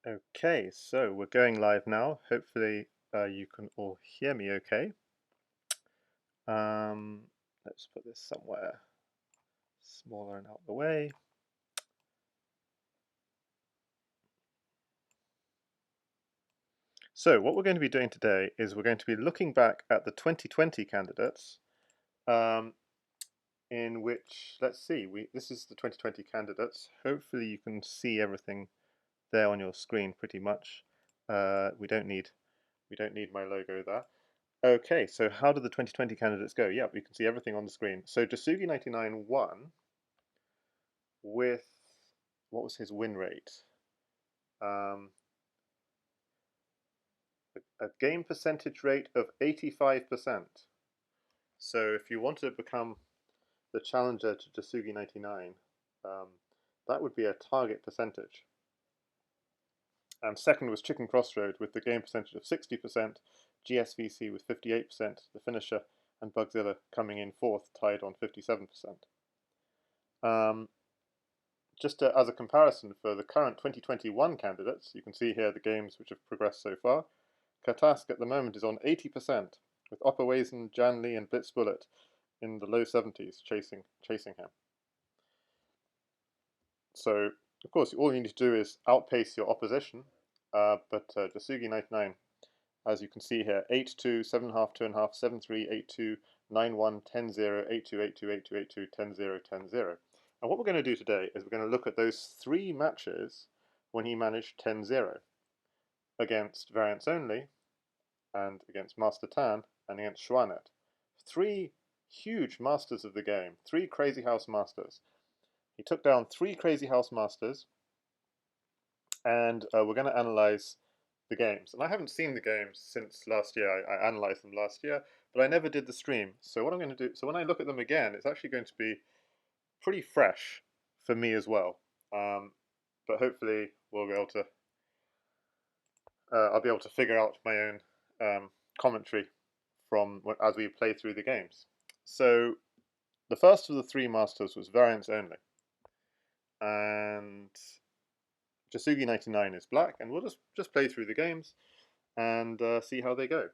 Okay, so we're going live now. Hopefully you can all hear me okay. Let's put this somewhere smaller and out the way. So what we're going to be doing today is we're going to be looking back at the 2020 candidates, in which, let's see, this is the 2020 candidates. Hopefully you can see everything there on your screen pretty much. We don't need my logo there. Okay, so how did the 2020 candidates go? Yeah, we can see everything on the screen. So Jasugi99 won with, what was his win rate? A game percentage rate of 85%. So if you want to become the challenger to Jasugi99, that would be a target percentage. And second was Chicken Crossroad with the game percentage of 60%, GSVC with 58%, the finisher, and Bugzilla coming in fourth, tied on 57%. Just as a comparison for the current 2021 candidates, you can see here the games which have progressed so far. Katask at the moment is on 80%, with Opperwaisen, Janli, and Blitzbullet in the low 70s chasing him. So, of course, all you need to do is outpace your opposition, but Jasugi99, as you can see here, 8-2, 7.5, 2.5, 7-3, 8-2, 9-1, 10-0, 8-2, 8-2, 8-2, 8-2, 10-0, 10-0. And what we're going to do today is we're going to look at those three matches when he managed 10-0 against VariantsOnly and against mastertan and against xuanet. Three huge masters of the game, three Crazyhouse masters. He took down three Crazyhouse masters, and we're going to analyze the games. And I haven't seen the games since last year. I analyzed them last year, but I never did the stream. So what I'm going to do, so when I look at them again, it's actually going to be pretty fresh for me as well. But hopefully we'll be able to, I'll be able to figure out my own commentary from as we play through the games. So the first of the three masters was VariantsOnly, and Jasugi99 is black, and we'll just play through the games and see how they go.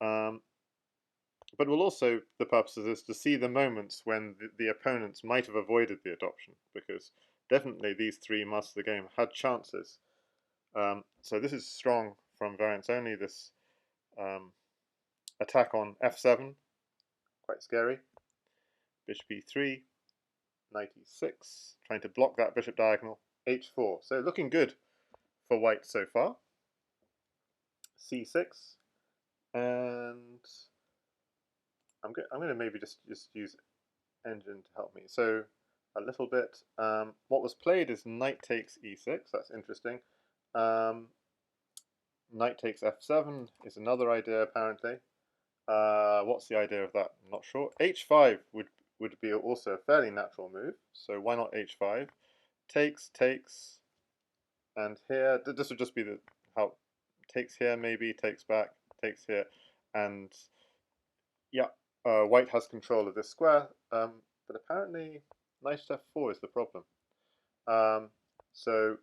But we'll also, the purpose of this, to see the moments when the opponents might have avoided the adoption, because definitely these three masters of the game had chances. So this is strong from VariantsOnly, this attack on f7, quite scary. Bishop e3, knight e6, trying to block that bishop diagonal, h4. So looking good for white so far. c6, and I'm going to maybe just use engine to help me. So a little bit. What was played is knight takes e6. That's interesting. Knight takes f7 is another idea apparently. What's the idea of that? I'm not sure. h5 would be also a fairly natural move. So why not h5? Takes, and here this would just be the how takes here, maybe takes back, takes here, and yeah, white has control of this square, but apparently knight f4 is the problem. So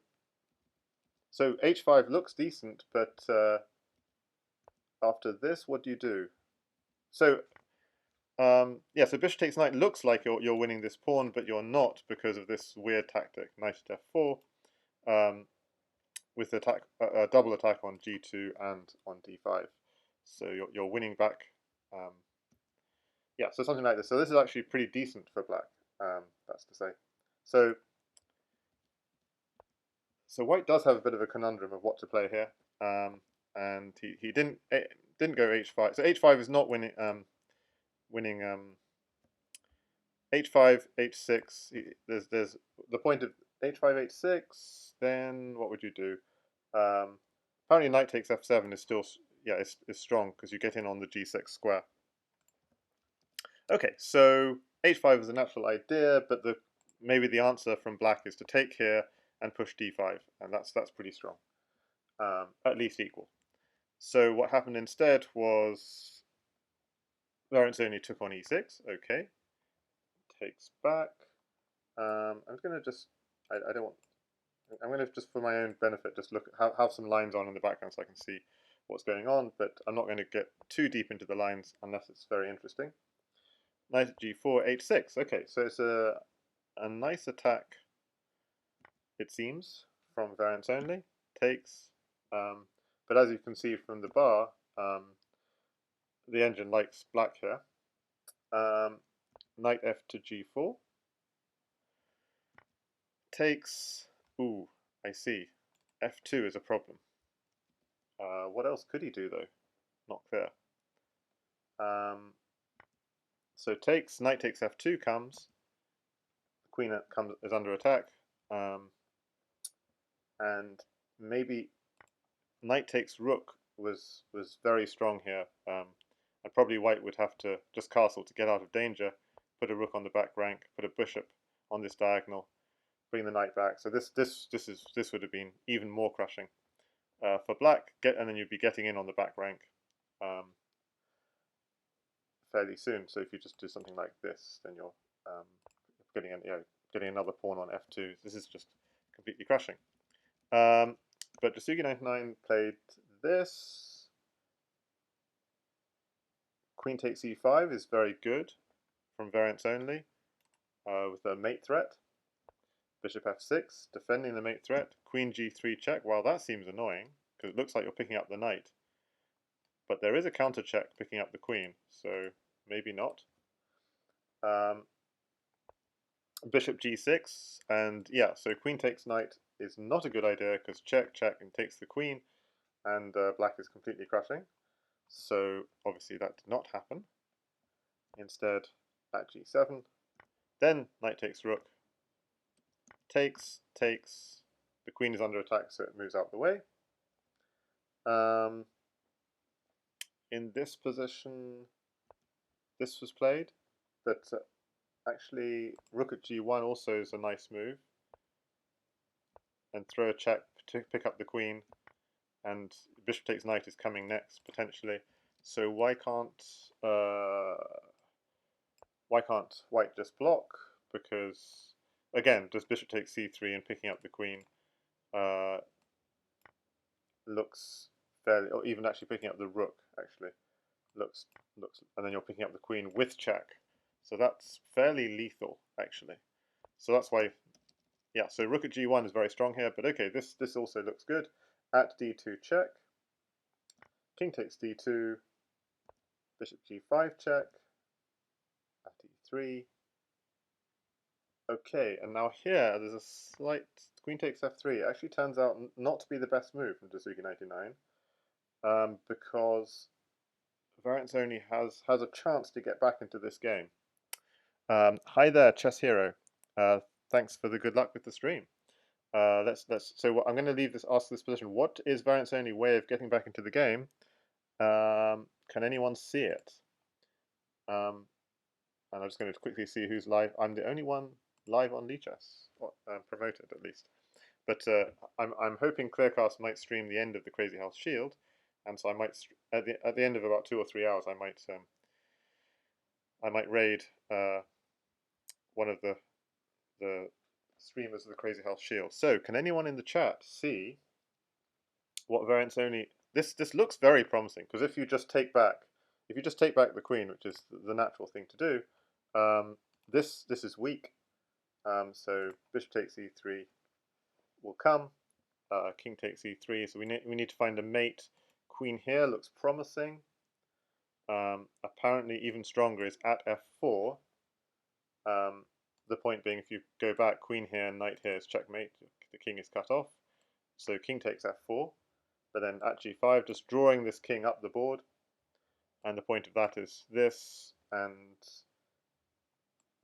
h5 looks decent, but after this, what do you do? So yeah, so bishop takes knight looks like you're winning this pawn, but you're not because of this weird tactic, knight at f4, with attack a double attack on g2 and on d5. So you're winning back. Yeah, so something like this. So this is actually pretty decent for black, that's to say. So white does have a bit of a conundrum of what to play here, and he didn't go h5. So h5 is not winning h5 h6. There's the point of h5 h6. Then what would you do? Apparently knight takes f7 is still is strong because you get in on the g6 square. Okay, so h5 is a natural idea, but maybe the answer from black is to take here and push d5, and that's pretty strong, at least equal. So what happened instead was VariantsOnly took on e6. Okay, takes back. I'm going to just I don't want I'm going to, just for my own benefit, just look at, have some lines on in the background so I can see what's going on, but I'm not going to get too deep into the lines unless it's very interesting. Knight g4, h6. Okay, so it's a nice attack, it seems, from variants only. Takes, but as you can see from the bar, the engine likes black here. Knight f to g4. Takes, ooh, I see. f2 is a problem. What else could he do though? Not clear. So takes, knight takes f2 comes, queen is under attack, and maybe knight takes rook was very strong here, and probably white would have to just castle to get out of danger, put a rook on the back rank, put a bishop on this diagonal, bring the knight back. So this would have been even more crushing for black. And then you'd be getting in on the back rank fairly soon. So if you just do something like this, then you're getting another pawn on f2. This is just completely crushing. But Jasugi99 played this. Queen takes e5 is very good from variants only, with a mate threat. Bishop f6, defending the mate threat. Queen g3 check. Well, that seems annoying, because it looks like you're picking up the knight. But there is a counter check picking up the queen, so maybe not. Bishop g6, and yeah, so queen takes knight is not a good idea, because check, check, and takes the queen, and black is completely crushing. So obviously that did not happen. Instead, at g7, then knight takes rook, takes, takes, the queen is under attack, so it moves out the way. In this position, this was played, but actually rook at g1 also is a nice move, and throw a check to pick up the queen, and bishop takes knight is coming next potentially. So why can't white just block? Because again, just bishop takes c3 and picking up the queen looks fairly, or even actually picking up the rook actually looks, and then you're picking up the queen with check. So that's fairly lethal actually. So that's why, yeah. So rook at g1 is very strong here, but okay, this also looks good. At d2 check, king takes d2, bishop g5 check, at e3. Okay, and now here there's a slight queen takes f3. It actually turns out not to be the best move from Jasugi99, because variants only has a chance to get back into this game. Hi there, Chess Hero. Thanks for the good luck with the stream. So I'm going to ask this position. What is variants only way of getting back into the game? Can anyone see it? And I'm just going to quickly see who's live. I'm the only one live on Lichess, promoted at least. But I'm hoping Clearcast might stream the end of the Crazyhouse Shield, and so I might at the end of about 2 or 3 hours I might raid one of the streamers of the Crazyhouse Shield. So can anyone in the chat see what variants only? This looks very promising, because if you just take back the queen, which is the natural thing to do, this is weak. So bishop takes e3 will come. King takes e3. So we need to find a mate. Queen here looks promising. Apparently, even stronger is at f4. The point being, if you go back, queen here, knight here is checkmate. The king is cut off. So king takes f4. But then at g5, just drawing this king up the board. And the point of that is this, and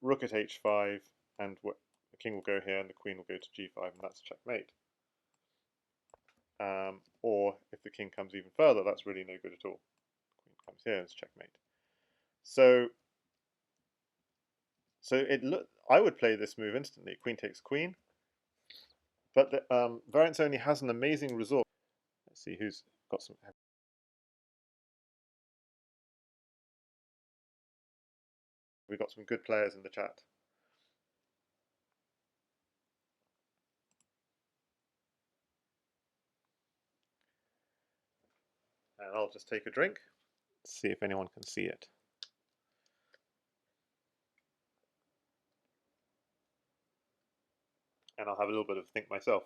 rook at h5, and the king will go here, and the queen will go to g5, and that's checkmate. Or if the king comes even further, that's really no good at all. Queen comes here, it's checkmate. So I would play this move instantly. Queen takes queen. But the variants only has an amazing result. Let's see who's got some. We've got some good players in the chat. And I'll just take a drink, see if anyone can see it. And I'll have a little bit of a think myself,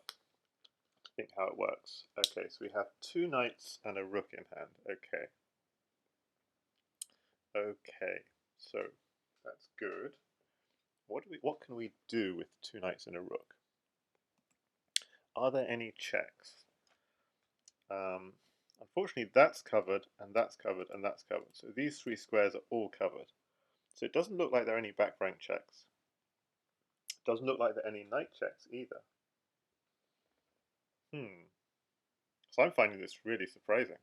think how it works. Okay, so we have 2 knights and a rook in hand. Okay. Okay, so that's good. What can we do with 2 knights and a rook? Are there any checks? Unfortunately, that's covered, and that's covered, and that's covered. So these 3 squares are all covered. So it doesn't look like there are any back rank checks. It doesn't look like there are any knight checks either. So I'm finding this really surprising.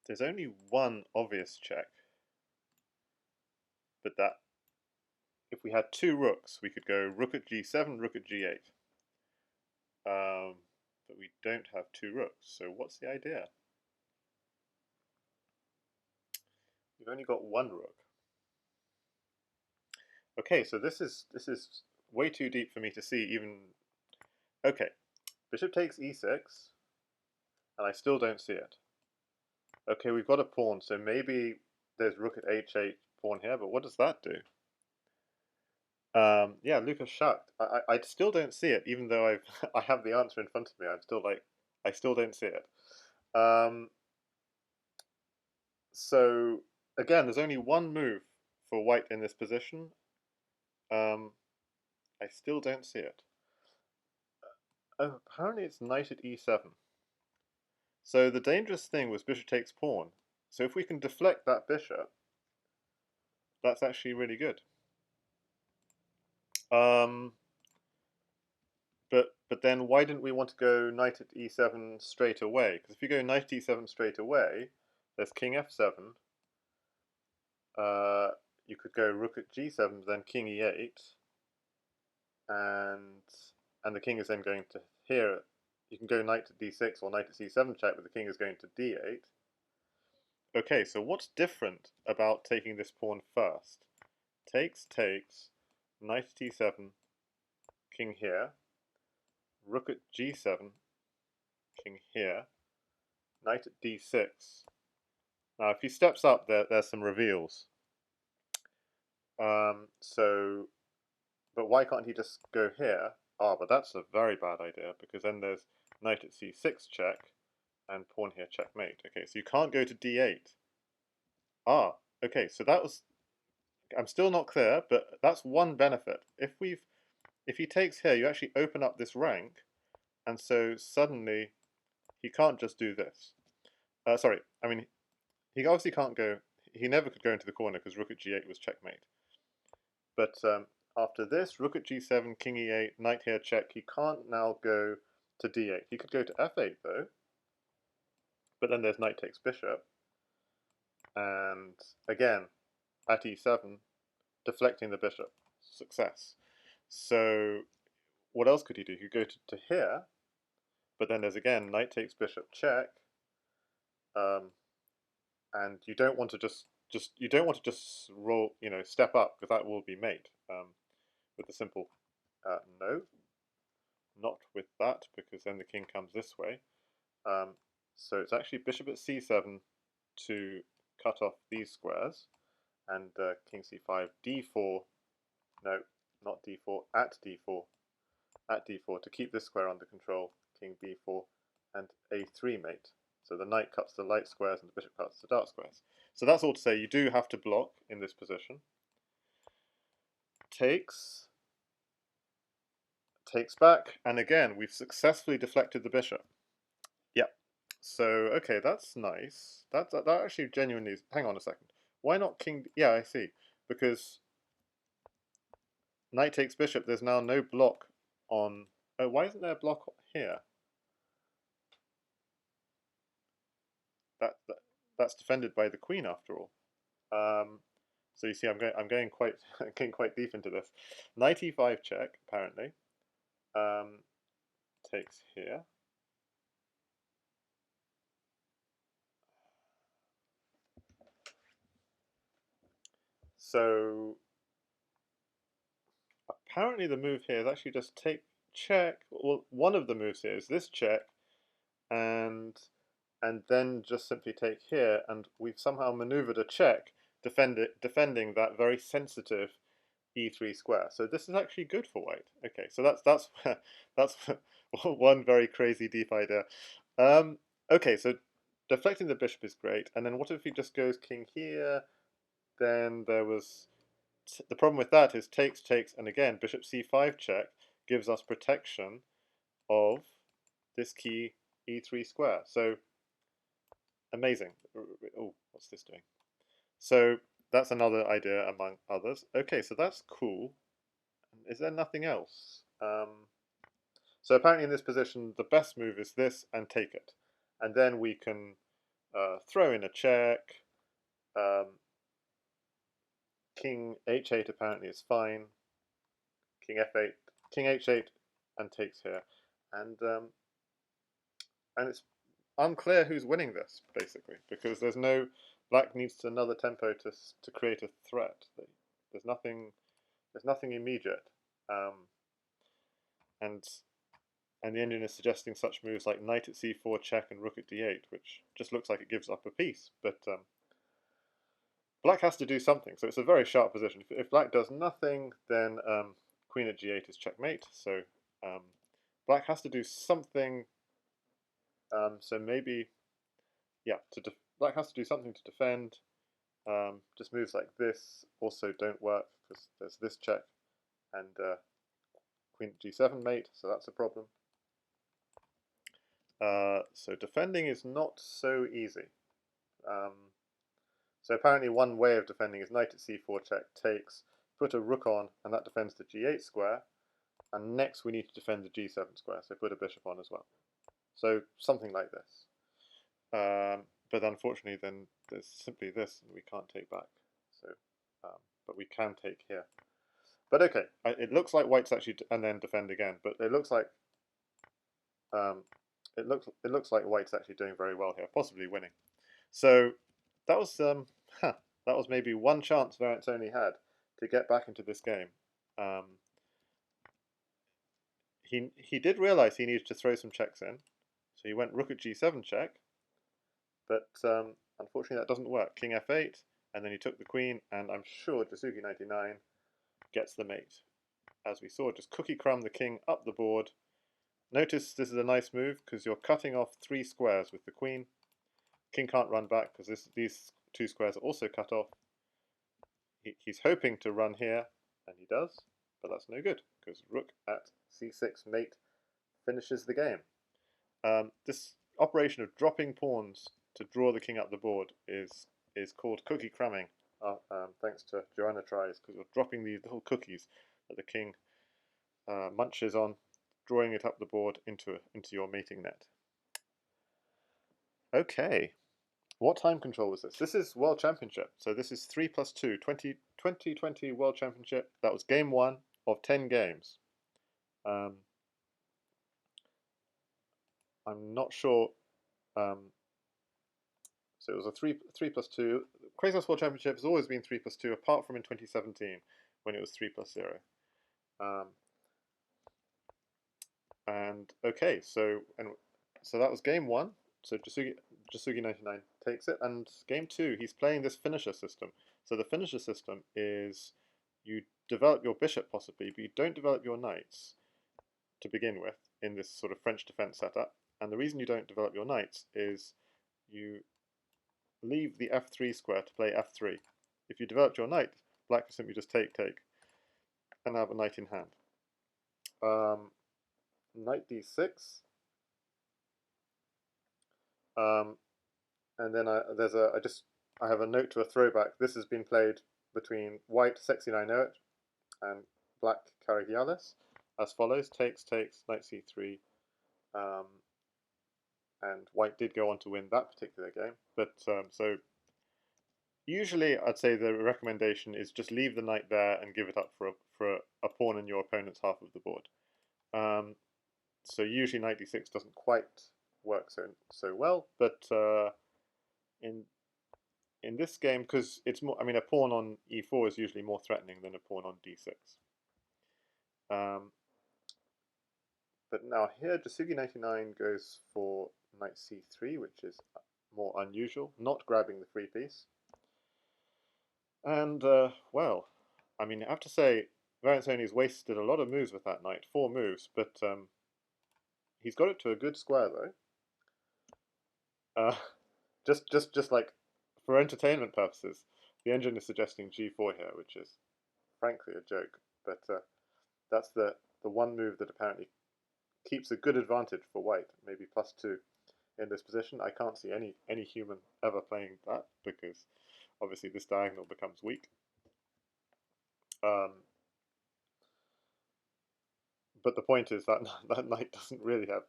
There's only one obvious check, but that if we had 2 rooks, we could go rook at g7, rook at g8. But we don't have 2 rooks, so what's the idea? We've only got 1 rook. Okay, so this is way too deep for me to see even. Okay, bishop takes e6, and I still don't see it. Okay, we've got a pawn, so maybe there's rook at h8 pawn here, but what does that do? Yeah, Lucas shocked. I still don't see it, even though I have the answer in front of me. I'm still like, I still don't see it. So again, there's only one move for white in this position. I still don't see it. Oh, apparently it's knight at e7. So the dangerous thing was bishop takes pawn. So if we can deflect that bishop, that's actually really good. But then why didn't we want to go knight at e7 straight away? Because if you go knight at e7 straight away, there's king f7. You could go rook at g7, then king e8, and the king is then going to here. You can go knight to d6 or knight to c7 check, but the king is going to d8. Okay, so what's different about taking this pawn first? Takes, knight at e7, king here, rook at g7, king here, knight at d6. Now, if he steps up, there's some reveals. But why can't he just go here? Ah, but that's a very bad idea, because then there's knight at c6 check, and pawn here checkmate. Okay, so you can't go to d8. Ah, okay, so that was... I'm still not clear, but that's one benefit. If he takes here, you actually open up this rank, and so suddenly he can't just do this. Sorry, I mean, he obviously can't go... He never could go into the corner because rook at g8 was checkmate. But after this, rook at g7, king e8, knight here check, he can't now go to d8. He could go to f8 though, but then there's knight takes bishop, and again, at e7, deflecting the bishop. Success. So what else could he do? He could go to here, but then there's again knight takes bishop check, and you don't want to just roll, step up, because that will be mate with a simple no. Not with that, because then the king comes this way. So it's actually bishop at c7 to cut off these squares, and king c5, d4, no, not d4, at d4 to keep this square under control, king b4, and a3 mate. So the knight cuts the light squares and the bishop cuts the dark squares. So that's all to say, you do have to block in this position. Takes back, and again, we've successfully deflected the bishop. Yep. So, okay, that's nice. That actually genuinely is... Hang on a second. Why not king... Yeah, I see. Because knight takes bishop, there's now no block on... Oh, why isn't there a block here? That's defended by the queen after all. So you see, I'm going quite getting quite deep into this. Knight e5 check apparently. Takes here. So apparently the move here is actually just take check. Well, one of the moves here is this check, and then just simply take here, and we've somehow maneuvered a check, defending that very sensitive e3 square. So this is actually good for white. Okay, so that's one very crazy deep idea. Okay, so deflecting the bishop is great, and then what if he just goes king here? Then there was the problem with that is takes, and again bishop c5 check gives us protection of this key e3 square. So amazing. Oh, what's this doing? So that's another idea among others. Okay, so that's cool. Is there nothing else? So apparently in this position, the best move is this and take it. And then we can throw in a check. King h8 apparently is fine. King f8, king h8, and takes here. And it's unclear who's winning this, basically, because there's no... Black needs another tempo to create a threat. There's nothing immediate. And the engine is suggesting such moves like knight at c4 check and rook at d8, which just looks like it gives up a piece. But black has to do something, so it's a very sharp position. If black does nothing, then queen at g8 is checkmate. So black has to do something. So maybe, yeah, black has to do something to defend. Just moves like this also don't work because there's this check and queen g7 mate, so that's a problem. So defending is not so easy. So apparently one way of defending is knight at c4 check takes, put a rook on, and that defends the g8 square. And next we need to defend the g7 square, so put a bishop on as well. So something like this. But unfortunately then there's simply this, and we can't take back. So, but we can take here. But okay, it looks like white's actually, and then defend again. But it looks like it looks like white's actually doing very well here, possibly winning. So that was that was maybe one chance VariantsOnly had to get back into this game. He did realize he needed to throw some checks in, so he went rook at g7 check. But unfortunately that doesn't work. King f8, and then he took the queen, and I'm sure Jasugi99 gets the mate. As we saw, just cookie crumb the king up the board. Notice this is a nice move because you're cutting off 3 squares with the queen. King can't run back because these 2 squares are also cut off. He's hoping to run here, and he does, but that's no good because rook at c6 mate finishes the game. This operation of dropping pawns to draw the king up the board is called cookie crumbing, thanks to Joanna tries, because you're dropping these little cookies that the king munches on, drawing it up the board into your mating net. Okay, what time control was this? This is World Championship, so this is 3+2, 2020 World Championship. That was game 1 of 10 games. I'm not sure. So it was a 3+2. Crazyhouse World Championship has always been 3+2, apart from in 2017 when it was 3+0. And okay, so that was game 1. So Jasugi99 takes it, and game 2 he's playing this finisher system. So the finisher system is you develop your bishop possibly, but you don't develop your knights to begin with in this sort of French defense setup. And the reason you don't develop your knights is you leave the f3 square to play f3. If you developed your knight, black can simply just take, and have a knight in hand. Knight d6. And then I have a note to a throwback. This has been played between white, Sexy and I Know It, and black, Caragiales, as follows: takes, knight c3. And white did go on to win that particular game. But so usually I'd say the recommendation is just leave the knight there and give it up for a pawn in your opponent's half of the board. So usually knight d6 doesn't quite work so well, but in this game, because it's more, I mean, a pawn on e4 is usually more threatening than a pawn on d6. But now here, Jasugi99 goes for knight c3, which is more unusual, not grabbing the free piece. And, well, I mean, I have to say, VariantsOnly's wasted a lot of moves with that knight, 4 moves, but he's got it to a good square, though. Just like, for entertainment purposes, the engine is suggesting g4 here, which is, frankly, a joke. But that's the one move that apparently keeps a good advantage for white, maybe +2 in this position. I can't see any human ever playing that, because obviously this diagonal becomes weak. But the point is that that knight doesn't really have.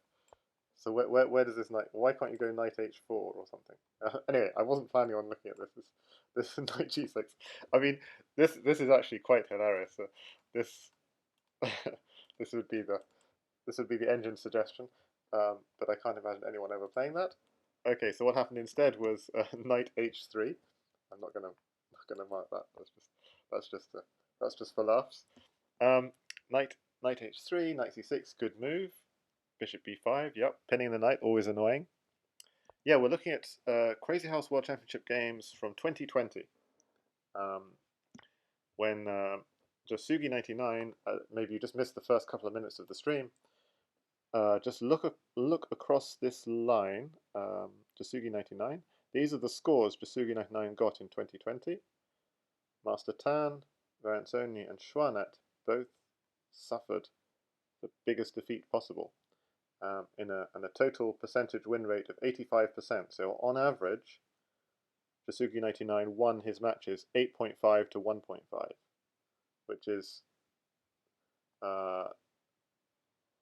So where does this knight? Why can't you go knight h4 or something? Anyway, I wasn't planning on looking at this knight g6. I mean, this is actually quite hilarious. This this would be the engine suggestion, but I can't imagine anyone ever playing that. Okay, so what happened instead was knight h3. I'm not gonna mark that. That's just for laughs. Knight h3, knight c6, good move. Bishop b5, yep, pinning the knight, always annoying. Yeah, we're looking at Crazyhouse World Championship games from 2020, when Jasugi99, maybe you just missed the first couple of minutes of the stream. Just look across this line, Jasugi99. These are the scores Jasugi99 got in 2020. Mastertan, VariantsOnly, and xuanet both suffered the biggest defeat possible, in a total percentage win rate of 85%. So on average, Jasugi99 won his matches 8.5 to 1.5, which is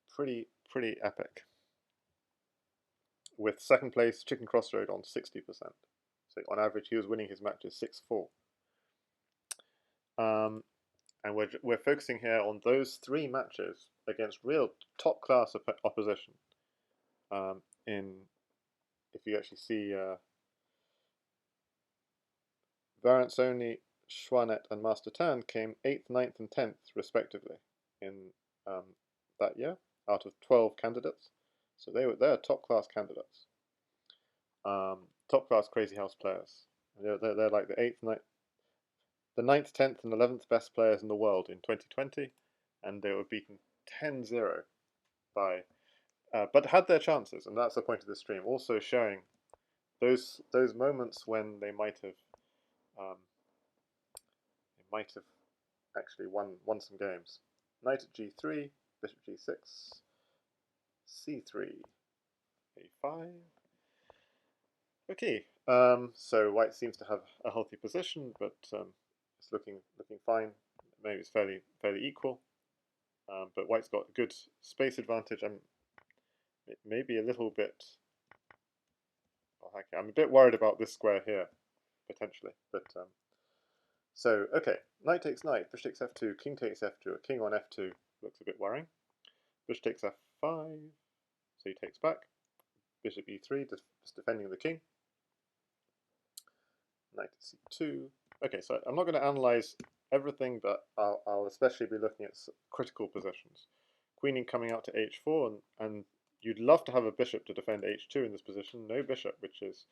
pretty epic. With second place Chicken Crossroad on 60%. So on average, he was winning his matches 6-4. And we're focusing here on those 3 matches against real top class opposition. If you actually see VariantsOnly, xuanet, and mastertan came 8th, 9th, and 10th respectively in that year out of 12 candidates. So they're top class candidates, top class Crazyhouse players. They're like the 8th, 9th, the 9th, 10th, and 11th best players in the world in 2020, and they were beaten 10-0 by, but had their chances, and that's the point of the stream. Also showing those moments when they might have actually won some games. Knight at g3, bishop g6, c3, a5. Okay, so white seems to have a healthy position, but it's looking fine. Maybe it's fairly equal, but white's got a good space advantage. Maybe a little bit. I'm a bit worried about this square here, potentially, but so okay, knight takes knight, bishop takes f2, king takes f2, a king on f2 looks a bit worrying. Bishop takes f5, so he takes back. Bishop e3, just defending the king. Knight c2. Okay, so I'm not going to analyze everything, but I'll especially be looking at critical positions. Queening coming out to h4, and you'd love to have a bishop to defend h2 in this position. No bishop, which is,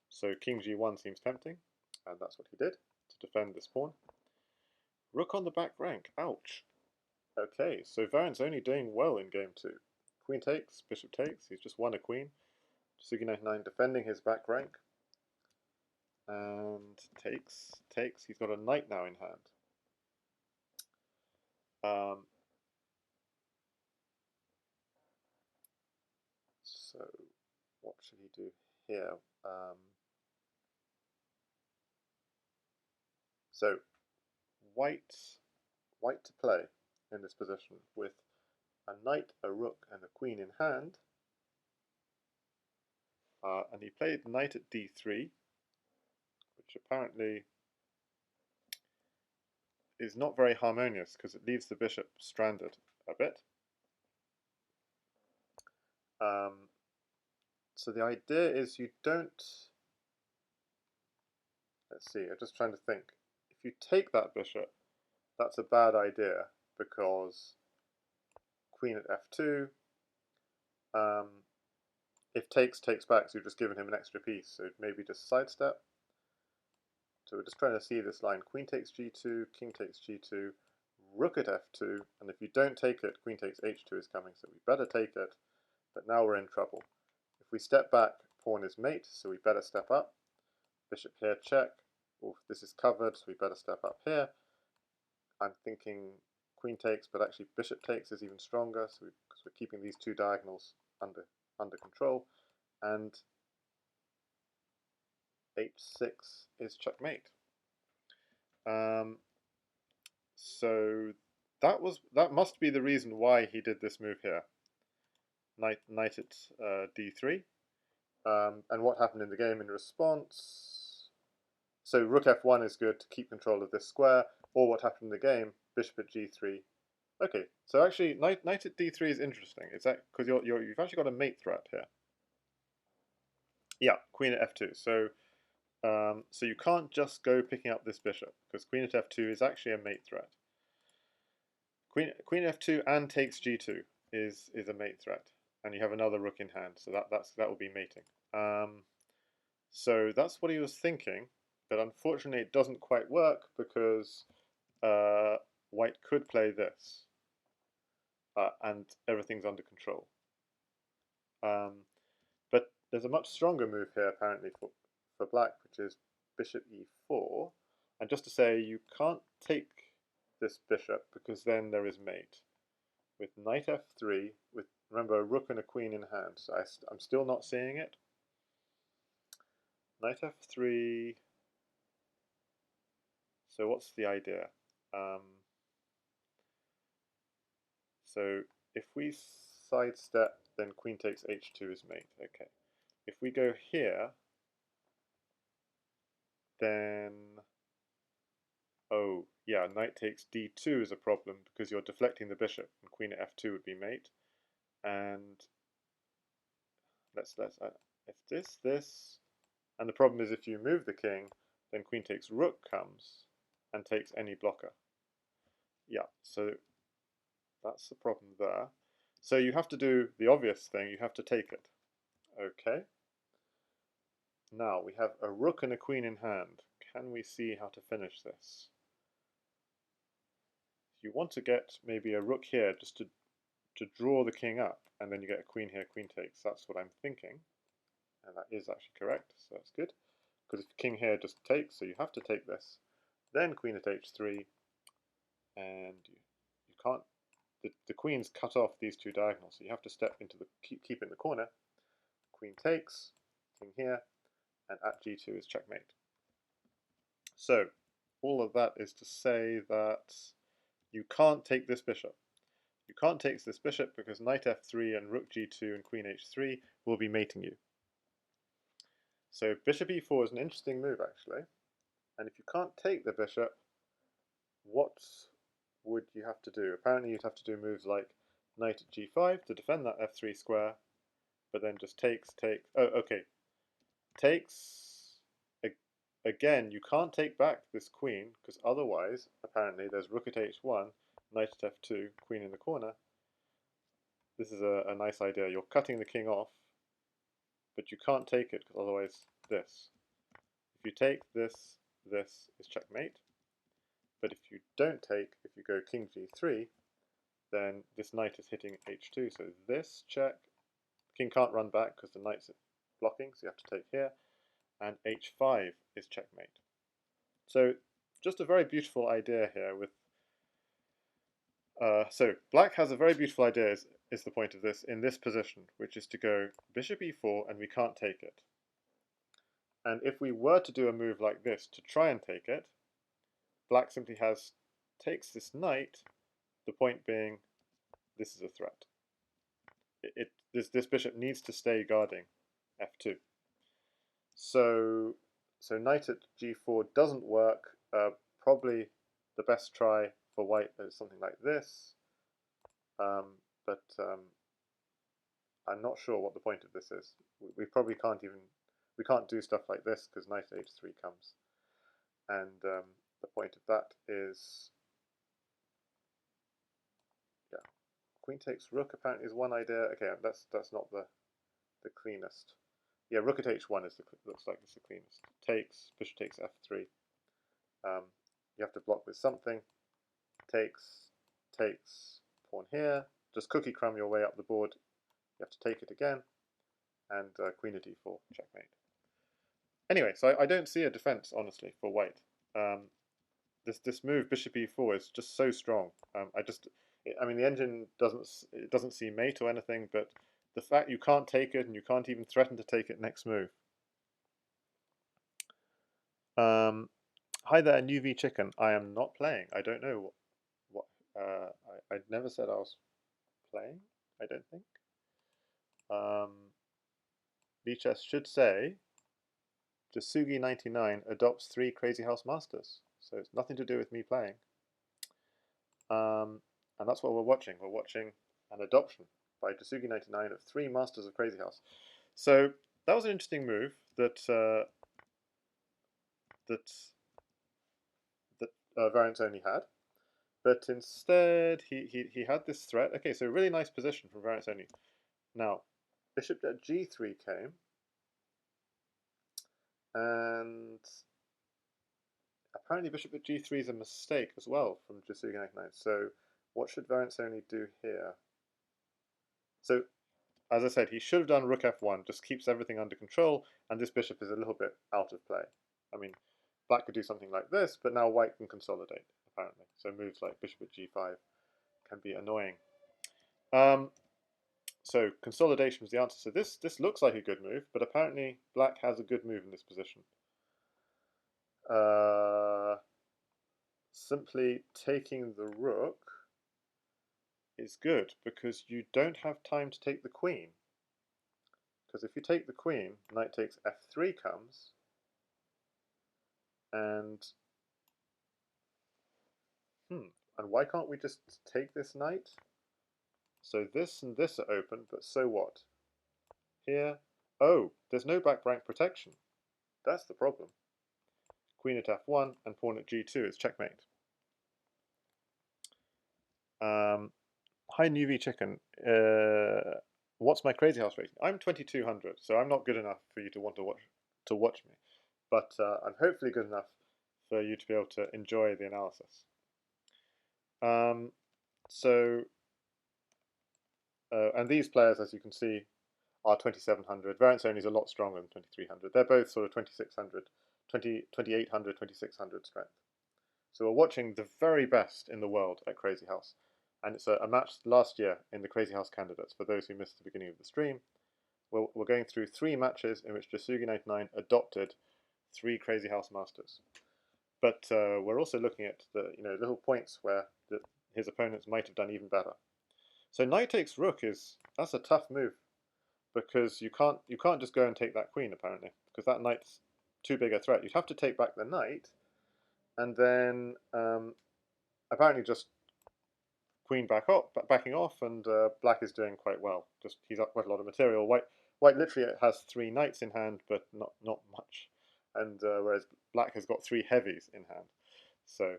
so king g1 seems tempting, and that's what he did to defend this pawn. Rook on the back rank, ouch. Okay, so VariantsOnly doing well in game 2. Queen takes, bishop takes, he's just won a queen. Jasugi99 defending his back rank. And takes. He's got a knight now in hand. So what should he do here? So white to play in this position with a knight, a rook, and a queen in hand. And he played knight at d3, which apparently is not very harmonious because it leaves the bishop stranded a bit. So the idea is you don't, let's see, I'm just trying to think. If you take that bishop, that's a bad idea because queen at f2. If takes back, so you've just given him an extra piece, so maybe just sidestep. So we're just trying to see this line. Queen takes g2, king takes g2, rook at f2, and if you don't take it, queen takes h2 is coming, so we better take it, but now we're in trouble. If we step back, pawn is mate, so we better step up. Bishop here, check. Oh, this is covered, so we better step up here. I'm thinking queen takes, but actually bishop takes is even stronger, so because we're keeping these two diagonals under control, and h6 is checkmate. So that must be the reason why he did this move here. Knight at d3, and what happened in the game in response? So rook f1 is good to keep control of this square, or what happened in the game? Bishop at g3. Okay, so actually knight at d3 is interesting. Is that because you've actually got a mate threat here? Yeah, queen at f2. So you can't just go picking up this bishop, because queen at f2 is actually a mate threat. Queen at f2 and takes g2 is a mate threat, and you have another rook in hand, so that will be mating. So that's what he was thinking, but unfortunately it doesn't quite work because white could play this, and everything's under control. But there's a much stronger move here apparently for black, which is bishop e4. And just to say, you can't take this bishop because then there is mate. With knight f3, with, remember, a rook and a queen in hand, so I'm still not seeing it. Knight f3, so what's the idea? So if we sidestep, then queen takes h2 is mate. Okay. If we go here, then oh yeah, knight takes d2 is a problem because you're deflecting the bishop, and queen at f2 would be mate. And if this, and the problem is if you move the king, then queen takes rook comes and takes any blocker. Yeah, so that's the problem there. So you have to do the obvious thing, you have to take it. Okay. Now we have a rook and a queen in hand. Can we see how to finish this? You want to get maybe a rook here just to draw the king up, and then you get a queen here, queen takes. That's what I'm thinking, and that is actually correct, so that's good. Because if king here just takes, so you have to take this. Then queen at h3, and you can't, the queen's cut off these two diagonals, so you have to step into the, keep in the corner. Queen takes, king here, and at g2 is checkmate. So, all of that is to say that you can't take this bishop. You can't take this bishop because knight f3 and rook g2 and queen h3 will be mating you. So bishop e4 is an interesting move actually. And if you can't take the bishop, what would you have to do? Apparently you'd have to do moves like knight at g5 to defend that f3 square, but then just takes. Oh, okay. Takes. Again, you can't take back this queen because otherwise, apparently, there's rook at h1, knight at f2, queen in the corner. This is a nice idea. You're cutting the king off, but you can't take it because otherwise this. If you take this, this is checkmate. But if you don't take, if you go king g3, then this knight is hitting h2. So this check, king can't run back because the knight's blocking, so you have to take here. And h5 is checkmate. So just a very beautiful idea here with so black has a very beautiful idea is the point of this in this position, which is to go bishop e4 and we can't take it. And if we were to do a move like this to try and take it, black simply takes this knight, the point being this is a threat. This bishop needs to stay guarding f2. So knight at g4 doesn't work. Probably the best try for white is something like this, but I'm not sure what the point of this is. We probably can't do stuff like this because knight h3 comes, and the point of that is queen takes rook apparently is one idea. Okay, that's not the cleanest. Yeah, rook at h1 is looks like it's the cleanest. Takes, bishop takes f3. You have to block with something. Takes, pawn here. Just cookie crumb your way up the board. You have to take it again. And queen at d4, checkmate. Anyway, so I don't see a defense, honestly, for white. This move, bishop e4, is just so strong. I mean, the engine doesn't see mate or anything, but the fact you can't take it and you can't even threaten to take it next move. Hi there, UV Chicken. I am not playing. I don't know what I never said I was playing. I don't think. VChess should say Jasugi99 adopts 3 Crazyhouse Masters, so it's nothing to do with me playing. And that's what we're watching. We're watching an adoption by Jasugi99 of 3 Masters of Crazyhouse. So that was an interesting move that VariantsOnly had, but instead he had this threat. Okay, so really nice position from VariantsOnly. Now, bishop at g3 came, and apparently bishop at g3 is a mistake as well from Jasugi99. So what should VariantsOnly do here? So, as I said, he should have done rook f1, just keeps everything under control, and this bishop is a little bit out of play. I mean, black could do something like this, but now white can consolidate, apparently. So moves like bishop at g5 can be annoying. So consolidation was the answer. So this looks like a good move, but apparently black has a good move in this position. Simply taking the rook is good because you don't have time to take the queen. Because if you take the queen, knight takes f3 comes, and why can't we just take this knight? So this and this are open, but so what? Here, oh, there's no back rank protection. That's the problem. Queen at f1 and pawn at g2 is checkmate. Hi, Nuvi Chicken. What's my Crazyhouse rating? I'm 2200, so I'm not good enough for you to want to watch me, but I'm hopefully good enough for you to be able to enjoy the analysis. And these players, as you can see, are 2700. VariantsOnly is a lot stronger than 2300. They're both sort of 2600, 2800, 2600 strength. So we're watching the very best in the world at Crazyhouse. And it's a match last year in the Crazyhouse Candidates. For those who missed the beginning of the stream, we're going through 3 matches in which Jasugi99 adopted 3 Crazyhouse Masters. But we're also looking at the little points where his opponents might have done even better. So knight takes rook that's a tough move because you can't just go and take that queen apparently because that knight's too big a threat. You'd have to take back the knight, and then apparently just queen backing off, and black is doing quite well. He's up quite a lot of material. White literally has 3 knights in hand, but not much, and whereas black has got 3 heavies in hand. So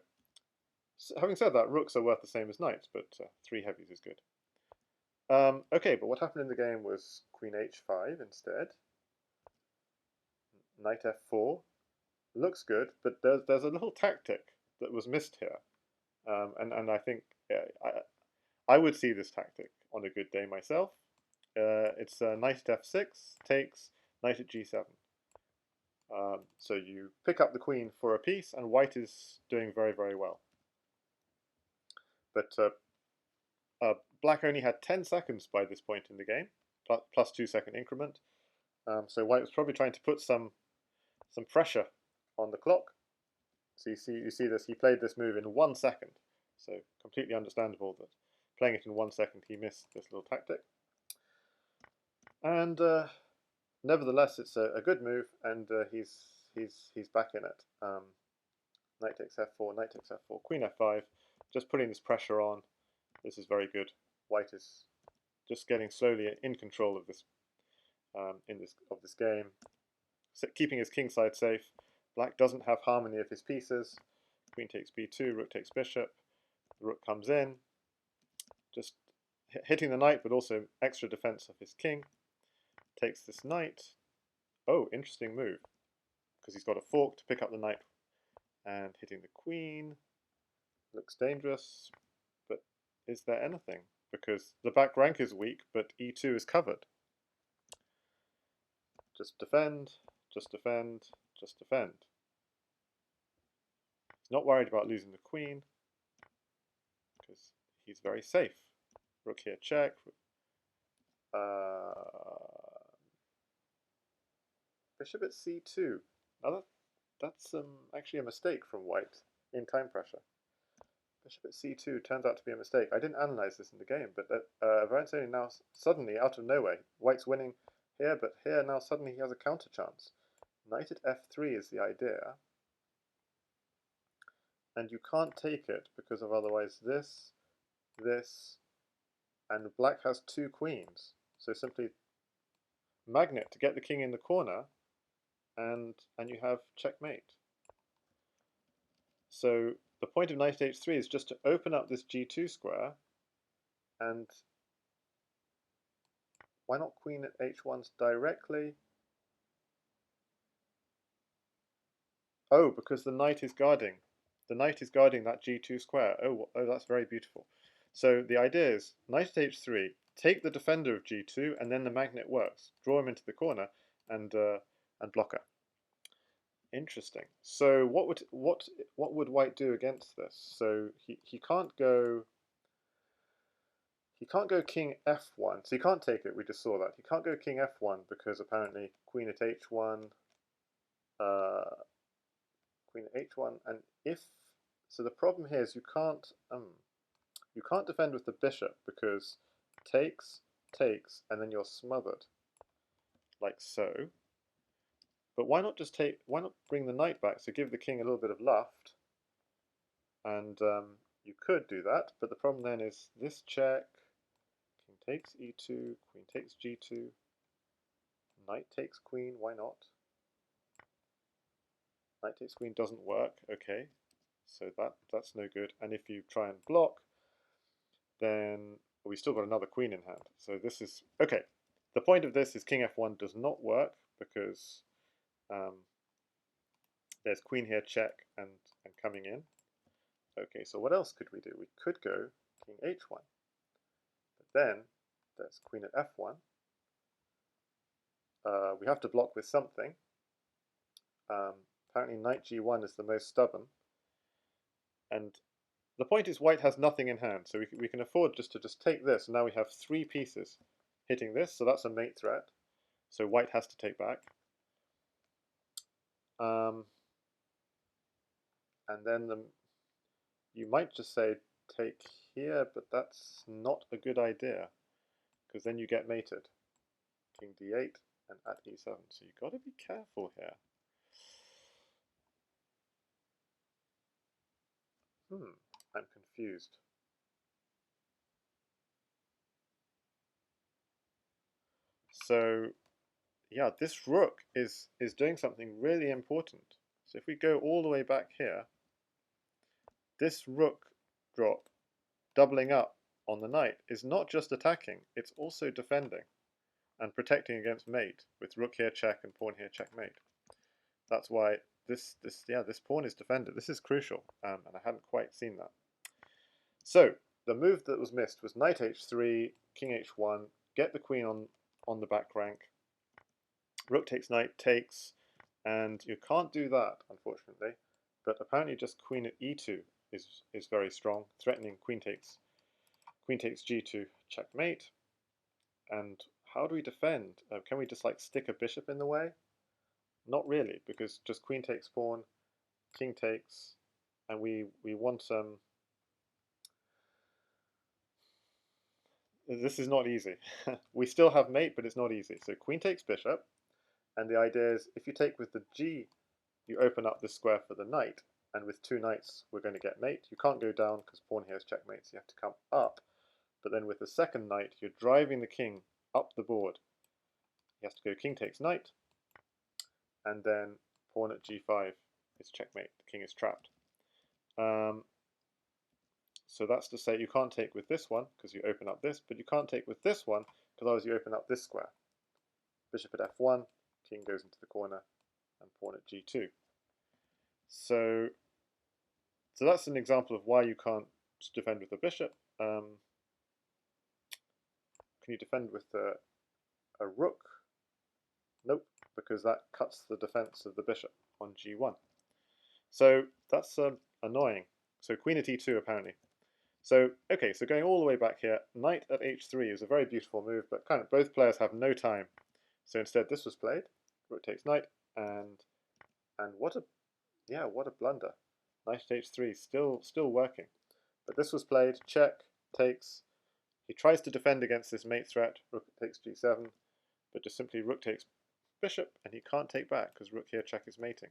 having said that, rooks are worth the same as knights, but 3 heavies is good. Okay, but what happened in the game was queen h5 instead. Knight f4 looks good, but there's a little tactic that was missed here, and I think I would see this tactic on a good day myself. It's knight at f6 takes knight at g7. So you pick up the queen for a piece, and white is doing very, very well. But black only had 10 seconds by this point in the game, plus 2-second increment. So white was probably trying to put some pressure on the clock. So you see this. He played this move in 1 second. So completely understandable that playing it in 1 second he missed this little tactic. And nevertheless, it's a good move, and he's back in it. Knight takes f4, knight takes f4, queen f5, just putting this pressure on. This is very good. White is just getting slowly in control of this this game, so keeping his kingside safe. Black doesn't have harmony of his pieces. Queen takes b2, rook takes bishop. The rook comes in, just hitting the knight, but also extra defense of his king. Takes this knight. Oh, interesting move, because he's got a fork to pick up the knight, and hitting the queen looks dangerous. But is there anything? Because the back rank is weak, but e2 is covered. Just defend, just defend, just defend. He's not worried about losing the queen, because he's very safe. Rook here check. Bishop at c2. Now that's actually a mistake from white in time pressure. Bishop at c2 turns out to be a mistake. I didn't analyze this in the game, but VariantsOnly now suddenly, out of nowhere, white's winning here, but here now suddenly he has a counter chance. Knight at f3 is the idea. And you can't take it because of otherwise this, and black has two queens. So simply magnet to get the king in the corner, and you have checkmate. So the point of knight at h3 is just to open up this g2 square, and why not queen at h1 directly? Oh, because the knight is guarding. The knight is guarding that g2 square. Oh, that's very beautiful. So the idea is knight at h3, take the defender of g2, and then the magnet works. Draw him into the corner and block her. Interesting. So what would white do against this? So he can't go king f1. So he can't take it. We just saw that. He can't go king f1 because apparently queen at h1, queen at h1, and if so, the problem here is you can't defend with the bishop because takes, and then you're smothered, like so. But why not bring the knight back? So give the king a little bit of luft, and you could do that. But the problem then is this check, king takes e2, queen takes g2, knight takes queen. Why not? Knight takes queen doesn't work. Okay, so that's no good. And if you try and block, then we still got another queen in hand. So this is okay. The point of this is king f1 does not work because there's queen here check and coming in. Okay, so what else could we do? We could go king h1, but then there's queen at f1. We have to block with something. Apparently knight g1 is the most stubborn, and the point is white has nothing in hand, so we can afford just to take this, and now we have three pieces hitting this, so that's a mate threat. So white has to take back. And then you might just say take here, but that's not a good idea, because then you get mated. King d8 and at e7, so you've got to be careful here. I'm confused. So yeah, this rook is doing something really important. So if we go all the way back here, this rook drop doubling up on the knight is not just attacking, it's also defending and protecting against mate with rook here check and pawn here checkmate. That's why this pawn is defended. This is crucial, and I hadn't quite seen that. So the move that was missed was knight h3, king h1, get the queen on the back rank. Rook takes knight takes, and you can't do that, unfortunately. But apparently just queen at e2 is very strong, threatening queen takes g2 checkmate. And how do we defend? Can we just like stick a bishop in the way? Not really, because just queen takes pawn, king takes, and we want this is not easy. We still have mate, but it's not easy. So queen takes bishop, and the idea is if you take with the g, you open up this square for the knight, and with two knights we're going to get mate. You can't go down because pawn here is checkmate, so you have to come up. But then with the second knight, you're driving the king up the board. He has to go king takes knight, and then pawn at g5 is checkmate. The king is trapped. So So that's to say you can't take with this one because you open up this, but you can't take with this one because otherwise you open up this square. Bishop at f1, king goes into the corner, and pawn at g2. So that's an example of why you can't defend with the bishop. Can you defend with a rook? Nope, because that cuts the defense of the bishop on g1. So that's annoying. So queen at e2 apparently. So okay, so going all the way back here, knight at h3 is a very beautiful move, but kind of both players have no time. So instead this was played, rook takes knight, and what a blunder. Knight at h3, still working. But this was played, check, takes. He tries to defend against this mate threat, rook takes g7, but just simply rook takes bishop, and he can't take back because rook here check is mating.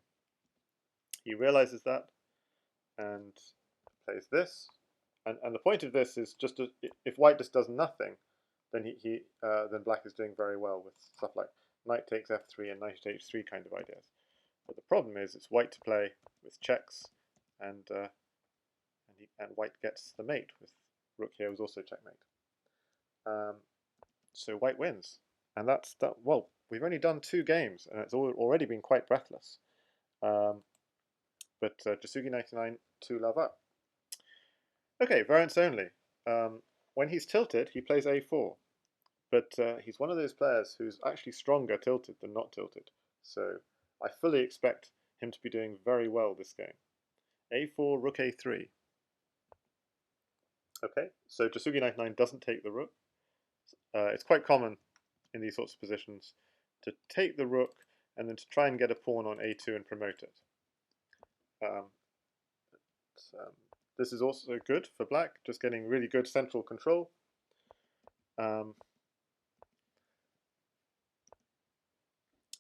He realizes that and plays this. And the point of this is just to, if white just does nothing, then then black is doing very well with stuff like knight takes f3 and knight at h3 kind of ideas. But the problem is it's white to play with checks, and white gets the mate with rook here was also checkmate. So white wins, and that's that. Well, we've only done 2 games, and it's already been quite breathless. But Jasugi99 2 love up. Okay, variants only. When he's tilted, he plays a4, but he's one of those players who's actually stronger tilted than not tilted. So I fully expect him to be doing very well this game. a4, rook a3. Okay, so Jasugi99 doesn't take the rook. It's quite common in these sorts of positions to take the rook and then to try and get a pawn on a2 and promote it. This is also good for black, just getting really good central control.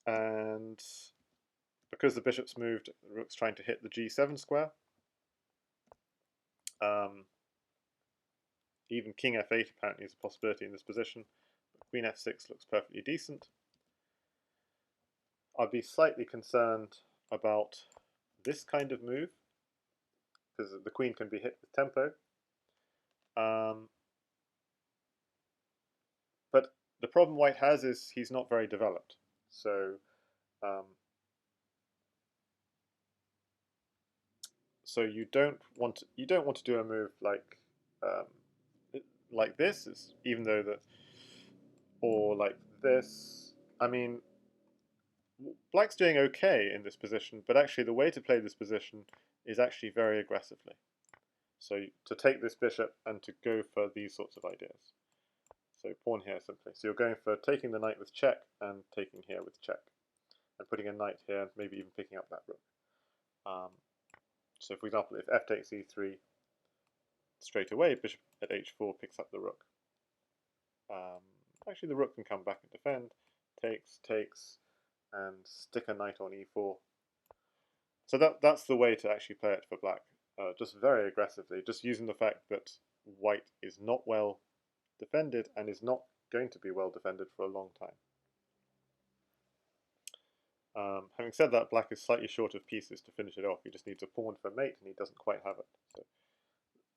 And because the bishop's moved, the rook's trying to hit the g7 square. Even king f8 apparently is a possibility in this position. But queen f6 looks perfectly decent. I'd be slightly concerned about this kind of move, because the queen can be hit with tempo. But the problem white has is he's not very developed. So you don't want to do a move like this, even though that, or like this. I mean, black's doing okay in this position, but actually the way to play this position is actually very aggressively. So to take this bishop and to go for these sorts of ideas. So pawn here simply. So you're going for taking the knight with check and taking here with check, and putting a knight here and maybe even picking up that rook. So for example, if f takes e3, straight away bishop at h4 picks up the rook. Actually the rook can come back and defend, takes, and stick a knight on e4. So that's the way to actually play it for black, just very aggressively, just using the fact that white is not well defended and is not going to be well defended for a long time. Having said that, black is slightly short of pieces to finish it off. He just needs a pawn for mate, and he doesn't quite have it. So,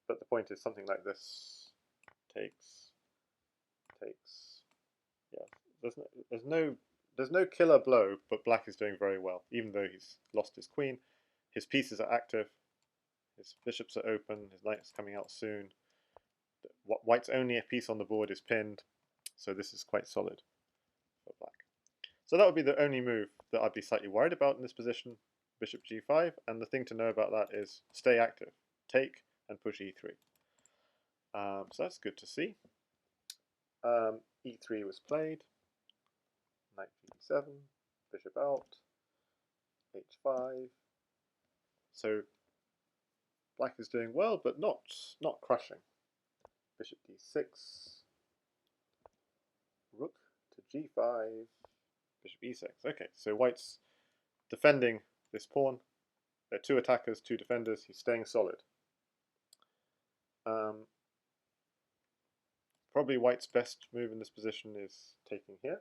but the point is something like this: takes. Yeah, there's no killer blow, but black is doing very well, even though he's lost his queen. His pieces are active. His bishops are open. His knight is coming out soon. White's only a piece on the board is pinned, so this is quite solid for black. So that would be the only move that I'd be slightly worried about in this position, bishop g5, and the thing to know about that is stay active, take and push e3. So that's good to see. e3 was played, knight g7, bishop out, h5. So black is doing well, but not crushing. Bishop d6, rook to g5, bishop e6. Okay, so white's defending this pawn. There are 2 attackers, 2 defenders. He's staying solid. Probably white's best move in this position is taking here.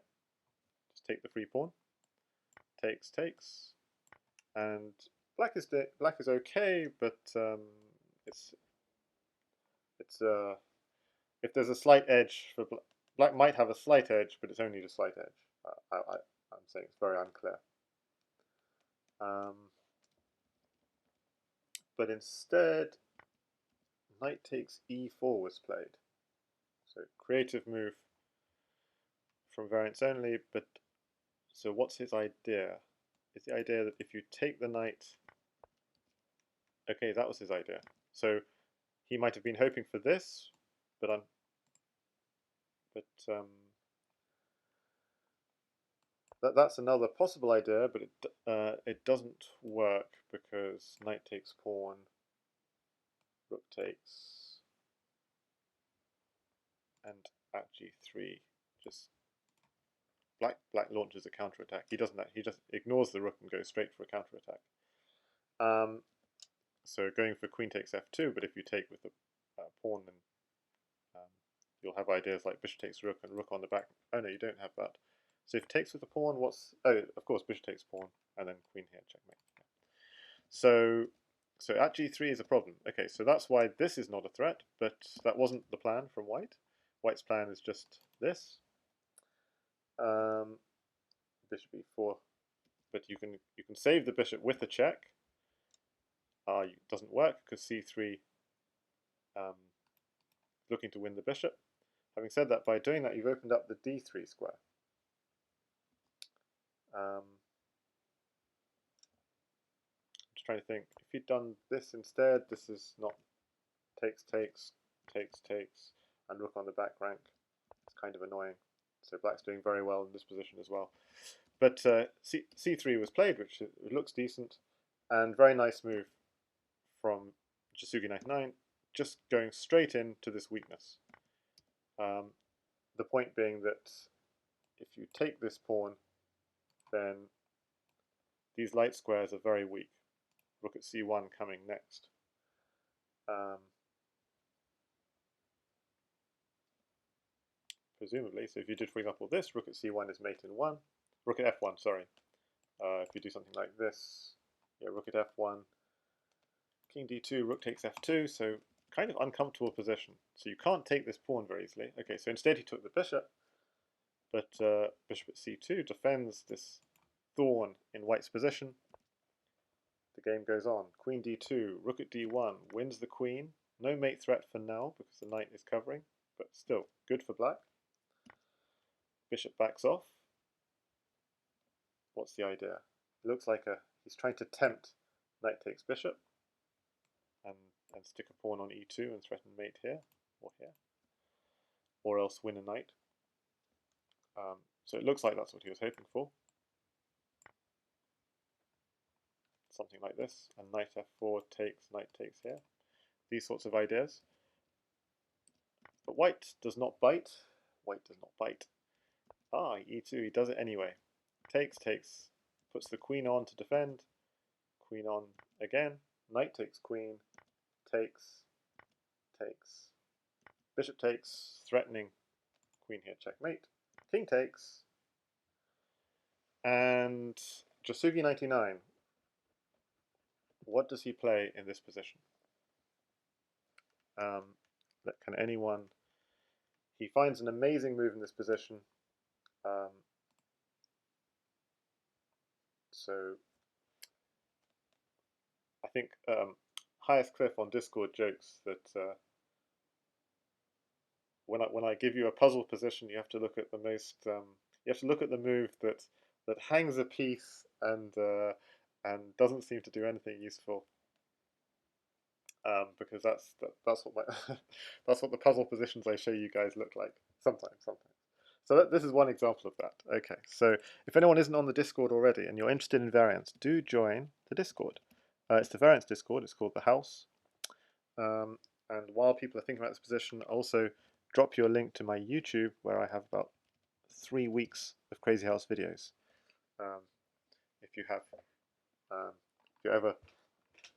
Just take the free pawn. Takes, and black is okay, but if there's a slight edge for black might have a slight edge, but it's only a slight edge. I'm saying it's very unclear. But instead, knight takes e4 was played. So creative move from VariantsOnly, but so what's his idea? Is the idea that if you take the knight, okay, that was his idea. So he might have been hoping for this, but that's another possible idea, but it doesn't work because knight takes pawn, rook takes, and at g3 just black launches a counterattack. He doesn't. He just ignores the rook and goes straight for a counterattack. So going for queen takes f2, but if you take with the pawn, then you'll have ideas like bishop takes rook and rook on the back. Oh no, you don't have that. So if it takes with the pawn, what's... Oh, of course, bishop takes pawn, and then queen here, checkmate. So at g3 is a problem. Okay, so that's why this is not a threat, but that wasn't the plan from white. White's plan is just this. Bishop e4, but you can save the bishop with a check. It doesn't work because c3 looking to win the bishop. Having said that, by doing that, you've opened up the d3 square. I'm just trying to think. If you'd done this instead, this is not takes, and rook on the back rank. It's kind of annoying. So black's doing very well in this position as well. But c3 was played, which looks decent, and very nice move from Jasugi99, just going straight into this weakness. The point being that if you take this pawn, then these light squares are very weak. Rook at c1 coming next. Presumably, so if you did, for example, this, rook at c1 is mate in 1. Rook at f1, sorry. If you do something like this, yeah, rook at f1, king d2, rook takes f2, so kind of uncomfortable position. So you can't take this pawn very easily. Okay, so instead he took the bishop, but bishop at c2 defends this thorn in white's position. The game goes on. Queen d2, rook at d1, wins the queen. No mate threat for now because the knight is covering, but still good for black. Bishop backs off. What's the idea? It looks like he's trying to tempt knight takes bishop and stick a pawn on e2 and threaten mate here or here, or else win a knight. So it looks like that's what he was hoping for. Something like this, and knight f4 takes, knight takes here. These sorts of ideas. But white does not bite. White does not bite. E2, he does it anyway. Takes, puts the queen on to defend. Queen on again. Knight takes queen. Takes. Bishop takes, threatening queen here, checkmate. King takes. And Jasugi99, what does he play in this position? Can anyone... He finds an amazing move in this position. So I think Highest Cliff on Discord jokes that when I give you a puzzle position, you have to look at the most you have to look at the move that hangs a piece and doesn't seem to do anything useful. Because that's what my that's what the puzzle positions I show you guys look like sometimes. So this is one example of that. Okay, so if anyone isn't on the Discord already and you're interested in variants, do join the Discord. It's the Variants Discord. It's called The House. And while people are thinking about this position, I'll also drop you a link to my YouTube where I have about 3 weeks of Crazyhouse videos. If you're ever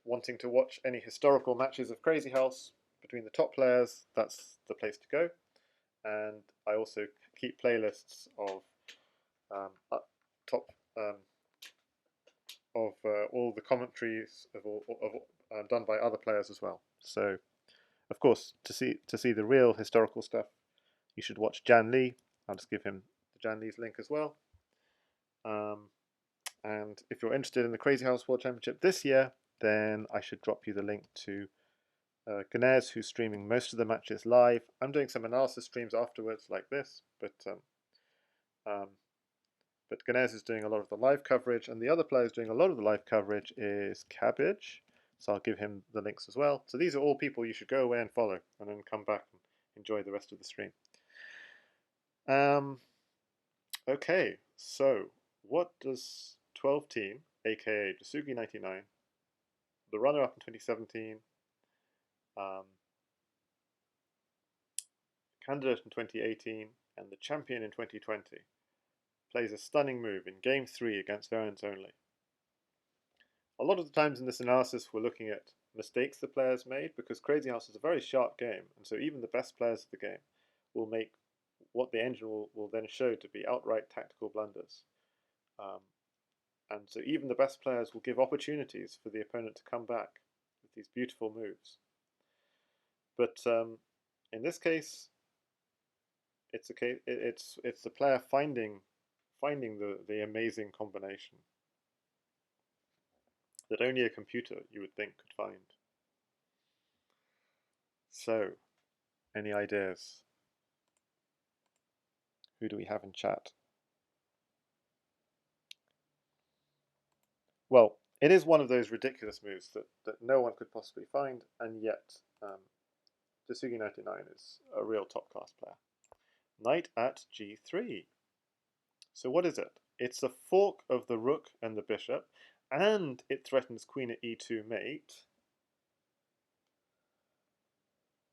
wanting to watch any historical matches of Crazyhouse between the top players, that's the place to go. And I also keep playlists of all the commentaries done by other players as well. So Of course, to see the real historical stuff, you should watch Jan Lee. I'll just give him the Jan Lee's link as well. And if you're interested in the Crazyhouse World Championship this year, then I should drop you the link to Ganesh, who's streaming most of the matches live. I'm doing some analysis streams afterwards, like this, but Ganesh is doing a lot of the live coverage, and the other player who's doing a lot of the live coverage is Cabbage. So I'll give him the links as well. So these are all people you should go away and follow, and then come back and enjoy the rest of the stream. Okay, so what does 12 team, aka Jasugi99, the runner-up in 2017, candidate in 2018, and the champion in 2020, plays a stunning move in Game 3 against VariantsOnly. A lot of the times in this analysis we're looking at mistakes the players made, because Crazyhouse is a very sharp game, and so even the best players of the game will make what the engine will then show to be outright tactical blunders. And so even the best players will give opportunities for the opponent to come back with these beautiful moves. But in this case, it's the player finding the amazing combination that only a computer, you would think, could find. So, any ideas? Who do we have in chat? Well, it is one of those ridiculous moves that no one could possibly find, and yet Jasugi99 is a real top-class player. Knight at g3. So what is it? It's a fork of the rook and the bishop, and it threatens queen at e2 mate.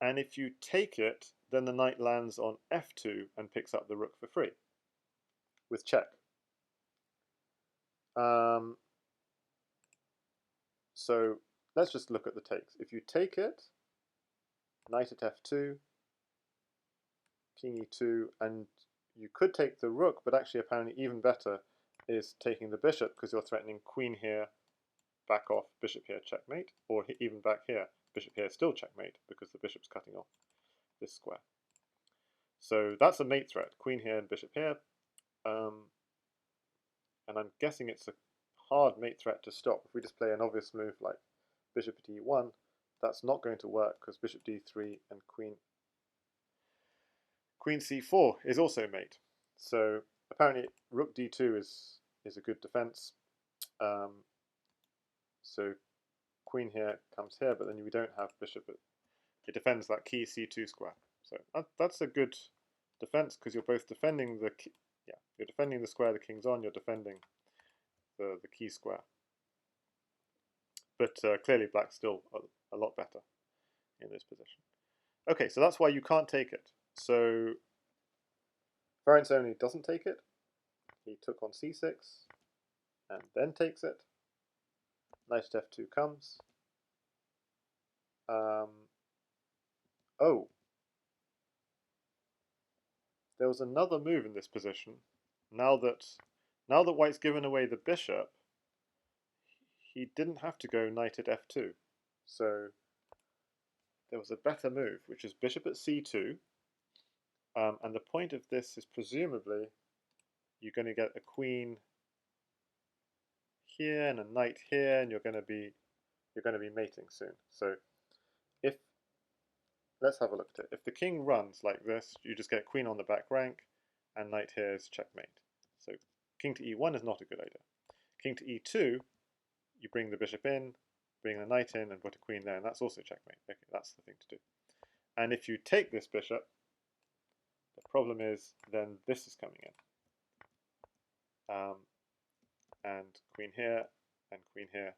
And if you take it, then the knight lands on f2 and picks up the rook for free with check. So let's just look at the takes. If you take it, knight at f2, king e2, and you could take the rook, but actually apparently even better is taking the bishop, because you're threatening queen here, back off, bishop here, checkmate, or even back here, bishop here, still checkmate, because the bishop's cutting off this square. So that's a mate threat, queen here and bishop here, and I'm guessing it's a hard mate threat to stop. If we just play an obvious move like bishop at e1, that's not going to work, because bishop d3 and queen c4 is also mate. So apparently rook d2 is a good defense. So queen here comes here, but then we don't have bishop. It defends that key c2 square. So that's a good defense, because you're both defending you're defending the square the king's on. You're defending the key square. But clearly black's still a lot better in this position. Okay, so that's why you can't take it. So VariantsOnly doesn't take it. He took on c6 and then takes it. Knight at f2 comes. Oh, there was another move in this position. Now that white's given away the bishop, he didn't have to go knight at f2. So there was a better move, which is bishop at c2. And the point of this is presumably you're going to get a queen here and a knight here, and you're going to be mating soon. So let's have a look at it. If the king runs like this, you just get queen on the back rank, and knight here is checkmate. So king to e1 is not a good idea. King to e2, you bring the bishop in, bring the knight in, and put a queen there, and that's also checkmate. Okay, that's the thing to do. And if you take this bishop, the problem is then this is coming in. And queen here, and queen here,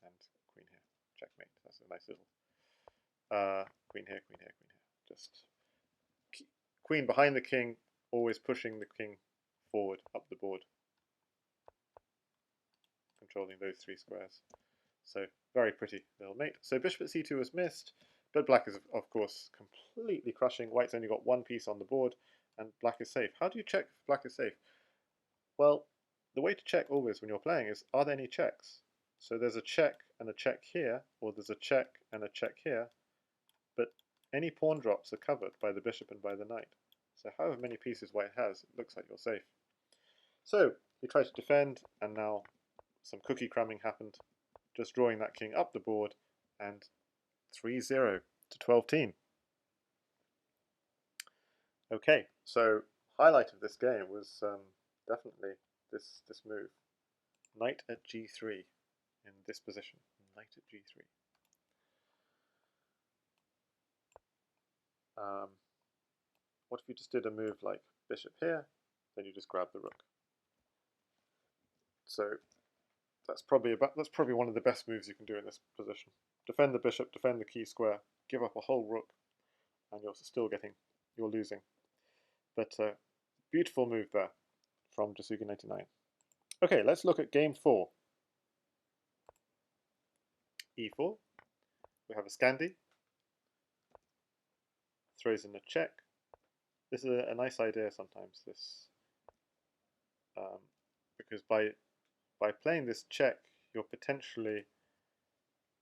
and queen here. Checkmate. That's a nice little queen here, queen here, queen here. Just queen behind the king, always pushing the king forward up the board, controlling those three squares. So very pretty little mate. So bishop at c2 was missed, but black is of course completely crushing. White's only got one piece on the board, and black is safe. How do you check if black is safe? Well, the way to check always when you're playing is, are there any checks? So there's a check and a check here, or there's a check and a check here, but any pawn drops are covered by the bishop and by the knight. So however many pieces white has, it looks like you're safe. So he tried to defend, and now some cookie cramming happened, just drawing that king up the board, and 3-0 to 12-team. Okay, so highlight of this game was definitely this move. Knight at g3 in this position. Knight at g3. What if you just did a move like bishop here, then you just grab the rook? So that's probably one of the best moves you can do in this position. Defend the bishop, defend the key square, give up a whole rook, and you're losing. But beautiful move there from Jasugi99. Okay, let's look at game 4. e4. We have a Scandi. Throws in a check. This is a nice idea sometimes. Because by playing this check, you're potentially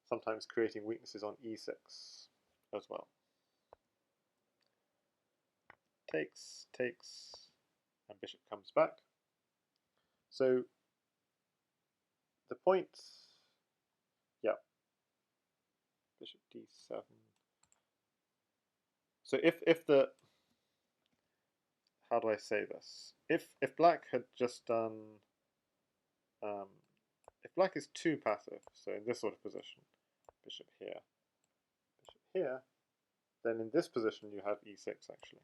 sometimes creating weaknesses on e6 as well. Takes, and bishop comes back. So the point, yeah, bishop d7. So if the, how do I say this? If black had just done, if black is too passive, so in this sort of position, bishop here, then in this position you have e6 actually.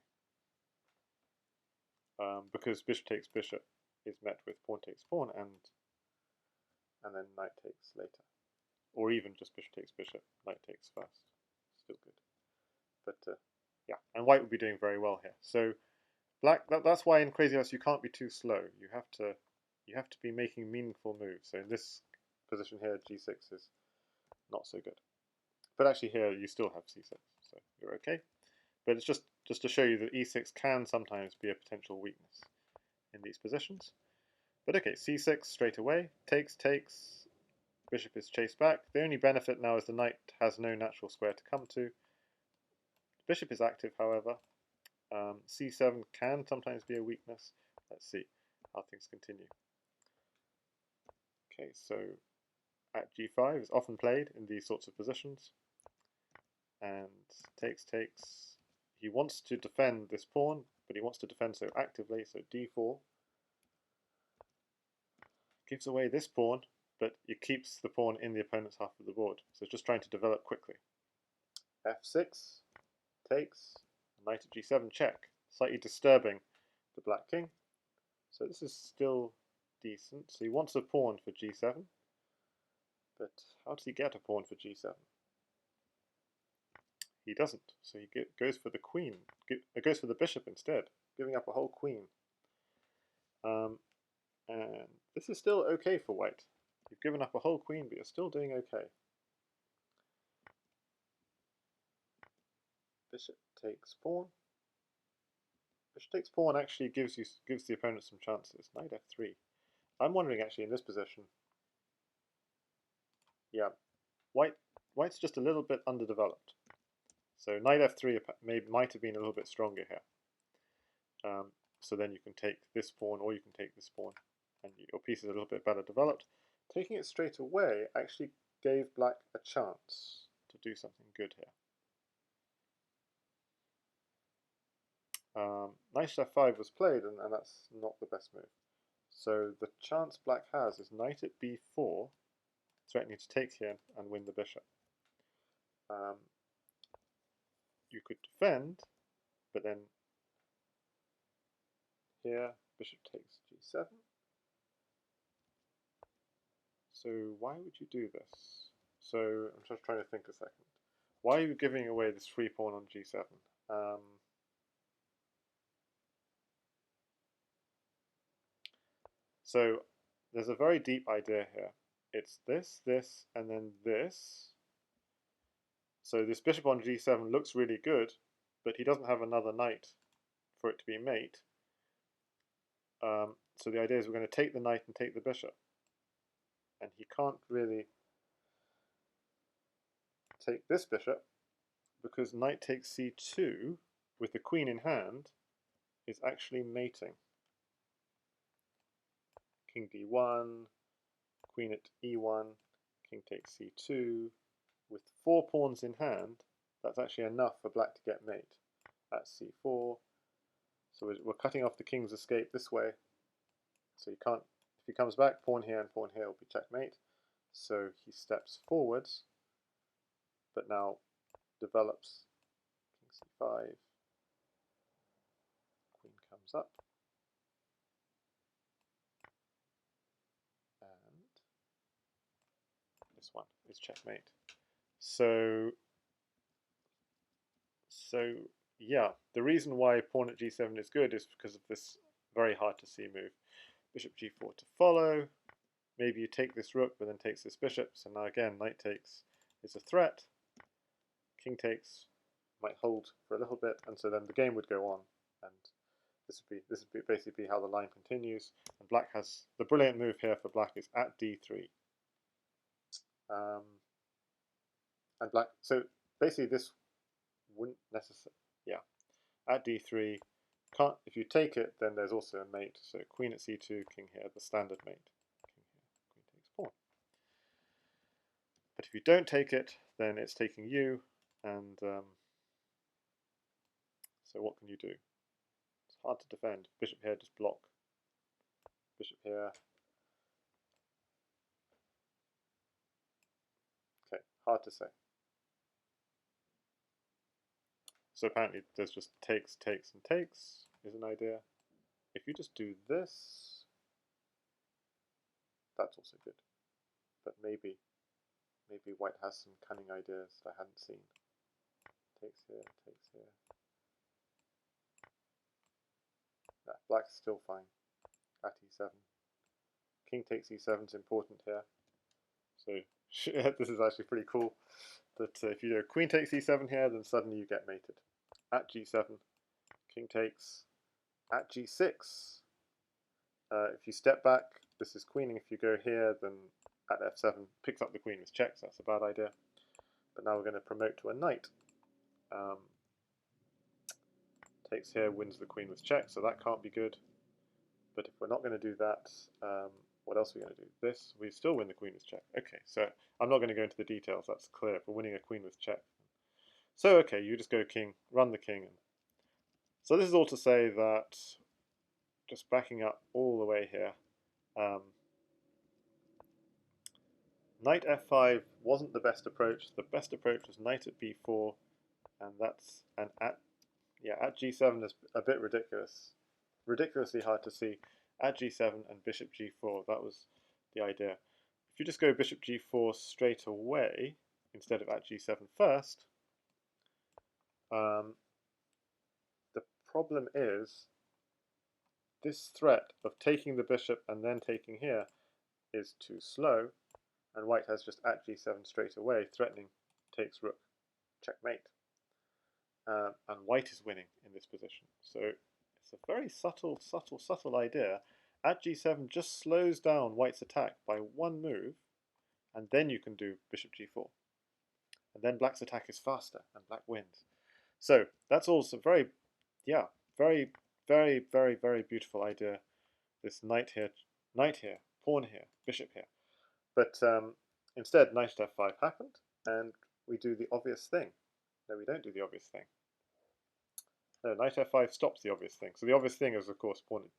Because bishop takes bishop is met with pawn takes pawn and then knight takes later. Or even just bishop takes bishop, knight takes first. Still good. But yeah, and white would be doing very well here. So black, that's why in Crazyhouse you can't be too slow. You have to be making meaningful moves. So in this position here, g6 is not so good. But actually here you still have c6, so you're okay. But it's just to show you that e6 can sometimes be a potential weakness in these positions. But okay, c6 straight away, takes, bishop is chased back. The only benefit now is the knight has no natural square to come to. Bishop is active, however. c7 can sometimes be a weakness. Let's see how things continue. Okay, so at g5 is often played in these sorts of positions. And takes. He wants to defend this pawn, but he wants to defend so actively, so d4. Gives away this pawn, but it keeps the pawn in the opponent's half of the board. So it's just trying to develop quickly. f6, takes, knight at g7 check, slightly disturbing the black king. So this is still decent. So he wants a pawn for g7, but how does he get a pawn for g7? He doesn't, so he goes for the queen. Goes for the bishop instead, giving up a whole queen. And this is still okay for white. You've given up a whole queen, but you're still doing okay. Bishop takes pawn. Bishop takes pawn actually gives the opponent some chances. Knight f3. I'm wondering actually in this position. Yeah, white's just a little bit underdeveloped. So knight f3 might have been a little bit stronger here. So then you can take this pawn or you can take this pawn, and your piece is a little bit better developed. Taking it straight away actually gave black a chance to do something good here. Knight f5 was played, and that's not the best move. So the chance black has is knight at b4, threatening to take here and win the bishop. You could defend, but then here bishop takes g7. So why would you do this? So I'm just trying to think a second. Why are you giving away this free pawn on g7? So there's a very deep idea here. It's this, and then this. So this bishop on g7 looks really good, but he doesn't have another knight for it to be mate. So the idea is we're going to take the knight and take the bishop. And he can't really take this bishop, because knight takes c2 with the queen in hand is actually mating. King d1, queen at e1, king takes c2. With 4 pawns in hand, that's actually enough for black to get mate at c4. So we're cutting off the king's escape this way. So you can't, if he comes back, pawn here and pawn here will be checkmate. So he steps forwards, but now develops king c5. Queen comes up. And this one is checkmate. So yeah, the reason why pawn at g7 is good is because of this very hard to see move. Bishop g4 to follow. Maybe you take this rook, but then takes this bishop. So now again, knight takes is a threat. King takes might hold for a little bit, and so then the game would go on. And this would be basically how the line continues. And black has the brilliant move here for black is at d3. And black, so basically this wouldn't necessarily, yeah, at d3. Can't, if you take it, then there's also a mate. So queen at c2, king here, the standard mate. King here, queen takes pawn. But if you don't take it, then it's taking you, and so what can you do? It's hard to defend. Bishop here, just block. Bishop here. Okay, hard to say. So apparently there's just takes, takes, and takes is an idea. If you just do this, that's also good. But maybe white has some cunning ideas that I hadn't seen. Takes here, takes here. Yeah, black's still fine at e7. King takes e7 is important here. So this is actually pretty cool. That if you do queen takes e7 here, then suddenly you get mated. At g7, king takes. At g6, if you step back, this is queening. If you go here, then at f7 picks up the queen with checks. That's a bad idea. But now we're going to promote to a knight. Takes here, wins the queen with check, so that can't be good. But if we're not going to do that, what else are we going to do? This, we still win the queen with check. Okay, so I'm not going to go into the details, that's clear. For winning a queen with check. So, okay, you just go king, run the king. So this is all to say that, just backing up all the way here, knight f5 wasn't the best approach. The best approach was knight at b4, and that's at g7 is a bit ridiculous, ridiculously hard to see. At g7 and bishop g4, that was the idea. If you just go bishop g4 straight away instead of at g7 first, the problem is this threat of taking the bishop and then taking here is too slow, and white has just at g7 straight away, threatening takes rook, checkmate. And white is winning in this position. So it's a very subtle idea. At g7 just slows down white's attack by one move, and then you can do bishop g4. And then black's attack is faster, and black wins. So that's also very beautiful idea. This knight here, pawn here, bishop here. But instead, knight at f5 happened, and we do the obvious thing. No, we don't do the obvious thing. No, knight f5 stops the obvious thing. So the obvious thing is, of course, pawn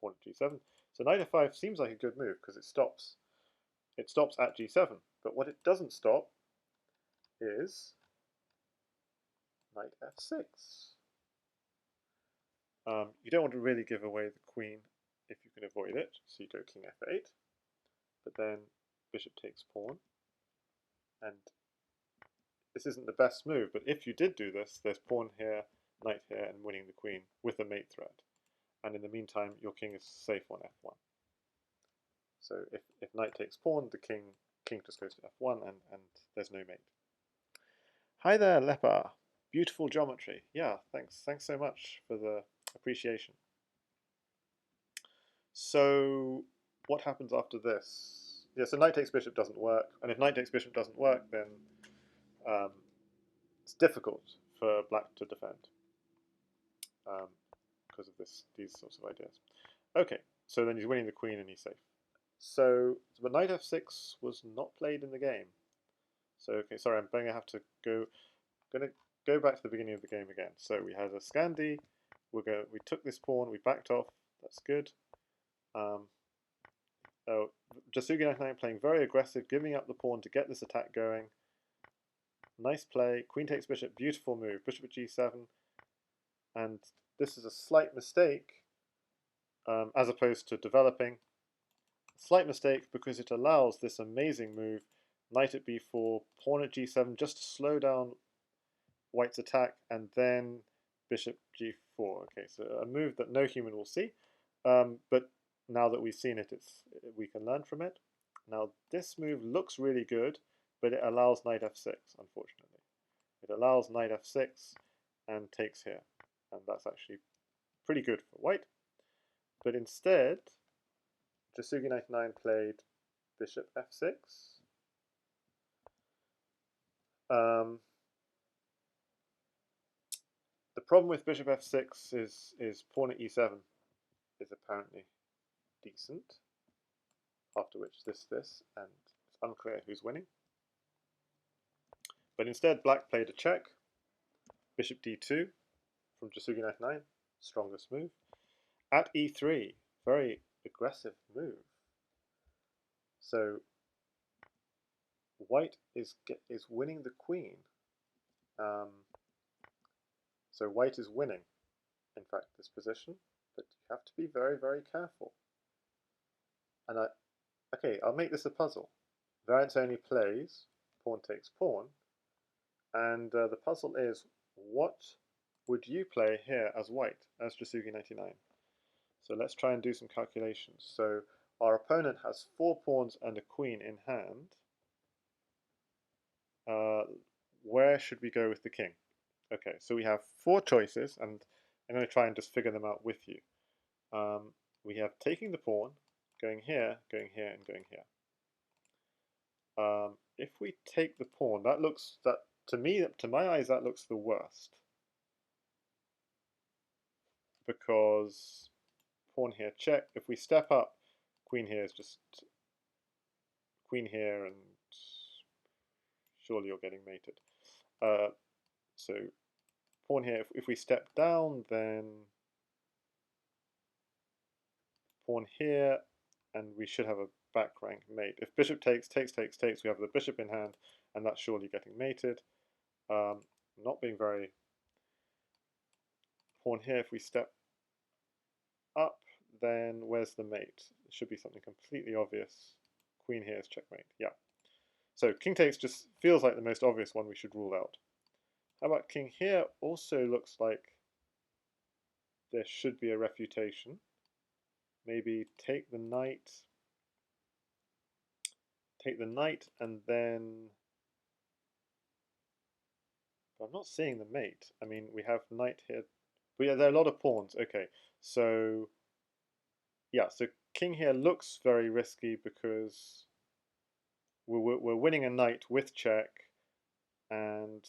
at g7. So knight f5 seems like a good move because it stops. It stops at g7. But what it doesn't stop is knight f6. You don't want to really give away the queen if you can avoid it. So you go king f8. But then bishop takes pawn. And this isn't the best move, but if you did do this, there's pawn here, knight here, and winning the queen with a mate threat. And in the meantime, your king is safe on f1. So if knight takes pawn, the king just goes to f1, and there's no mate. Hi there, Lepa. Beautiful geometry. Yeah, thanks so much for the appreciation. So what happens after this? Yeah, so knight takes bishop doesn't work, and if knight takes bishop doesn't work, then it's difficult for black to defend because of these sorts of ideas. Okay, so then he's winning the queen and he's safe. So, but knight f6 was not played in the game. So, okay, sorry, I'm going to have to go back to the beginning of the game again. So we had a Scandi, we took this pawn, we backed off, that's good. Jasugi99 playing very aggressive, giving up the pawn to get this attack going. Nice play, queen takes bishop, beautiful move, bishop at g7. And this is a slight mistake, as opposed to developing. Slight mistake because it allows this amazing move, knight at b4, pawn at g7, just to slow down white's attack, and then bishop g4. Okay, so a move that no human will see, but now that we've seen it, we can learn from it. Now this move looks really good, but it allows knight f6, unfortunately. It allows knight f6 and takes here, and that's actually pretty good for white. But instead, Jasugi99 played bishop f6. The problem with bishop f6 is pawn at e7 is apparently decent, after which this, and it's unclear who's winning. But instead, black played a check, bishop d2 from Jasugi99, strongest move. At e3, very aggressive move. So white is winning the queen. So white is winning, in fact, this position, but you have to be very, very careful. And okay, I'll make this a puzzle. VariantsOnly plays pawn takes pawn, and the puzzle is, what would you play here as white, as Jasugi99? So let's try and do some calculations. So our opponent has 4 pawns and a queen in hand. Where should we go with the king? Okay, so we have 4 choices, and I'm going to try and just figure them out with you. We have taking the pawn, going here, and going here. If we take the pawn, to my eyes, that looks the worst, because pawn here check. If we step up, queen here is just queen here, and surely you're getting mated. So pawn here. If we step down, then pawn here, and we should have a back rank mate. If bishop takes, we have the bishop in hand, and that's surely getting mated. Not being very... Pawn here, if we step up, then where's the mate? It should be something completely obvious. Queen here is checkmate, yeah. So king takes just feels like the most obvious one we should rule out. How about king here? Also looks like there should be a refutation. Maybe take the knight, and then... But I'm not seeing the mate. I mean, we have knight here. But yeah, there are a lot of pawns. Okay, so... Yeah, so king here looks very risky because we're winning a knight with check, and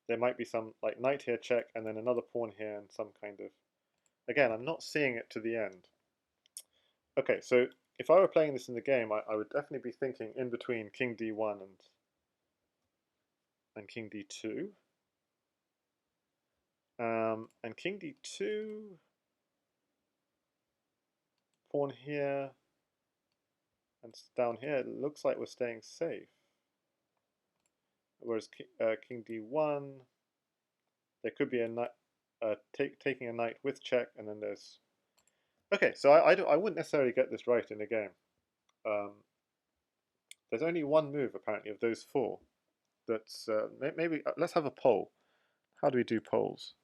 there might be some, like, knight here check, and then another pawn here, and some kind of... Again, I'm not seeing it to the end. Okay, so if I were playing this in the game, I would definitely be thinking in between king d1 and king d2. And king d2, pawn here, and down here, it looks like we're staying safe. Whereas king d1, there could be a knight, taking a knight with check, and then there's... Okay, so I wouldn't necessarily get this right in a game. There's only one move, apparently, of those 4. That's... maybe... let's have a poll. How do we do polls?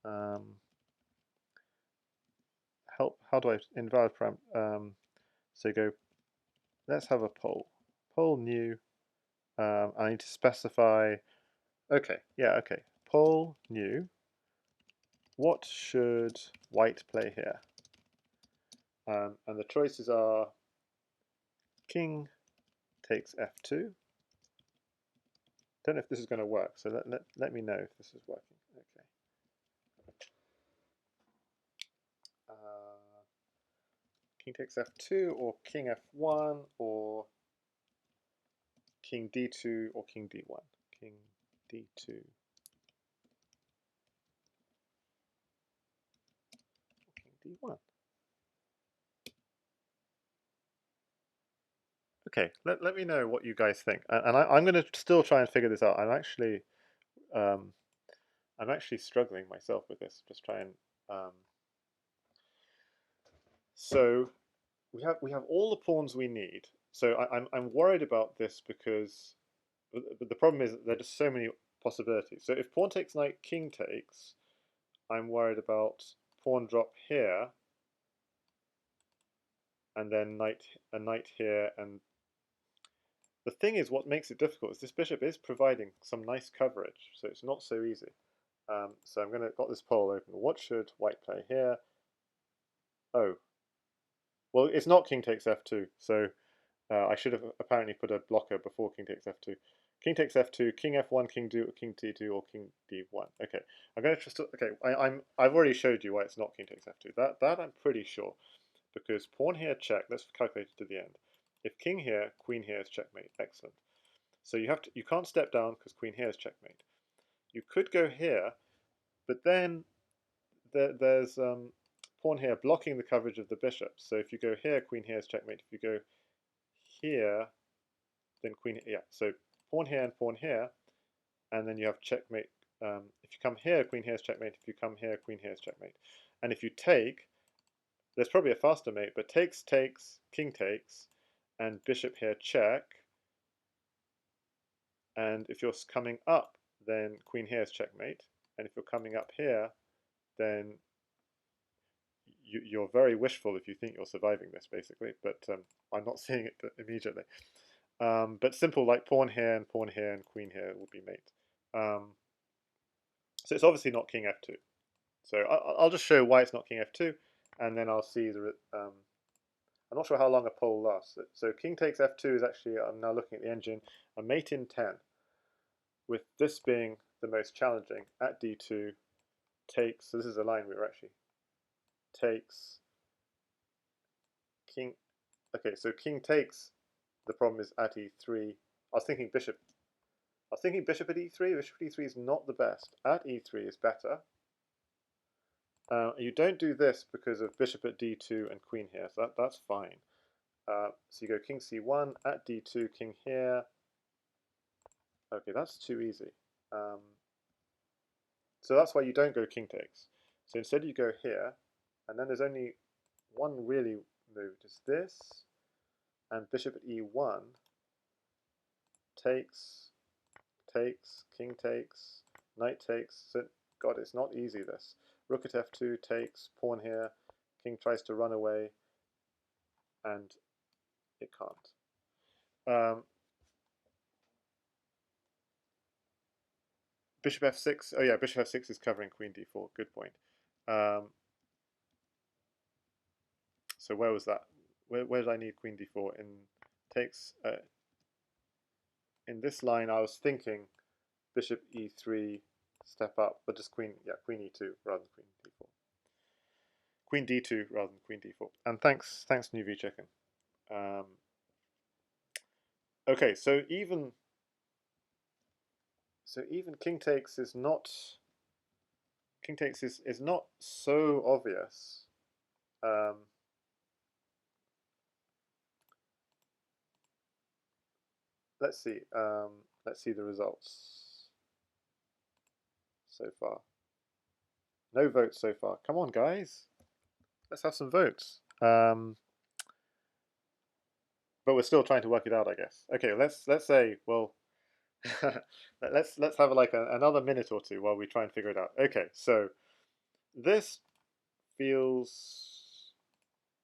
How do I... Invalid param... so go... Let's have a poll. Poll new. I need to specify... Okay, yeah, okay. Poll new. What should white play here? And the choices are king takes f2, Don't know if this is going to work, so let me know if this is working. Okay. King takes f2, or king f1, or king d2, or king d1. King d2, king d1. Okay, let me know what you guys think, and I'm going to still try and figure this out. I'm actually struggling myself with this. Just try and so we have all the pawns we need. So I'm worried about this because the problem is that there are just so many possibilities. So if pawn takes knight, king takes, I'm worried about pawn drop here, and then a knight here, and the thing is, what makes it difficult is this bishop is providing some nice coverage, so it's not so easy. So I'm got this poll open. What should white play here? Oh, well, it's not king takes f2, so I should have apparently put a blocker before king takes f2. King takes f2, king f1, king d2, or king d1. Okay, I'm going to just. Okay, I've already showed you why it's not king takes f2. That I'm pretty sure, because pawn here check. Let's calculate it to the end. If king here, queen here is checkmate. Excellent. So you can't step down because queen here is checkmate. You could go here, but then there's pawn here blocking the coverage of the bishop. So if you go here, queen here is checkmate. If you go here, then queen, yeah. So pawn here, and then you have checkmate. If you come here, queen here is checkmate. If you come here, queen here is checkmate. And if you take, there's probably a faster mate, but takes, king takes, and bishop here check. And if you're coming up, then queen here is checkmate. And if you're coming up here, then you're very wishful if you think you're surviving this, basically. But I'm not seeing it immediately. But simple, like pawn here and queen here will be mate. So it's obviously not king f2. So I'll just show why it's not king f2, and then I'll see the. I'm not sure how long a poll lasts. So king takes f2 is actually, I'm now looking at the engine, a mate in 10. With this being the most challenging, at d2 takes. So this is a line we were actually takes king. Okay, so king takes. The problem is at e3. I was thinking bishop at e3. Bishop at e3 is not the best. At e3 is better. You don't do this because of bishop at d2 and queen here, so that's fine. So you go king c1, at d2, king here. Okay, that's too easy. So that's why you don't go king takes. So instead you go here, and then there's only one really move. It's this, and bishop at e1 takes, king takes, knight takes. So, God, it's not easy, this. Rook at f2 takes, pawn here, king tries to run away, and it can't. Bishop f6. Oh yeah, bishop f6 is covering queen d4. Good point. So where was that? Where did I need queen d4? Takes. In this line, I was thinking bishop e3, step up, but just queen. Yeah, queen e2 rather than queen d4. Queen d2 rather than queen d4. And thanks, Nuvi Chicken. Okay, so even king takes is not so obvious. Let's see. Let's see the results so far. No votes so far. Come on, guys. Let's have some votes. But we're still trying to work it out, I guess. Okay, let's say, well, let's have like another minute or two while we try and figure it out. Okay, so this feels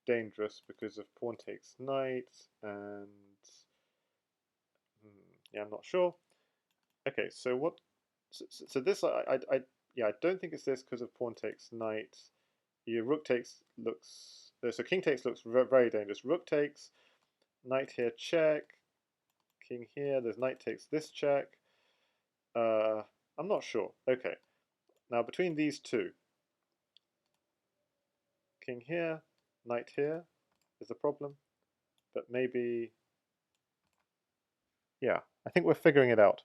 dangerous because of pawn takes knight, and yeah, I'm not sure. Okay, so what? So this, yeah, I don't think it's this because of pawn takes knight. Your rook takes looks. So king takes looks very dangerous. Rook takes, knight here check, king here. There's knight takes this check. I'm not sure. Okay, now between these two, king here, knight here is a problem, but maybe, yeah, I think we're figuring it out.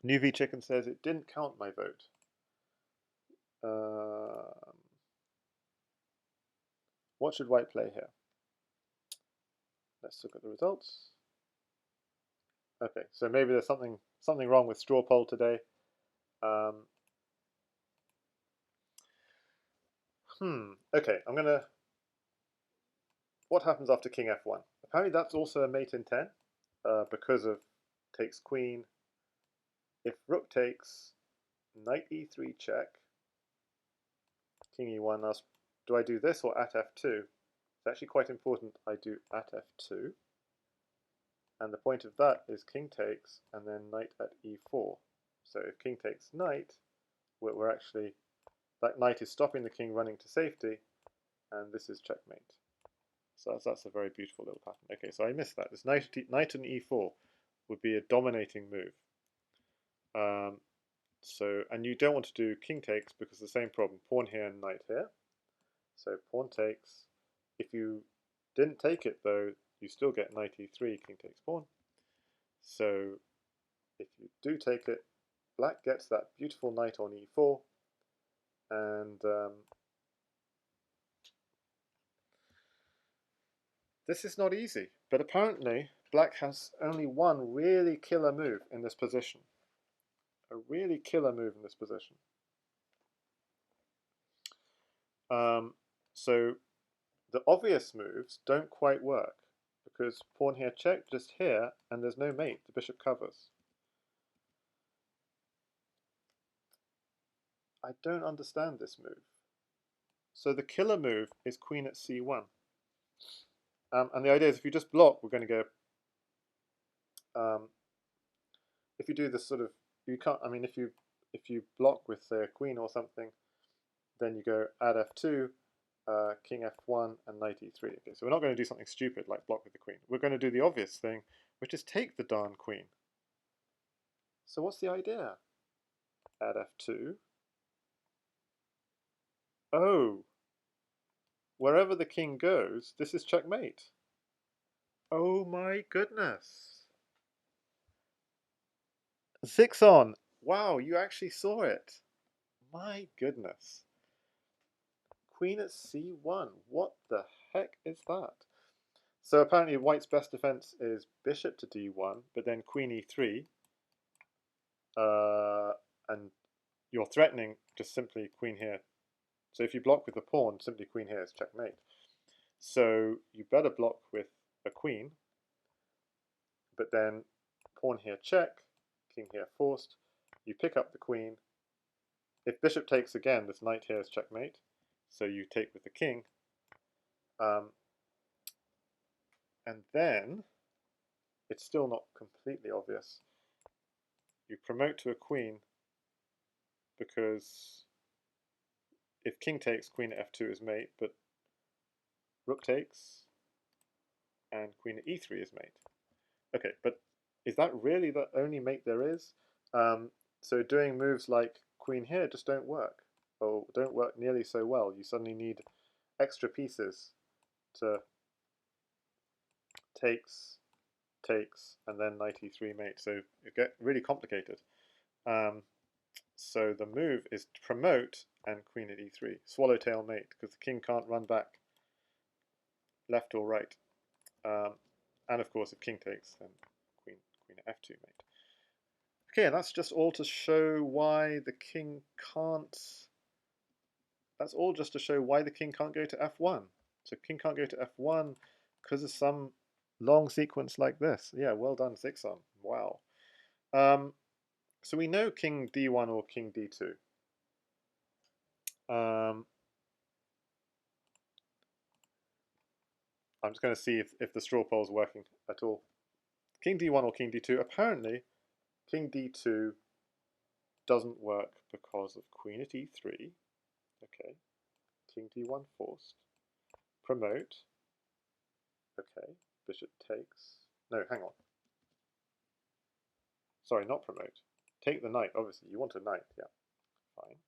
New V Chicken says it didn't count my vote. What should white play here? Let's look at the results. Okay, so maybe there's something wrong with straw poll today. Okay, I'm gonna. What happens after king f1? Apparently that's also a mate in 10 because of takes queen. If rook takes, knight e3 check, king e1. Now, do I do this or at f2? It's actually quite important I do at f2. And the point of that is king takes and then knight at e4. So if king takes knight, we're actually, that knight is stopping the king running to safety, and this is checkmate. So that's a very beautiful little pattern. Okay, so I missed that. This knight on e4 would be a dominating move. And you don't want to do king takes because the same problem, pawn here and knight here. So pawn takes. If you didn't take it though, you still get knight e3, king takes pawn. So if you do take it, black gets that beautiful knight on e4, and this is not easy. But apparently black has only one really killer move in this position. A really killer move in this position. So the obvious moves don't quite work because pawn here check, just here, and there's no mate. The bishop covers. I don't understand this move. So the killer move is queen at c1. And the idea is if you just block, we're going to go. If you do this sort of, you can't. I mean, if you block with say a queen or something, then you go add f2, king f1, and knight e3. Okay, so we're not going to do something stupid like block with the queen. We're going to do the obvious thing, which is take the darn queen. So what's the idea? Add f2. Oh, wherever the king goes, this is checkmate. Oh my goodness. Zixon, wow, you actually saw it. My goodness. Queen at c1, what the heck is that? So apparently white's best defense is bishop to d1, but then queen e3, and you're threatening just simply queen here. So if you block with the pawn, simply queen here is checkmate. So you better block with a queen, but then pawn here check, king here forced, you pick up the queen. If bishop takes again, this knight here is checkmate, so you take with the king. And then, it's still not completely obvious. You promote to a queen because if king takes, queen at f2 is mate, but rook takes and queen at e3 is mate. Okay, but is that really the only mate there is? So doing moves like queen here just don't work, or don't work nearly so well. You suddenly need extra pieces to takes, and then knight e3 mate. So it gets really complicated. So the move is to promote and queen at e3, swallowtail mate, because the king can't run back left or right. And of course, if king takes, then queen at f2 mate. Okay, and that's just all to show why the king can't. That's all just to show why the king can't go to f1. So king can't go to f1 because of some long sequence like this. Yeah, well done, Zixon. Wow. So we know king d1 or king d2. I'm just going to see if the straw poll is working at all. King d1 or king d2. Apparently, king d2 doesn't work because of queen at e3. Okay. King d1 forced. Promote. Okay. Bishop takes. No, hang on. sorry, not promote. Take the knight, obviously. You want a knight, yeah. Fine.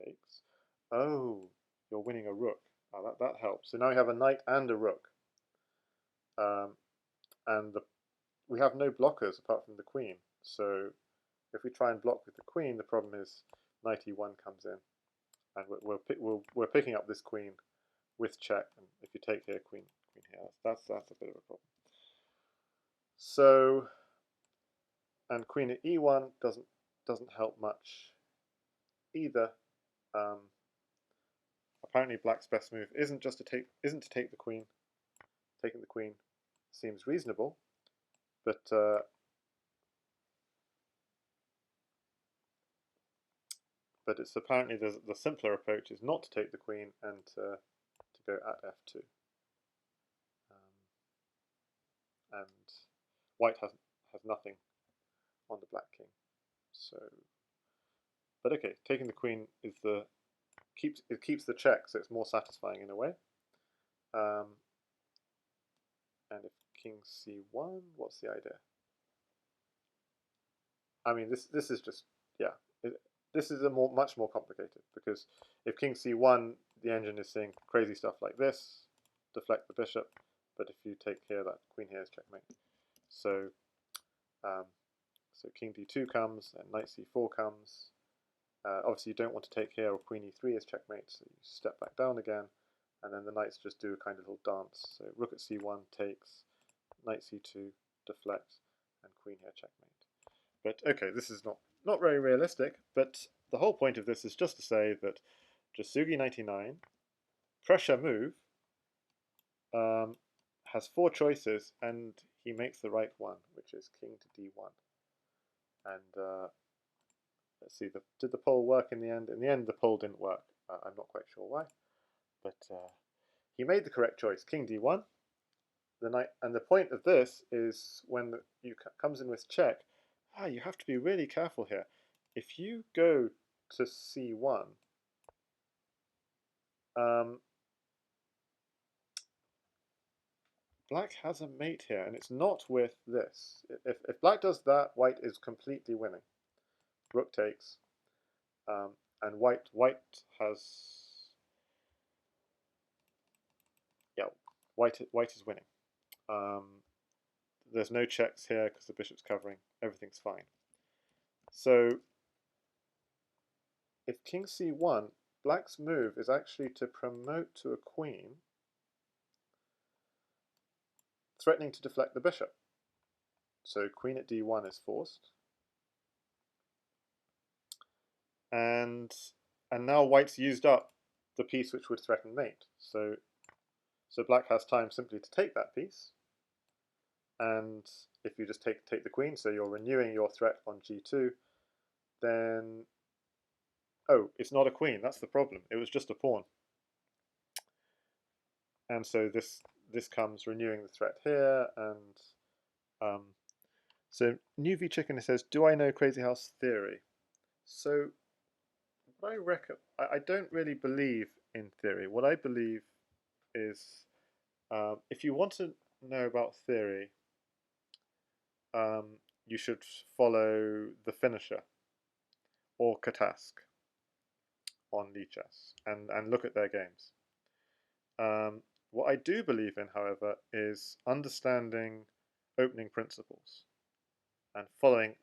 Takes. Oh, you're winning a rook. Oh, that helps. So now we have a knight and a rook. And we have no blockers apart from the queen. So if we try and block with the queen, the problem is knight e1 comes in. And we're picking up this queen with check. And if you take here, queen here, that's a bit of a problem. So, and queen at e1 doesn't help much either. Apparently, black's best move isn't to take the queen. Taking the queen seems reasonable, but it's apparently the simpler approach is not to take the queen and to go at f2. And white has nothing on the black king. So, but okay, taking the queen is it keeps the check, so it's more satisfying in a way. And if king c1, what's the idea? I mean, this is just, yeah, this is much more complicated, because if king c1, the engine is saying crazy stuff like this, deflect the bishop, but if you take here, that queen here is checkmate. So, so king d2 comes, and knight c4 comes. Obviously, you don't want to take here, or queen e3 is checkmate, so you step back down again, and then the knights just do a kind of little dance. So rook at c1 takes, knight c2, deflect, and queen here checkmate. But okay, this is not very realistic, but the whole point of this is just to say that Jasugi99, pressure move, has 4 choices, and he makes the right one, which is king to d1. And let's see, did the poll work in the end? In the end, the poll didn't work. I'm not quite sure why, but he made the correct choice, king d1. The knight, and the point of this is when you comes in with check. You have to be really careful here. If you go to c1, black has a mate here, and it's not with this. If black does that, white is completely winning. Rook takes, and white has, yeah, white is winning. There's no checks here because the bishop's covering. Everything's fine. So if king c1, black's move is actually to promote to a queen, threatening to deflect the bishop. So queen at d1 is forced. And now white's used up the piece which would threaten mate. So black has time simply to take that piece. And if you just take the queen, so you're renewing your threat on g2, then, oh, it's not a queen, that's the problem. It was just a pawn. And so this comes renewing the threat here, and so New V Chicken says, do I know Crazyhouse theory? So what I reckon, I don't really believe in theory. What I believe is, if you want to know about theory, you should follow The Finisher or Katask on Lichess and look at their games. What I do believe in, however, is understanding opening principles and following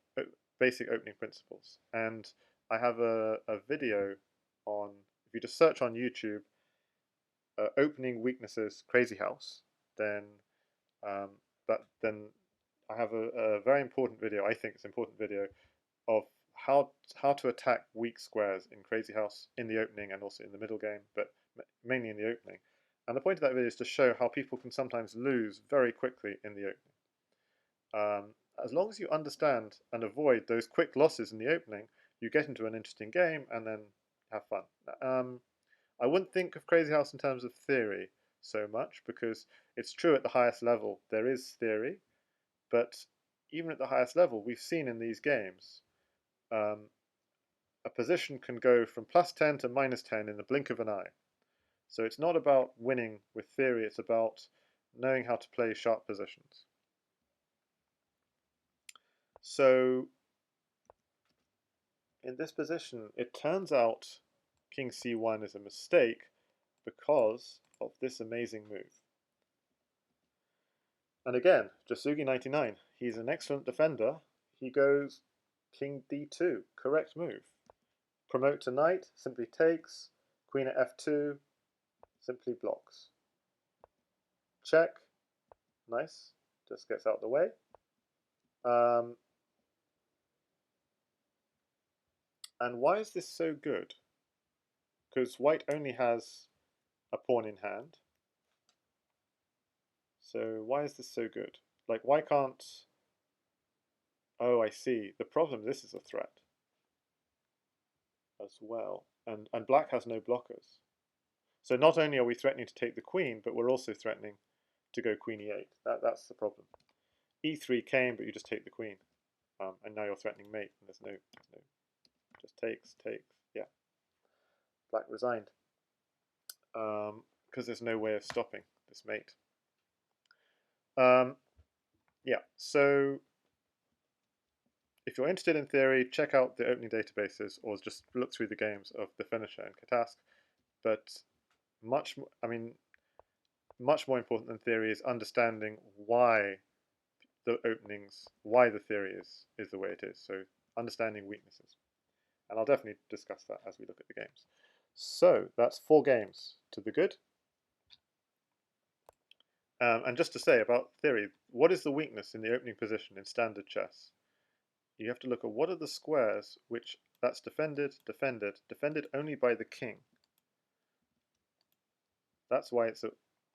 basic opening principles. And I have a video on, if you just search on YouTube, opening weaknesses Crazyhouse, then then I have a very important video. I think it's an important video of how to attack weak squares in Crazyhouse in the opening and also in the middle game, but mainly in the opening. And the point of that video is to show how people can sometimes lose very quickly in the opening. As long as you understand and avoid those quick losses in the opening, you get into an interesting game and then have fun. I wouldn't think of Crazyhouse in terms of theory so much, because it's true at the highest level there is theory, but even at the highest level, we've seen in these games, a position can go from +10 to -10 in the blink of an eye. So it's not about winning with theory, it's about knowing how to play sharp positions. So in this position, it turns out king c1 is a mistake because of this amazing move. And again, Jasugi99, he's an excellent defender. He goes king d2, correct move. Promote to knight, simply takes. Queen at f2, simply blocks. Check, nice, just gets out the way. And why is this so good? Because white only has a pawn in hand. So why is this so good? Like, why can't... Oh, I see. The problem, this is a threat as well. And black has no blockers. So not only are we threatening to take the queen, but we're also threatening to go queen e8. That's the problem. e3 came, but you just take the queen. And now you're threatening mate, and there's no, just takes, yeah. Black resigned. Because there's no way of stopping this mate. Yeah, so if you're interested in theory, check out the opening databases or just look through the games of The Finisher and Katask. But much more important than theory is understanding why the openings, why the theory is the way it is. So understanding weaknesses. And I'll definitely discuss that as we look at the games. So that's 4 games to the good. And just to say about theory, what is the weakness in the opening position in standard chess? You have to look at what are the squares which that's defended only by the king. That's why it's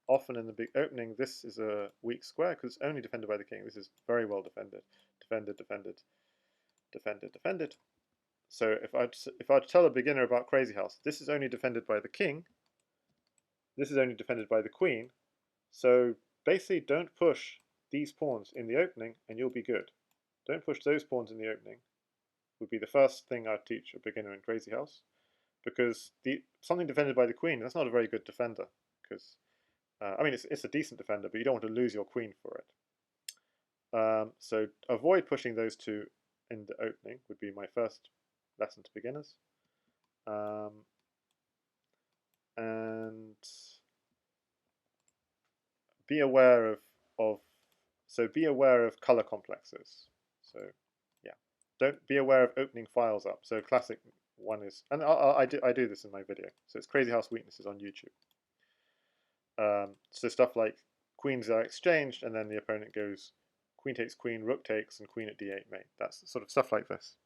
often in the big opening, this is a weak square because it's only defended by the king. This is very well defended. Defended. So if I'd tell a beginner about Crazyhouse, this is only defended by the king. This is only defended by the queen. So basically don't push these pawns in the opening and you'll be good. Don't push those pawns in the opening would be the first thing I'd teach a beginner in Crazyhouse. Because something defended by the queen, that's not a very good defender. Because, I mean, it's a decent defender, but you don't want to lose your queen for it. So avoid pushing those two in the opening would be my first lesson to beginners. And be aware be aware of color complexes. So yeah, don't be aware of opening files up. So classic one is, and I do this in my video. So it's Crazyhouse Weaknesses on YouTube. So stuff like queens are exchanged, and then the opponent goes queen takes queen, rook takes, and queen at d8 mate. That's sort of stuff like this.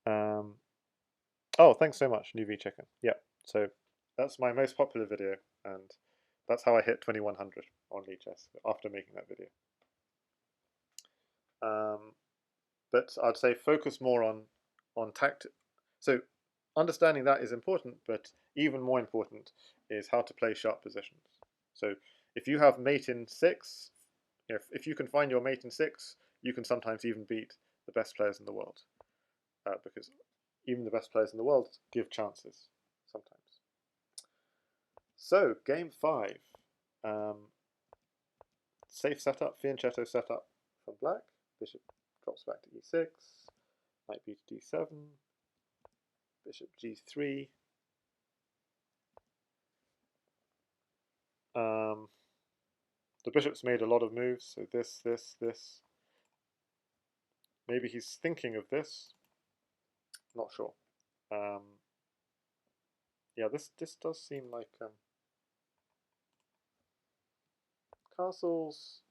Oh, thanks so much, New V Chicken. Yeah, so that's my most popular video, and that's how I hit 2100 on Lichess after making that video. But I'd say focus more on tactic. So understanding that is important, but even more important is how to play sharp positions. So if you have mate in 6, if you can find your mate in 6, you can sometimes even beat the best players in the world, because even the best players in the world give chances sometimes. So game 5, safe setup, fianchetto setup from black. Bishop drops back to e6, knight b to d7, bishop g3. The bishop's made a lot of moves, so this. Maybe he's thinking of this. Not sure. Yeah, this does seem like castles.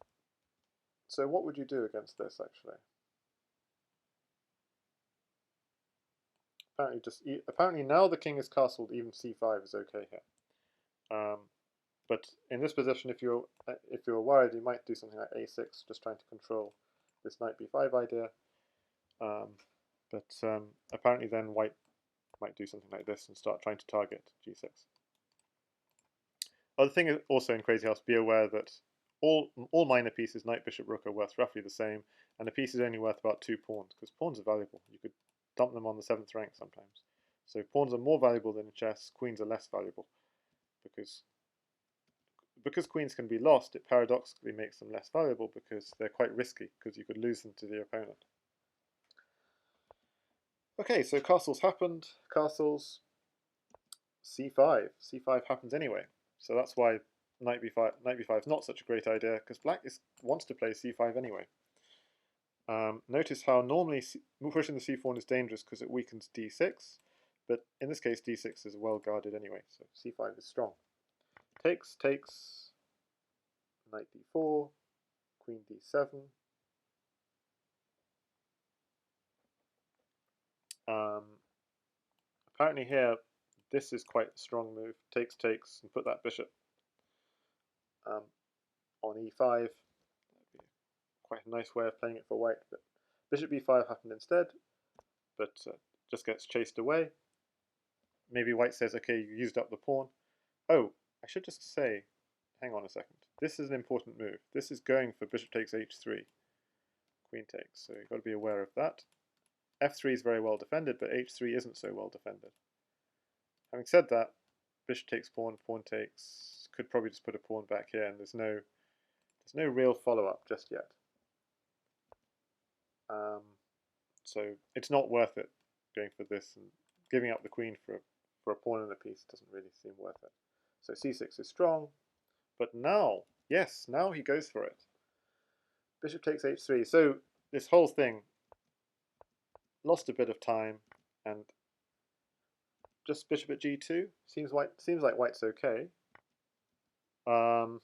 So what would you do against this actually? Apparently now the king is castled, even c5 is okay here. But in this position, if you're worried, you might do something like a6, just trying to control this knight b5 idea. But apparently then white might do something like this and start trying to target g6. Other thing is also in Crazyhouse, be aware that all minor pieces, knight, bishop, rook, are worth roughly the same, and a piece is only worth about 2 pawns, because pawns are valuable. You could dump them on the 7th rank sometimes. So pawns are more valuable than in chess, queens are less valuable, because queens can be lost, it paradoxically makes them less valuable because they're quite risky, because you could lose them to the opponent. Okay, so castles happened. Castles. C5. C5 happens anyway. So that's why knight b5. Knight b5 is not such a great idea because black wants to play c5 anyway. Notice how normally pushing the c4 is dangerous because it weakens d6, but in this case d6 is well guarded anyway, so c5 is strong. Takes, takes, knight d4, queen d7. Apparently here, this is quite a strong move. Takes, takes, and put that bishop on e5. That'd be quite a nice way of playing it for white, but bishop b5 happened instead, but just gets chased away. Maybe white says, okay, you used up the pawn. Oh, I should just say, hang on a second. This is an important move. This is going for bishop takes h3, queen takes, so you've got to be aware of that. f3 is very well defended, but h3 isn't so well defended. Having said that, bishop takes pawn, pawn takes, could probably just put a pawn back here, and there's no real follow-up just yet. So it's not worth it going for this, and giving up the queen for a pawn and a piece doesn't really seem worth it. So c6 is strong, but now, yes, now he goes for it. Bishop takes h3. So this whole thing lost a bit of time, and just bishop at g2 seems like white's okay. But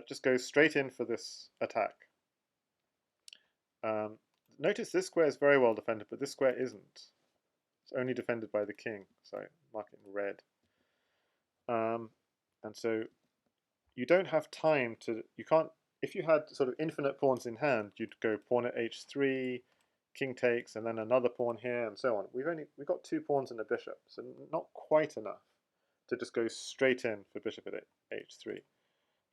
just goes straight in for this attack. Notice this square is very well defended, but this square isn't. It's only defended by the king. Sorry, mark it in red. And so you don't have time to, you can't, if you had sort of infinite pawns in hand, you'd go pawn at h3, king takes, and then another pawn here, and so on. We've got 2 pawns and a bishop, so not quite enough to just go straight in for bishop at h3.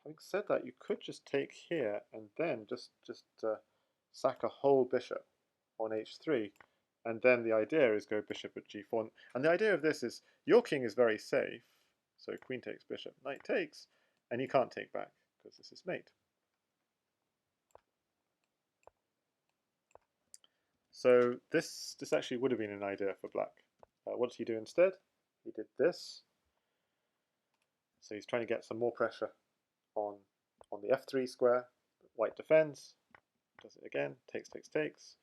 Having said that, you could just take here and then just sack a whole bishop on h3, and then the idea is go bishop at g4. And the idea of this is your king is very safe, so queen takes bishop, knight takes, and you can't take back because this is mate. So this actually would have been an idea for black. What did he do instead? He did this. So he's trying to get some more pressure on the f3 square. White defends, does it again, takes, takes, takes.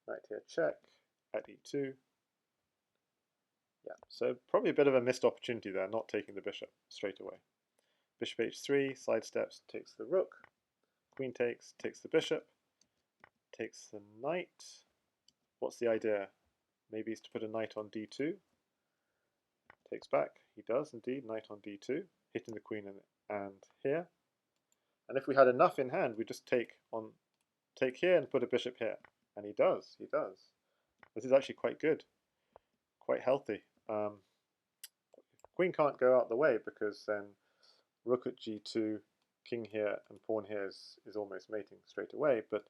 Knight here check, at e2. Yeah, so probably a bit of a missed opportunity there, not taking the bishop straight away. Bishop h3, sidesteps, takes the rook. Queen takes the bishop, takes the knight. What's the idea? Maybe it's to put a knight on d2. Takes back, he does indeed, knight on d2, hitting the queen and here. And if we had enough in hand, we just take here and put a bishop here. And he does. This is actually quite good, quite healthy. Queen can't go out the way because then rook at g2, king here, and pawn here is almost mating straight away. But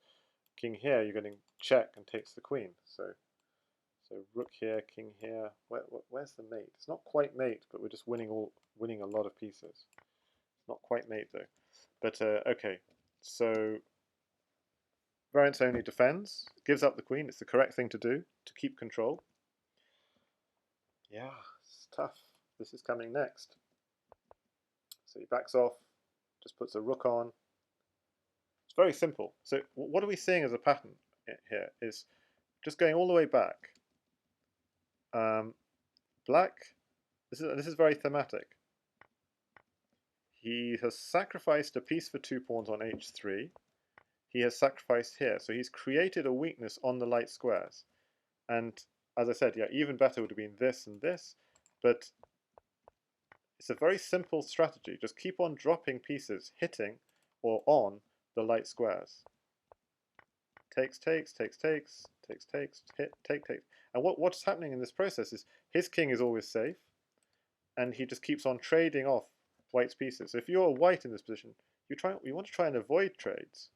king here, you're getting check and takes the queen. So rook here, king here. Where's the mate? It's not quite mate, but we're just winning a lot of pieces. Not quite mate though. But okay, so VariantsOnly defends, gives up the queen. It's the correct thing to do to keep control. Yeah, it's tough. This is coming next. So he backs off, just puts a rook on. It's very simple. So what are we seeing as a pattern here is just going all the way back. Black, this is very thematic. He has sacrificed a piece for 2 pawns on h3. He has sacrificed here, so he's created a weakness on the light squares. And as I said, yeah, even better would have been this and this, but it's a very simple strategy. Just keep on dropping pieces, hitting or on the light squares. Takes, takes, takes, takes, takes, takes, hit, take, take. And what's happening in this process is his king is always safe, and he just keeps on trading off white's pieces. So if you're white in this position, you want to try and avoid trades.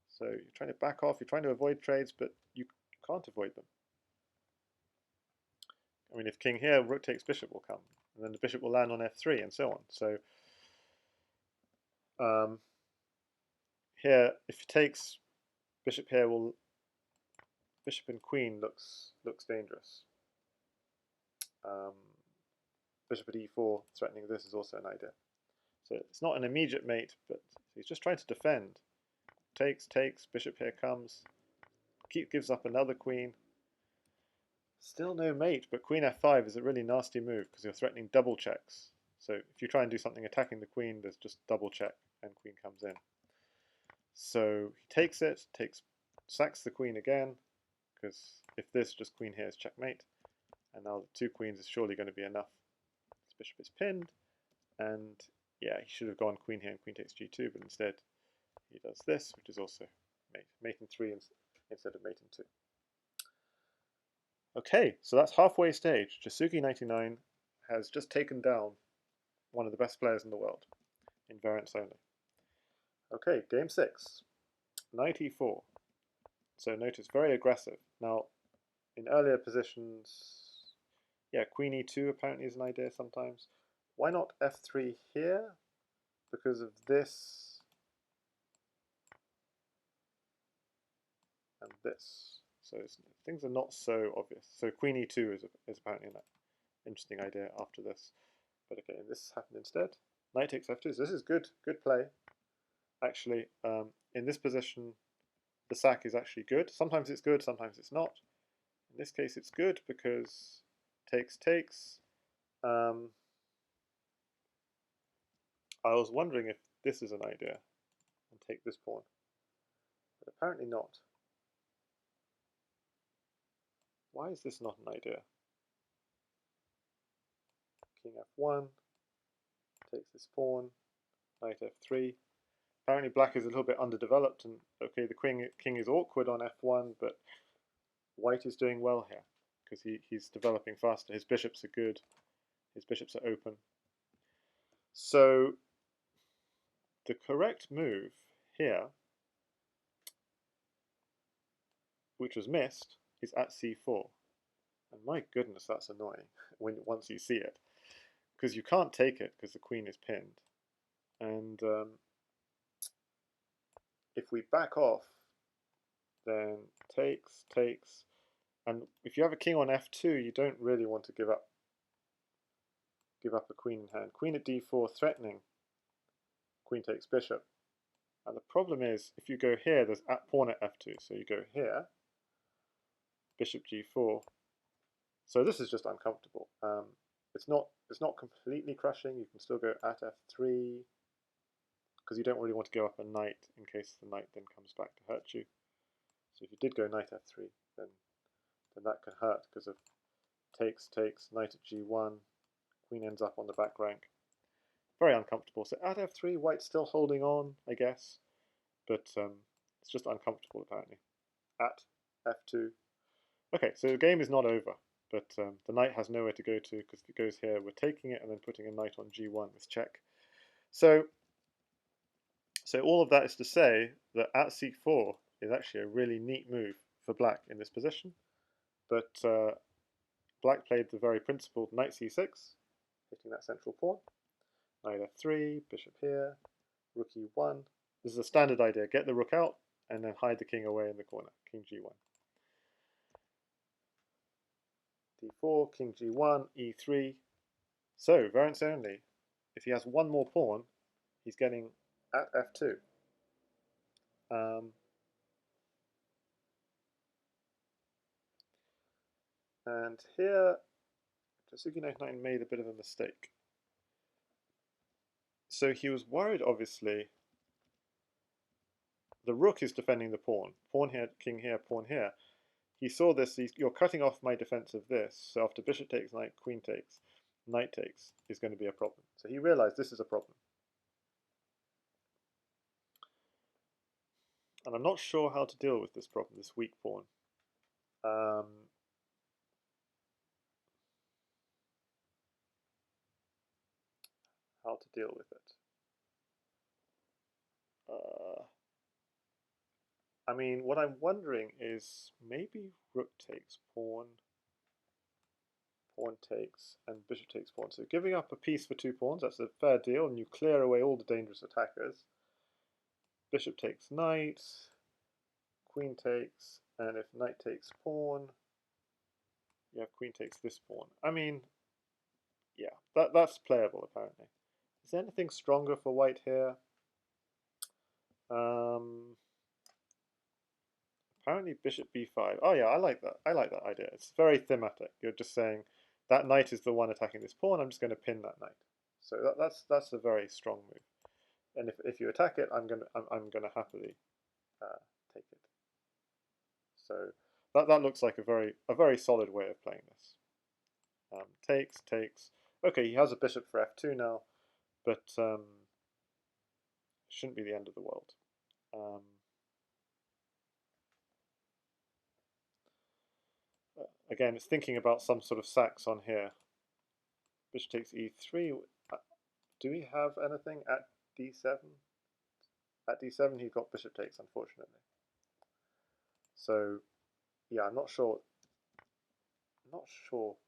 So you're trying to back off, you're trying to avoid trades, but you can't avoid them. I mean, if king here, rook takes bishop will come, and then the bishop will land on f3, and so on. So here, if he takes bishop here, will bishop and queen looks dangerous. Bishop at e4 threatening this is also an idea. So it's not an immediate mate, but he's just trying to defend. Takes, bishop here comes, gives up another queen. Still no mate, but queen f5 is a really nasty move because you're threatening double checks. So if you try and do something attacking the queen, there's just double check and queen comes in. So he takes it, sacks the queen again, because if this just queen here is checkmate, and now the two queens is surely going to be enough. This bishop is pinned, and yeah, he should have gone queen here and queen takes g2, but instead he does this, which is also mate in 3 instead of mate in 2. Okay, so that's halfway stage. Jasugi99 has just taken down one of the best players in the world in variants only. Okay, game 6, knight e4. So notice very aggressive. Now, in earlier positions, yeah, queen e2 apparently is an idea sometimes. Why not f3 here? Because of this and this. So things are not so obvious. So queen e2 is apparently an interesting idea after this. But okay, and this happened instead. Knight takes f2. So this is good play. Actually, in this position, the sack is actually good. Sometimes it's good, sometimes it's not. In this case, it's good because takes. I was wondering if this is an idea and take this pawn, but apparently not. Why is this not an idea? King f1 takes this pawn, knight f3. Apparently black is a little bit underdeveloped, and okay, the king is awkward on f1, but white is doing well here because he's developing faster. His bishops are good, his bishops are open. So the correct move here, which was missed, is at c4. And my goodness, that's annoying once you see it, because you can't take it because the queen is pinned. And if we back off, then takes, and if you have a king on f2, you don't really want to give up a queen in hand. Queen at d4 threatening queen takes bishop. And the problem is, if you go here, there's pawn at f2. So you go here, bishop g4. So this is just uncomfortable. It's not completely crushing. You can still go at f3 because you don't really want to go up a knight in case the knight then comes back to hurt you. So if you did go knight f3, then that can hurt because of takes, knight at g1, queen ends up on the back rank. Very uncomfortable. So at f3, white's still holding on, I guess, but it's just uncomfortable apparently. At f2. Okay, so the game is not over, but the knight has nowhere to go to because if it goes here, we're taking it and then putting a knight on g1 with check. So all of that is to say that at c4 is actually a really neat move for black in this position, but black played the very principled knight c6, hitting that central pawn. Knight f3, bishop here, rook e1. This is a standard idea. Get the rook out and then hide the king away in the corner. King g1. d4, king g1, e3. So, variants only. If he has one more pawn, he's getting at f2. And here, Jasugi99 made a bit of a mistake. So he was worried, obviously. The rook is defending the pawn. Pawn here, king here, pawn here. He saw this, you're cutting off my defense of this. So after bishop takes, knight, queen takes, knight takes is going to be a problem. So he realized this is a problem. And I'm not sure how to deal with this problem, this weak pawn. How to deal with it. I mean, what I'm wondering is maybe rook takes pawn, pawn takes, and bishop takes pawn. So giving up a piece for 2 pawns, that's a fair deal, and you clear away all the dangerous attackers. Bishop takes knight, queen takes, And if knight takes pawn, you have queen takes this pawn. I mean, yeah, that's playable apparently. Is there anything stronger for white here? Apparently bishop b5. Oh yeah, I like that. I like that idea. It's very thematic. You're just saying that knight is the one attacking this pawn. I'm just going to pin that knight. So that's a very strong move. And if you attack it, I'm gonna happily take it. So that looks like a very solid way of playing this. Takes. Okay, he has a bishop for f2 now, but shouldn't be the end of the world. Again, it's thinking about some sort of sacks on here. Bishop takes e3. Do we have anything at d7? At d7, he's got bishop takes, unfortunately. So, yeah, I'm not sure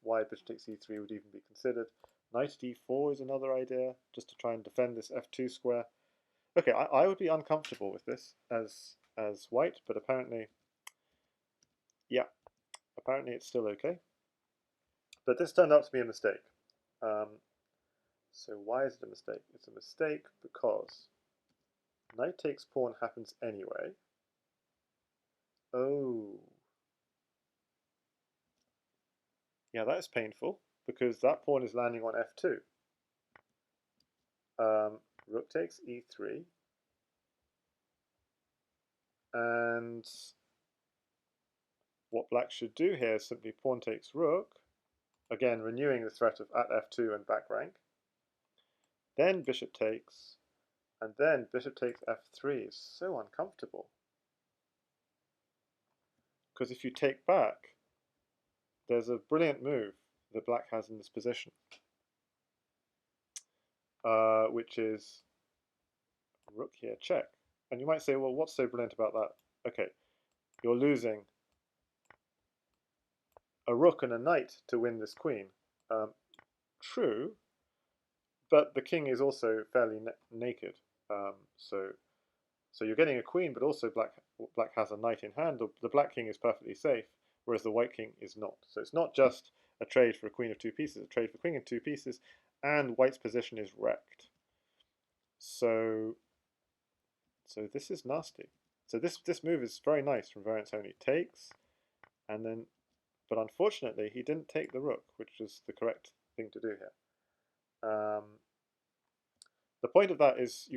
why bishop takes e3 would even be considered. Knight d4 is another idea, just to try and defend this f2 square. Okay, I would be uncomfortable with this as white, but apparently, yeah, apparently it's still okay. But this turned out to be a mistake. So why is it a mistake? It's a mistake because knight takes pawn happens anyway. Oh. Yeah, that is painful because that pawn is landing on f2. Rook takes e3. And what black should do here is simply pawn takes rook, again renewing the threat of at f2 and back rank. Then bishop takes, and then bishop takes f3 is so uncomfortable. Because if you take back, there's a brilliant move that black has in this position, which is rook here check. And you might say, well, what's so brilliant about that? Okay, you're losing a rook and a knight to win this queen. True, but the king is also fairly naked. So you're getting a queen, but also black has a knight in hand. The black king is perfectly safe, whereas the white king is not. So it's not just a trade for a queen of two pieces, a trade for queen of two pieces, and white's position is wrecked. So this is nasty. So this move is very nice from VariantsOnly. Takes, and then, but unfortunately he didn't take the rook, which is the correct thing to do here. The point of that is,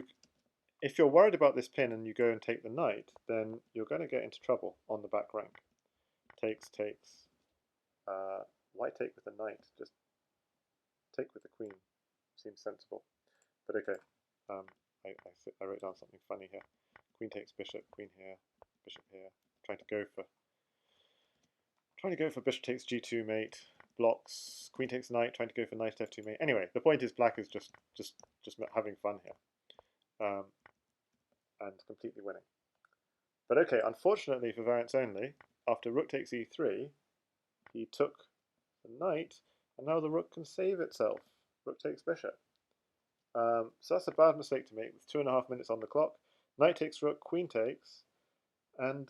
if you're worried about this pin and you go and take the knight, then you're going to get into trouble on the back rank. Takes. Why take with the knight? Just take with the queen. Seems sensible. But okay, I wrote down something funny here. Queen takes bishop, queen here, bishop here. Trying to go for bishop takes g2 mate. Blocks. Queen takes knight. Trying to go for knight f2 mate. Anyway, the point is black is just having fun here. And completely winning. But okay, unfortunately for VariantsOnly, after rook takes e3, he took the knight, and now the rook can save itself. Rook takes bishop. So that's a bad mistake to make with 2.5 minutes on the clock. Knight takes rook, queen takes, and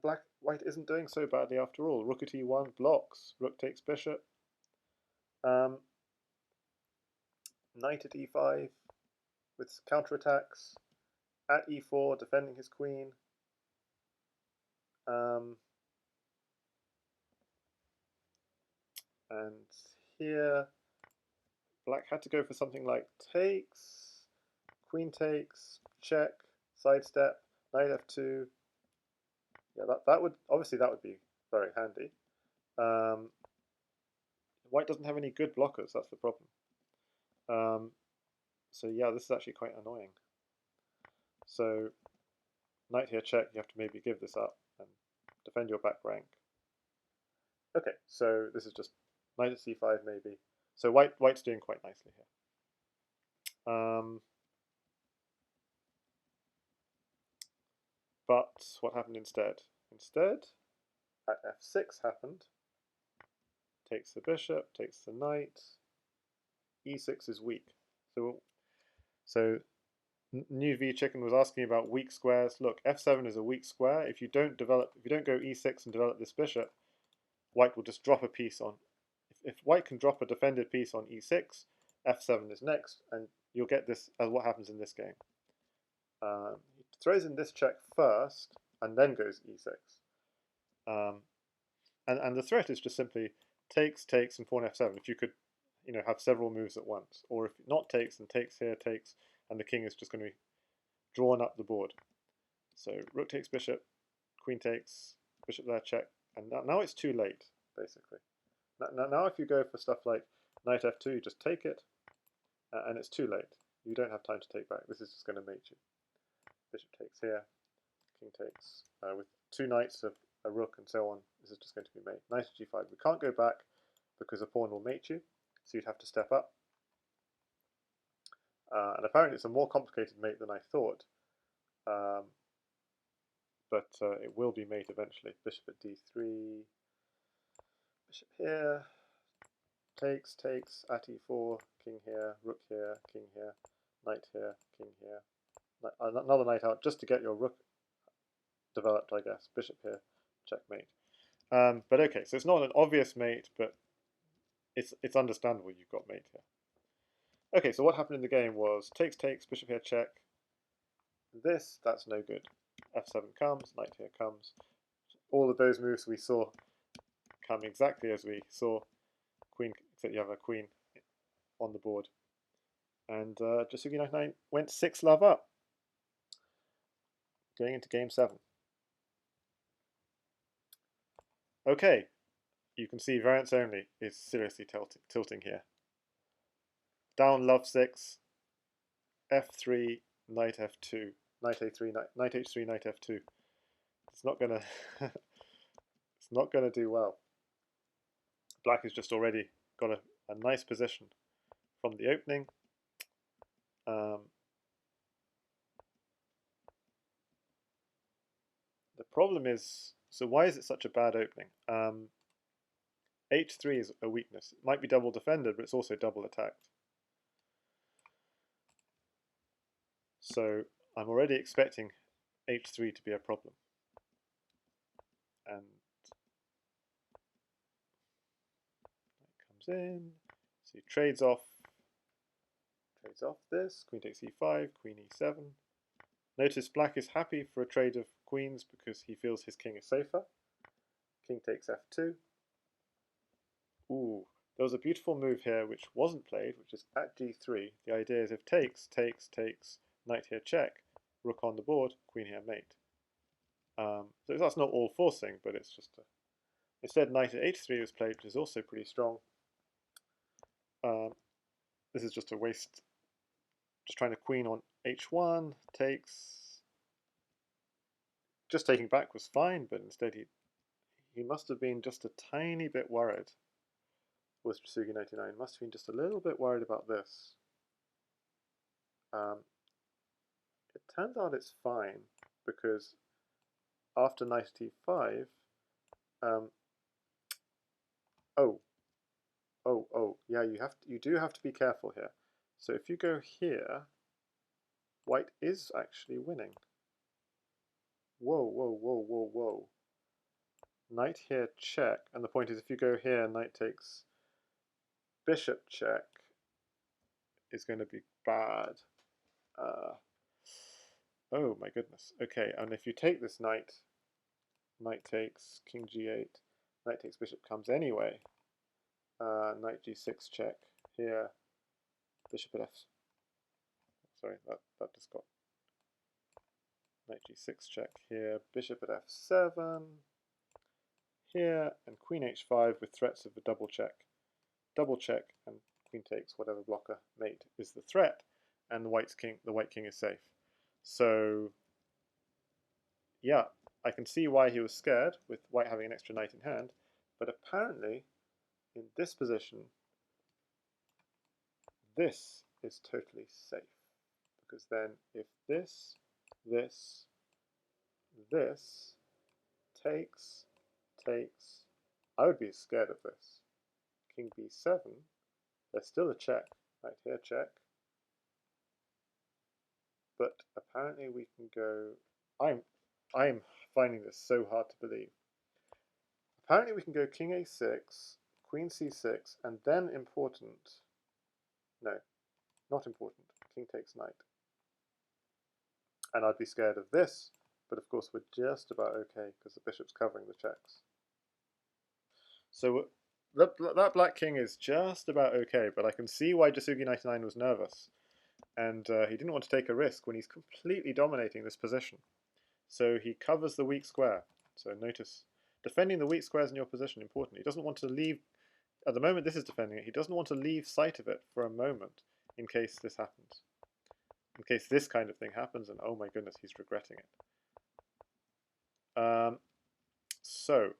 white isn't doing so badly after all. Rook at e1 blocks, rook takes bishop. Knight at e5 with counterattacks. At e4, defending his queen. And here, black had to go for something like takes, queen takes, check, sidestep, knight f2. Yeah, that would be very handy. White doesn't have any good blockers. That's the problem. So yeah, this is actually quite annoying. So knight here check. You have to maybe give this up and defend your back rank. Okay, so this is just knight at c5 maybe. So white's doing quite nicely here. But what happened instead? Instead, at f6 happened. Takes the bishop, takes the knight. e6 is weak. So New V Chicken was asking about weak squares. Look, f7 is a weak square. If you don't go e6 and develop this bishop, white will just drop a piece on. If white can drop a defended piece on e6, f7 is next, and you'll get this as what happens in this game. He throws in this check first, and then goes e6. And the threat is just simply takes, and pawn f7. If you could, have several moves at once, or if not takes and takes here, takes, and the king is just going to be drawn up the board. So rook takes bishop, queen takes, bishop there, check, and now it's too late, basically. Now if you go for stuff like knight f2, you just take it, and it's too late. You don't have time to take back. This is just going to mate you. Bishop takes here, king takes, with two knights, a rook, and so on. This is just going to be mate. Knight g5. We can't go back because a pawn will mate you, so you'd have to step up. And apparently it's a more complicated mate than I thought. But it will be mate eventually. Bishop at d3, bishop here, takes, at e4, king here, rook here, king here, knight here, king here, another knight out just to get your rook developed, I guess. Bishop here, checkmate. But okay, so it's not an obvious mate, but it's understandable you've got mate here. Okay, so what happened in the game was takes, bishop here, check. That's no good. f7 comes, knight here comes. All of those moves we saw come exactly as we saw. Queen, except you have a queen on the board. And Jasugi99 went 6-love up, going into game 7. Okay, you can see variance only is seriously tilting here. Down love 6, f3, knight f2, knight a3, knight h3, knight f2. It's not gonna it's not gonna do well. Black has just already got a nice position from the opening. The problem is, so why is it such a bad opening? h3 is a weakness. It might be double defended, but it's also double attacked. So I'm already expecting h3 to be a problem. And it comes in, so he trades off this, queen takes e5, queen e7. Notice black is happy for a trade of queens because he feels his king is safer. King takes f2. Ooh, there was a beautiful move here which wasn't played, which is at g3. The idea is if takes, knight here check, rook on the board, queen here mate. So that's not all forcing, but it's just instead knight at h3 was played, which is also pretty strong. This is just a waste. Just trying to queen on h1, takes. Just taking back was fine, but instead he must have been just a tiny bit worried. Was Jasugi99 must have been just a little bit worried about this. It turns out it's fine because after knight t5, yeah, you do have to be careful here. So if you go here, white is actually winning. Whoa. Knight here check, and the point is if you go here, knight takes bishop check is going to be bad. Oh my goodness. Okay, and if you take this knight takes, king g8, knight takes bishop comes anyway. Knight g6 check here, bishop at f. Sorry, that just got knight g6 check here, bishop at f7 here, and queen h5 with threats of a double check, and queen takes whatever blocker mate is the threat, and the white king is safe. So yeah, I can see why he was scared with white having an extra knight in hand, but apparently in this position this is totally safe, because then if this takes, I would be scared of this. King b7, there's still a check. Right here, check. but apparently we can go. I'm finding this so hard to believe. Apparently we can go king a6, queen c6, and then important. No, not important. King takes knight. And I'd be scared of this, but of course we're just about okay because the bishop's covering the checks. So that black king is just about okay, but I can see why Jasugi99 was nervous. And he didn't want to take a risk when he's completely dominating this position. So he covers the weak square. So notice, defending the weak squares in your position, important. He doesn't want to leave, at the moment this is defending it, he doesn't want to leave sight of it for a moment in case this happens. In case this kind of thing happens, and oh my goodness, he's regretting it. So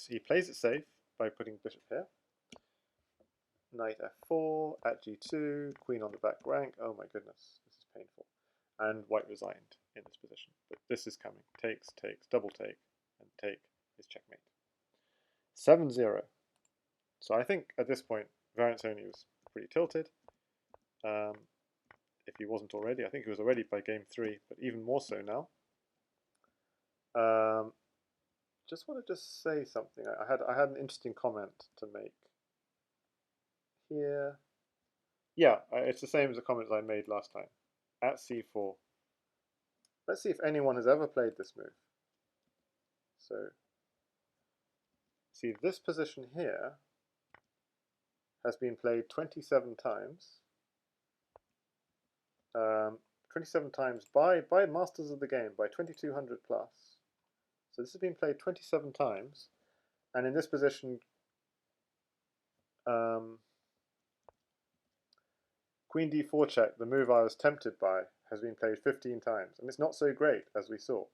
he plays it safe by putting bishop here. Knight f4, at g2, queen on the back rank. Oh my goodness, this is painful. And white resigned in this position. But this is coming. Takes, takes, double take, and take is checkmate. 7-0. So I think at this point, VariantsOnly was pretty tilted. If he wasn't already, I think he was already by game 3, but even more so now. Just want to say something. I had an interesting comment to make here. Yeah, it's the same as the comments I made last time. At c4. Let's see if anyone has ever played this move. So, see, this position here has been played 27 times. 27 times by masters of the game, by 2200 plus. So this has been played 27 times, and in this position, Queen d4 check, the move I was tempted by, has been played 15 times, and it's not so great, as we saw.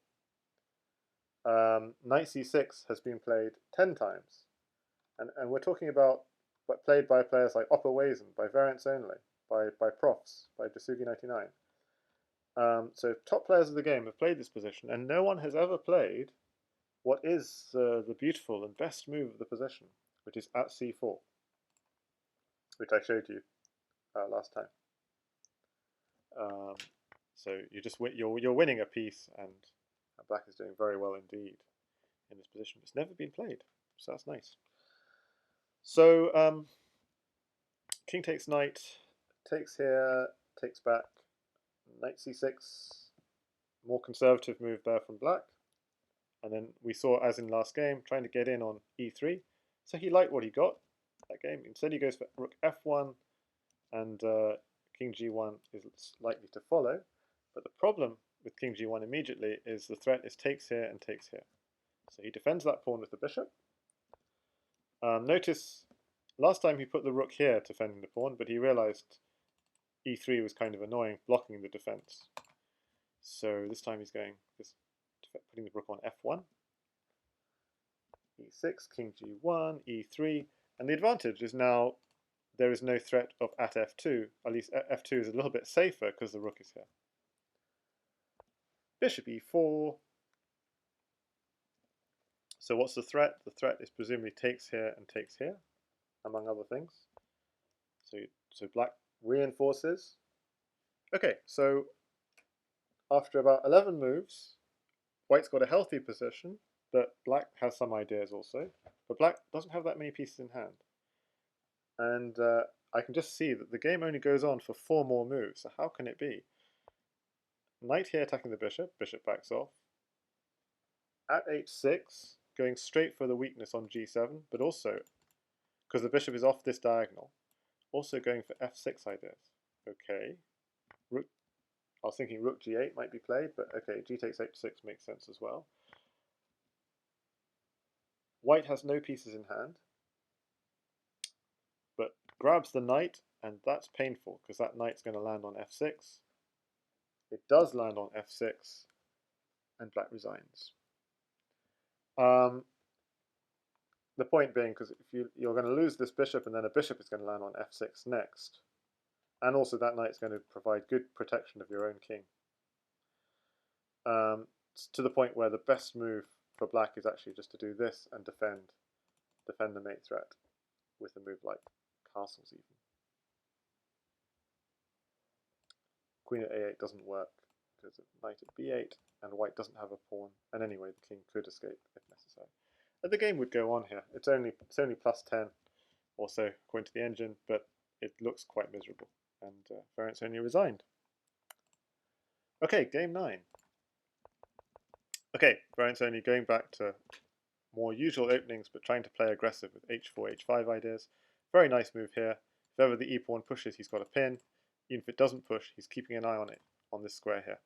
Knight c6 has been played 10 times, and we're talking about played by players like Opperwaisen, by VariantsOnly, by Profs, by Jasugi99. So top players of the game have played this position, and no one has ever played what is the beautiful and best move of the position, which is at c4, which I showed you last time. So you're winning a piece, and black is doing very well indeed in this position. It's never been played, so that's nice. So king takes knight, takes here, takes back, knight c6, more conservative move there from black. And then we saw, as in last game, trying to get in on e3. So he liked what he got that game. Instead he goes for rook f1, and king g1 is likely to follow. But the problem with king g1 immediately is the threat is takes here and takes here. So he defends that pawn with the bishop. Notice, last time he put the rook here defending the pawn, but he realized e3 was kind of annoying, blocking the defense. So this time he's going putting the rook on f1, e6, king g1, e3, and the advantage is now there is no threat of at f2. At least f2 is a little bit safer because the rook is here. Bishop e4. So what's the threat? The threat is presumably takes here and takes here, among other things. So black reinforces. Okay, so after about 11 moves, white's got a healthy position, but black has some ideas also. But black doesn't have that many pieces in hand. And I can just see that the game only goes on for 4 more moves, so how can it be? Knight here attacking the bishop, bishop backs off. At h6, going straight for the weakness on g7, but also, because the bishop is off this diagonal, also going for f6 ideas. Okay, rook, I was thinking rook g8 might be played, but okay, g takes h6 makes sense as well. White has no pieces in hand, but grabs the knight, and that's painful, because that knight's going to land on f6. It does land on f6, and black resigns. The point being, because if you're going to lose this bishop, and then a bishop is going to land on f6 next, and also that knight's going to provide good protection of your own king. To the point where the best move for black is actually just to do this and defend the mate threat with a move like castles even. queen at a8 doesn't work because of knight at b8, and white doesn't have a pawn. And anyway, the king could escape if necessary. And the game would go on here. It's only plus 10 or so according to the engine, but it looks quite miserable. And VariantsOnly resigned. Okay, game 9. Okay, VariantsOnly going back to more usual openings, but trying to play aggressive with h4, h5 ideas. Very nice move here. If ever the e-pawn pushes, he's got a pin. Even if it doesn't push, he's keeping an eye on it, on this square here.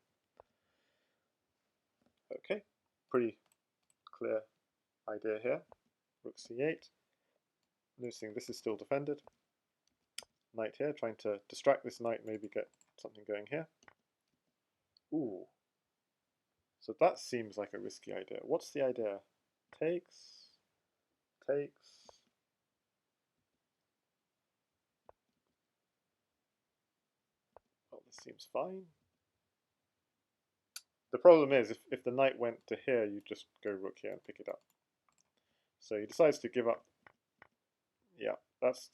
Okay, pretty clear idea here. Rook c8. Noticing this is still defended. Knight here, trying to distract this knight, maybe get something going here. Ooh. So that seems like a risky idea. What's the idea? Takes. Well, this seems fine. The problem is, if the knight went to here, you just go rook here and pick it up. So he decides to give up. Yeah, that's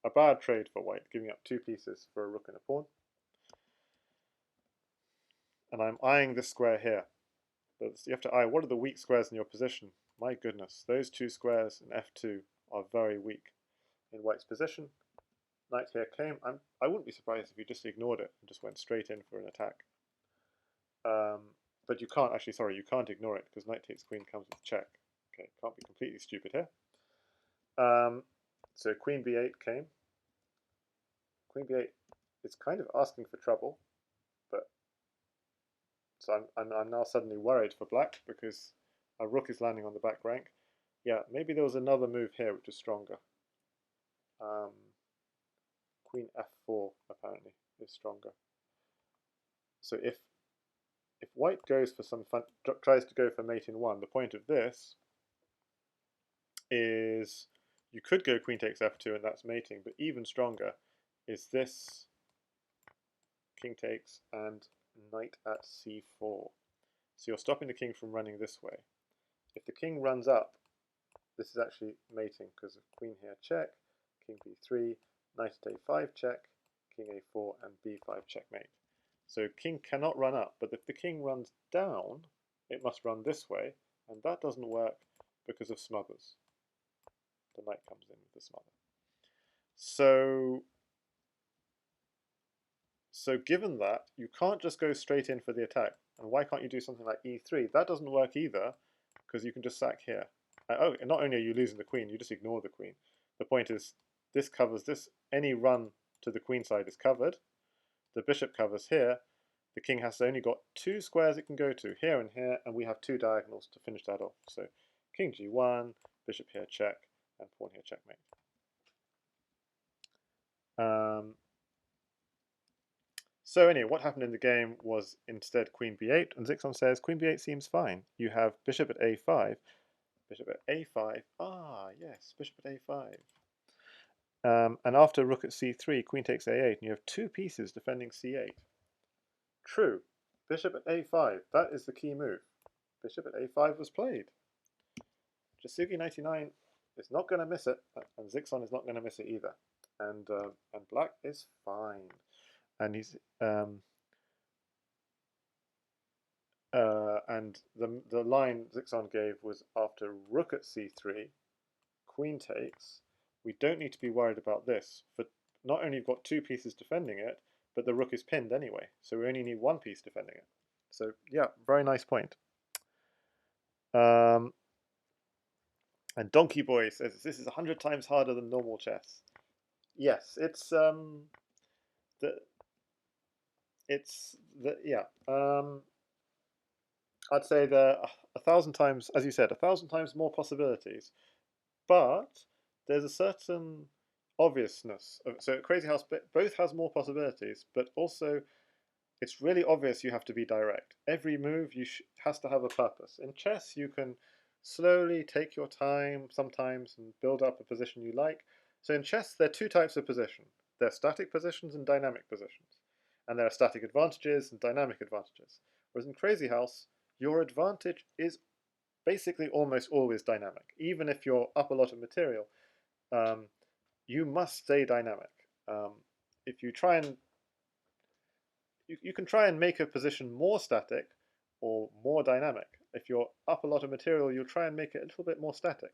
a bad trade for white, giving up 2 pieces for a rook and a pawn. And I'm eyeing this square here. But you have to eye, what are the weak squares in your position? My goodness, those 2 squares in f2 are very weak in white's position. Knight here came. I wouldn't be surprised if you just ignored it and just went straight in for an attack. But you can't actually, sorry, you can't ignore it because knight takes queen comes with check. Okay, can't be completely stupid here. So queen b8 came. Queen b8 is kind of asking for trouble, but so I'm now suddenly worried for black because a rook is landing on the back rank. Yeah, maybe there was another move here which is stronger. Queen f4 apparently is stronger. So if white goes for some fun, tries to go for mate in 1, the point of this is you could go queen takes f2 and that's mating, but even stronger is this king takes and knight at c4. So you're stopping the king from running this way. If the king runs up, this is actually mating because of queen here check, king b3, knight at a5 check, king a4, and b5 checkmate. So king cannot run up, but if the king runs down, it must run this way, and that doesn't work because of smothers. The knight comes in with the smother. So given that, you can't just go straight in for the attack. And why can't you do something like e3? That doesn't work either, because you can just sack here. Oh, and not only are you losing the queen, you just ignore the queen. The point is, this covers this. Any run to the queen side is covered. The bishop covers here. The king has only got 2 squares it can go to, here and here, and we have 2 diagonals to finish that off. So king g1, bishop here check, and pawn here checkmate. So anyway, what happened in the game was instead queen b8, and Zixon says queen b8 seems fine. You have bishop at a5, bishop at a5, yes, bishop at a5. And after rook at c3, queen takes a8, and you have 2 pieces defending c8. True, bishop at a5, that is the key move. Bishop at a5 was played. Jasugi99 is not going to miss it, and Zixon is not going to miss it either. And black is fine. And he's and the line Zixon gave was after rook at c3, queen takes. We don't need to be worried about this. For not only you've got 2 pieces defending it, but the rook is pinned anyway. So we only need 1 piece defending it. So yeah, very nice point. And Donkey Boy says this is 100 times harder than normal chess. Yes, I'd say there are 1,000 times, as you said, 1,000 times more possibilities, but there's a certain obviousness. So Crazyhouse both has more possibilities, but also it's really obvious you have to be direct. Every move has to have a purpose. In chess, you can slowly take your time sometimes and build up a position you like. So in chess, there are 2 types of position. There are static positions and dynamic positions. And there are static advantages and dynamic advantages. Whereas in Crazyhouse, your advantage is basically almost always dynamic. Even if you're up a lot of material, you must stay dynamic. If you try and you can try and make a position more static or more dynamic. If you're up a lot of material, you'll try and make it a little bit more static.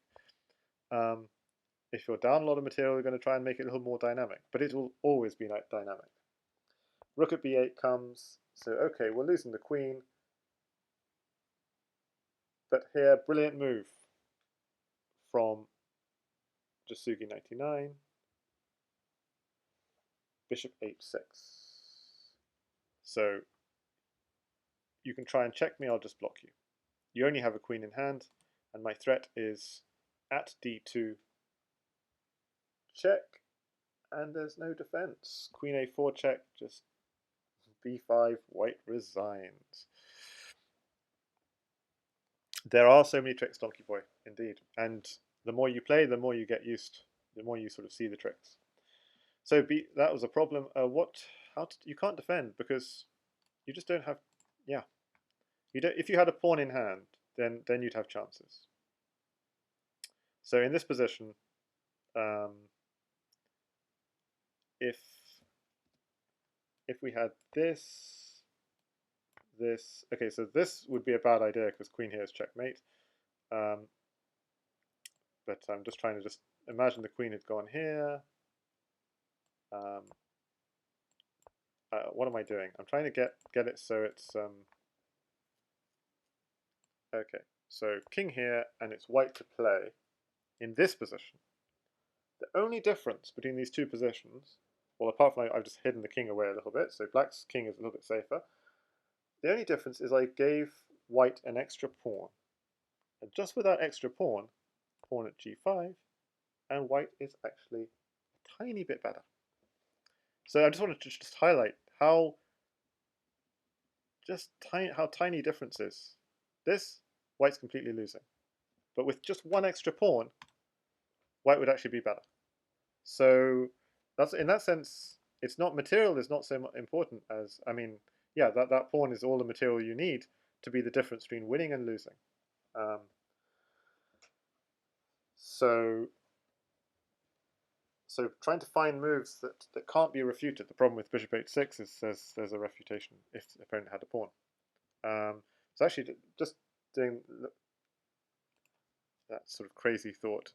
If you're down a lot of material, you're going to try and make it a little more dynamic, but it will always be dynamic. Rook at b8 comes, so okay, we're losing the queen, but here, brilliant move from Jasugi99, bishop h6. So you can try and check me, I'll just block you. You only have a queen in hand, and my threat is at d2, check, and there's no defense. Queen a4 check, just b5, white resigns. There are so many tricks, Donkey Boy, indeed. And the more you play, the more you get used, the more you sort of see the tricks. So that was a problem. You can't defend because you just don't have, yeah. You don't. If you had a pawn in hand, then you'd have chances. So in this position, if we had this, okay, so this would be a bad idea because queen here is checkmate. But I'm just trying to just imagine the queen had gone here. What am I doing? I'm trying to get it so it's okay. So king here, and it's white to play in this position. The only difference between these two positions, well, apart from I've just hidden the king away a little bit, so black's king is a little bit safer. The only difference is I gave white an extra pawn, and just with that extra pawn at g5, and white is actually a tiny bit better. So I just wanted to just highlight how tiny difference is. This, white's completely losing. But with just one extra pawn, white would actually be better. So that's, in that sense, it's not material is not so important as, I mean, yeah, that pawn is all the material you need to be the difference between winning and losing. So trying to find moves that can't be refuted. The problem with bishop h6 is there's a refutation if the opponent had a pawn. So actually, just doing that sort of crazy thought.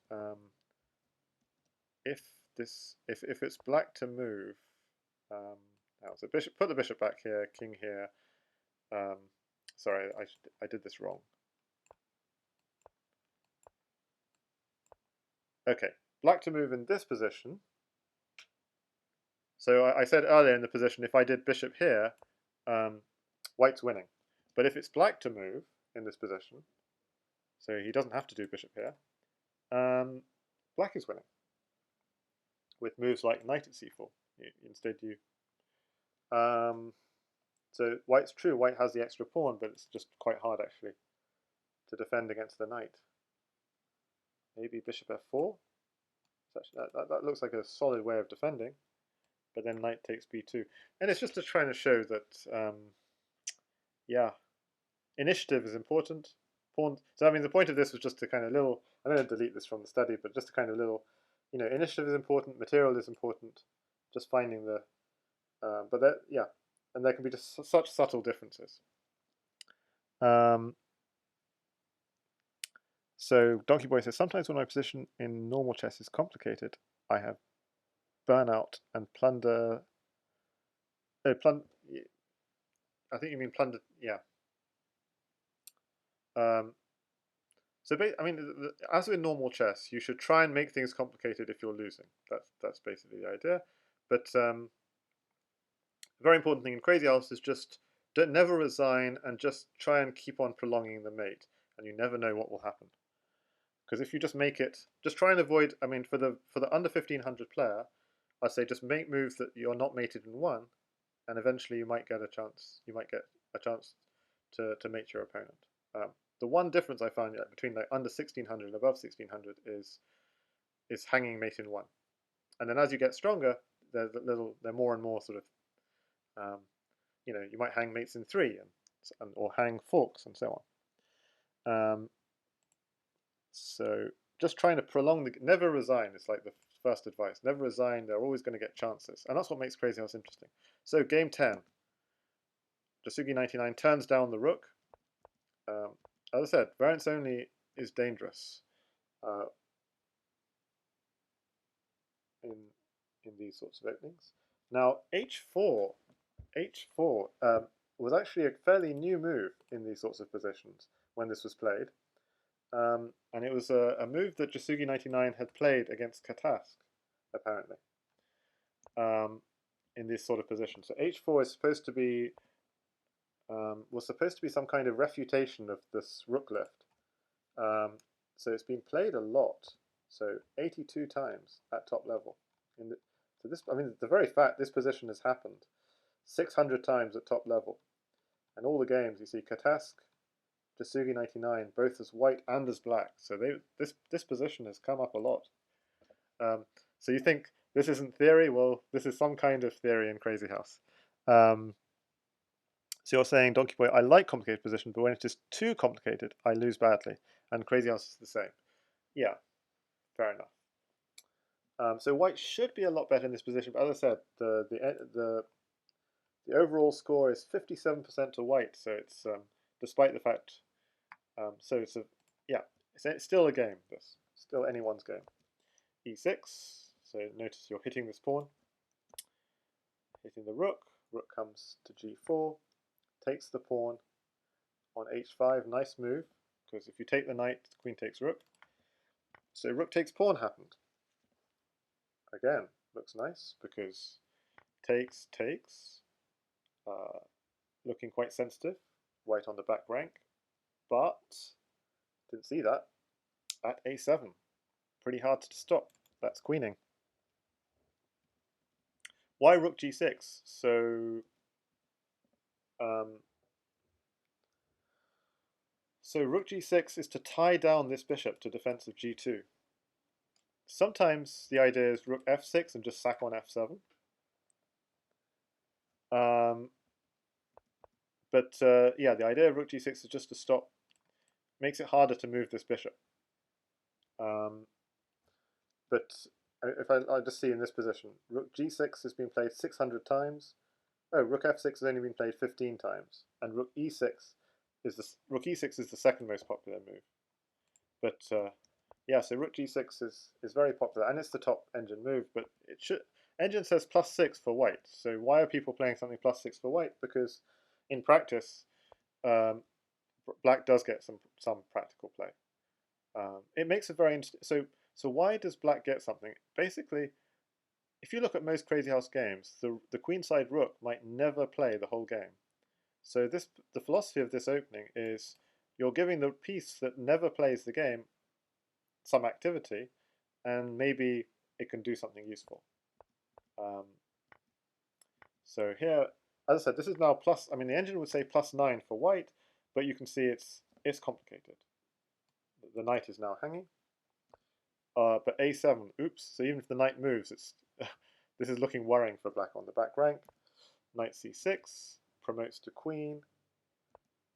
If it's black to move, now so bishop, put the bishop back here, king here. Sorry, I did this wrong. Okay, black to move in this position. So I said earlier in the position, if I did bishop here, white's winning. But if it's black to move in this position, so he doesn't have to do bishop here, black is winning. With moves like knight at c4. Instead you... so white's true, white has the extra pawn, but it's just quite hard actually to defend against the knight. Maybe bishop f4? Actually, that looks like a solid way of defending. But then knight takes b2. And it's just to try to show that, yeah, initiative is important. Pawn. So I mean, the point of this was just to kind of little, I'm going to delete this from the study, but just to kind of little, you know, initiative is important, material is important, just finding the, but that, yeah, and there can be just such subtle differences. So Donkey Boy says, sometimes when my position in normal chess is complicated, I have burnout and plunder. I think you mean plunder. Yeah. So I mean, as in normal chess, you should try and make things complicated if you're losing. That's basically the idea. But a very important thing in Crazyhouse is just never resign and just try and keep on prolonging the mate, and you never know what will happen. Because if you just make it, just try and avoid. I mean, for the under 1500 player, I'd say just make moves that you're not mated in one, and eventually you might get a chance. You might get a chance to mate your opponent. The one difference I found between like under 1600 and above 1600 is hanging mate in one, and then as you get stronger, they're more and more sort of, you know, you might hang mates in three or hang forks and so on. So just trying to prolong never resign is like the first advice. Never resign. They're always going to get chances, and that's what makes Crazyhouse interesting. So game 10. Jasugi99 turns down the rook. As I said, variance only is dangerous in these sorts of openings. Now h4 was actually a fairly new move in these sorts of positions when this was played, and it was a move that Jasugi99 had played against Katask, apparently, in this sort of position. So h4 is supposed to be was supposed to be some kind of refutation of this rook lift. So it's been played a lot, so 82 times at top level. So this, I mean, the very fact this position has happened 600 times at top level, and all the games you see Katask, Jasugi99, both as white and as black. So this position has come up a lot. So you think this isn't theory? Well, this is some kind of theory in Crazyhouse. So you're saying, Donkey Boy, I like complicated position, but when it is too complicated, I lose badly. And Crazyhouse is the same. Yeah, fair enough. So white should be a lot better in this position, but as I said, the overall score is 57% to white. So it's despite the fact, so it's it's still a game. This still anyone's game. E6. So notice you're hitting this pawn, hitting the rook. Rook comes to G4. Takes the pawn on h5, nice move, because if you take the knight, the queen takes rook. So rook takes pawn happened. Again, looks nice, because takes, looking quite sensitive, white on the back rank, but, didn't see that, at a7, pretty hard to stop, that's queening. Why rook g6? So rook g6 is to tie down this bishop to defensive g2. Sometimes the idea is rook f6 and just sack on f7. Yeah, the idea of rook g6 is just to stop, makes it harder to move this bishop. But if I just see in this position, rook g6 has been played 600 times. Oh, rook f6 has only been played 15 times, and rook e6 is the second most popular move. But yeah, so rook g6 is very popular, and it's the top engine move. But engine says +6 for white. So why are people playing something +6 for white? Because in practice, black does get some practical play. It makes it very interesting. So why does black get something? Basically, if you look at most Crazyhouse games, the queenside rook might never play the whole game. So the philosophy of this opening is you're giving the piece that never plays the game some activity, and maybe it can do something useful. So here, as I said, this is now plus. I mean, the engine would say +9 for white, but you can see it's complicated. The knight is now hanging. But a7, oops. So even if the knight moves, it's this is looking worrying for black on the back rank. Knight c6 promotes to queen.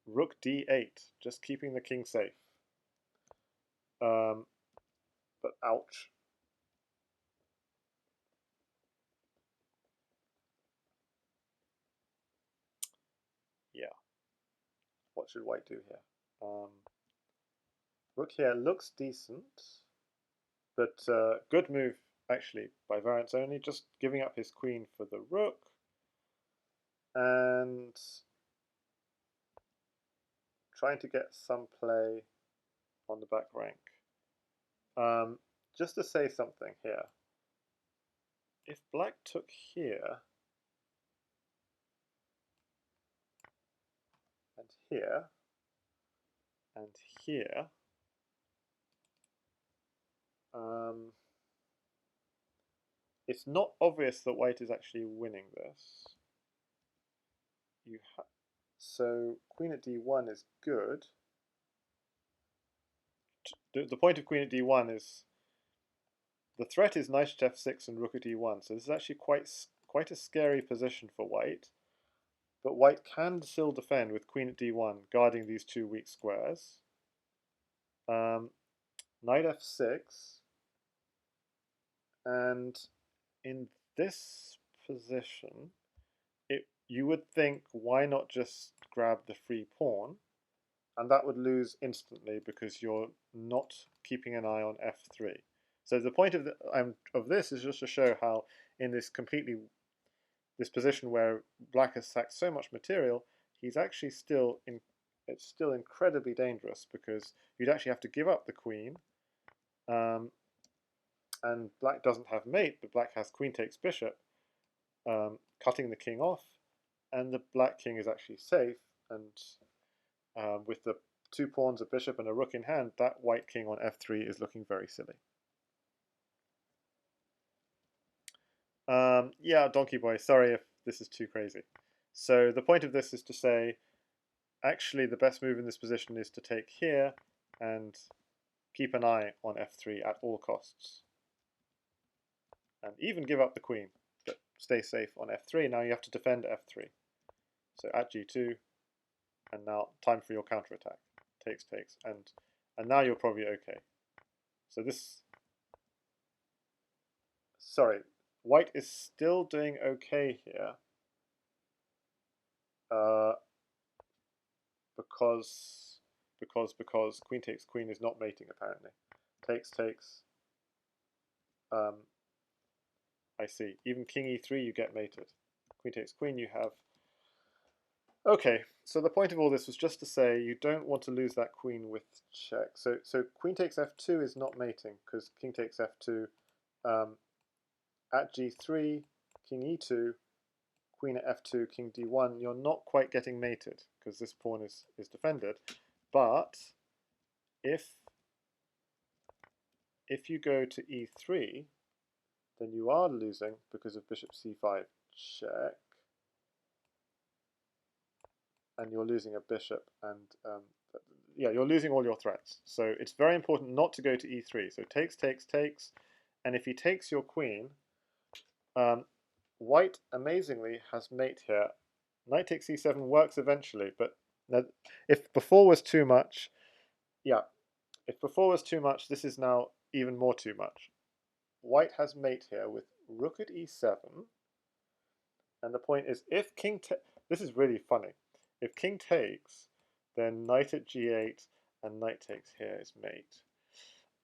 Rook d8, just keeping the king safe. But ouch. Yeah. What should white do here? Rook here looks decent, but good move actually by VariantsOnly, just giving up his queen for the rook, and trying to get some play on the back rank. Just to say something here, if black took here, and here, and here, it's not obvious that white is actually winning this. So queen at d1 is good. The point of queen at d1 is the threat is knight at f6 and rook at e1, so this is actually quite a scary position for white. But white can still defend with queen at d1, guarding these two weak squares. Knight f6, and in this position, you would think, why not just grab the free pawn? And that would lose instantly because you're not keeping an eye on f3. So the point of this is just to show how in this position where black has sacked so much material, he's actually it's still incredibly dangerous because you'd actually have to give up the queen, and black doesn't have mate, but black has queen takes bishop, cutting the king off, and the black king is actually safe, and with the 2 pawns, a bishop, and a rook in hand, that white king on f3 is looking very silly. Yeah, Donkey Boy, sorry if this is too crazy. So the point of this is to say, actually the best move in this position is to take here and keep an eye on f3 at all costs. And even give up the queen, but stay safe on f3. Now you have to defend f3. So at g2, and now time for your counterattack. Takes, and now you're probably okay. So this, sorry, white is still doing okay here, because queen takes queen is not mating apparently. Takes, I see. Even king e3 you get mated. Queen takes queen you have. Okay, so the point of all this was just to say you don't want to lose that queen with check. So queen takes f2 is not mating because king takes f2. At g3, king e2, queen at f2, king d1. You're not quite getting mated because this pawn is defended. But if you go to e3, then you are losing because of bishop c5 check. And you're losing a bishop, and yeah, you're losing all your threats. So it's very important not to go to e3. So takes, and if he takes your queen, white amazingly has mate here. Knight takes e7 works eventually, but if before was too much, yeah, if before was too much, this is now even more too much. White has mate here with rook at e7, and the point is, if king this is really funny. If king takes, then knight at g8 and knight takes here is mate.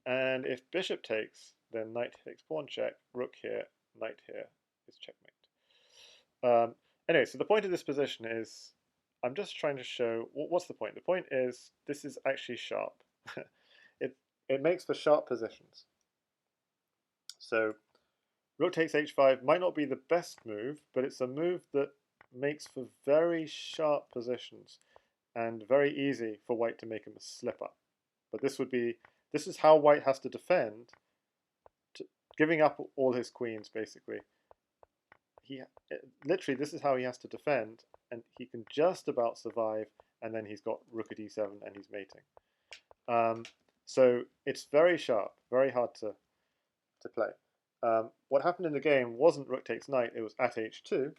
And if bishop takes, then knight takes pawn check, rook here, knight here is checkmate. Anyway, so the point of this position is, I'm just trying to show, what's the point? The point is, this is actually sharp. it makes for sharp positions. So rook takes h5 might not be the best move, but it's a move that makes for very sharp positions and very easy for white to make him a slip up. But this is how white has to defend, giving up all his queens basically. Literally, this is how he has to defend, and he can just about survive, and then he's got rook at e7 and he's mating. So it's very sharp, very hard to play. What happened in the game wasn't rook takes knight, it was at h2.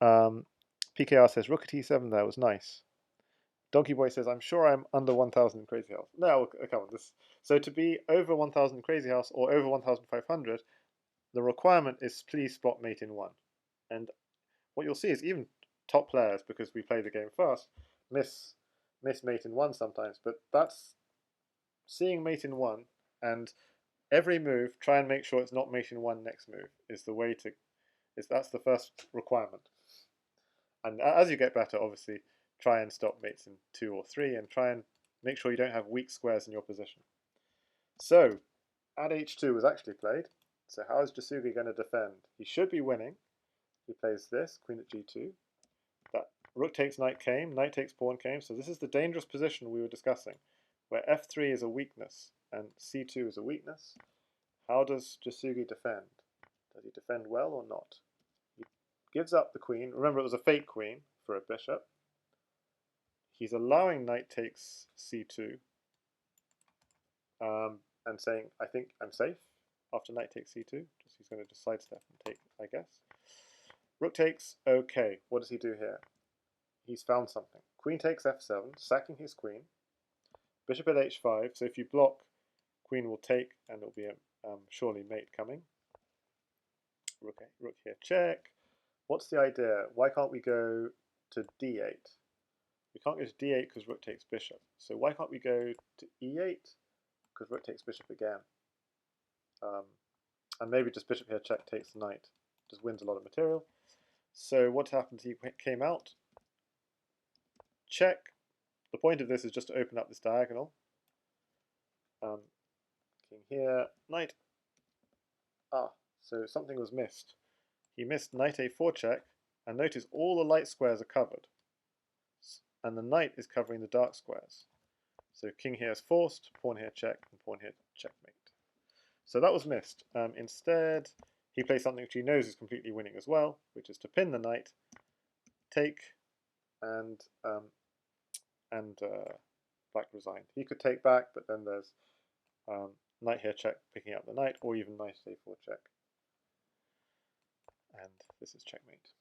PKR says rook at e7 there was nice. Donkey Boy says, I'm sure I'm under 1000 in Crazyhouse. No, come on. So to be over 1000 in Crazyhouse or over 1500, the requirement is please spot mate in 1. And what you'll see is even top players, because we play the game fast, miss mate in 1 sometimes. But that's seeing mate in 1, and every move, try and make sure it's not mate in 1 next move, is the way to... That's the first requirement. And as you get better, obviously, try and stop mates in 2 or 3, and try and make sure you don't have weak squares in your position. So, at h2 was actually played. So how is Jasugi going to defend? He should be winning. He plays this, queen at g2. That rook takes knight came, knight takes pawn came. So this is the dangerous position we were discussing, where f3 is a weakness and c2 is a weakness. How does Jasugi defend? Does he defend well or not? He gives up the queen. Remember, it was a fake queen for a bishop. He's allowing knight takes c2 and saying, I think I'm safe after knight takes c2. Just he's going to just sidestep and take, I guess. Rook takes, okay. What does he do here? He's found something. Queen takes f7, sacking his queen. Bishop at h5. So if you block, queen will take, and there'll be a surely mate coming. Rook here, check. what's the idea? Why can't we go to d8? We can't go to d8 because rook takes bishop. So why can't we go to e8? Because rook takes bishop again. And maybe just bishop here check takes the knight. Just wins a lot of material. So what happens? He came out. Check. The point of this is just to open up this diagonal. King here, knight. So something was missed. He missed knight a4 check, and notice all the light squares are covered, and the knight is covering the dark squares. So king here is forced, pawn here check, and pawn here checkmate. So that was missed. Instead, he plays something which he knows is completely winning as well, which is to pin the knight, take, and black resigned. He could take back, but then there's knight here check, picking up the knight, or even knight a4 check. And this is checkmate.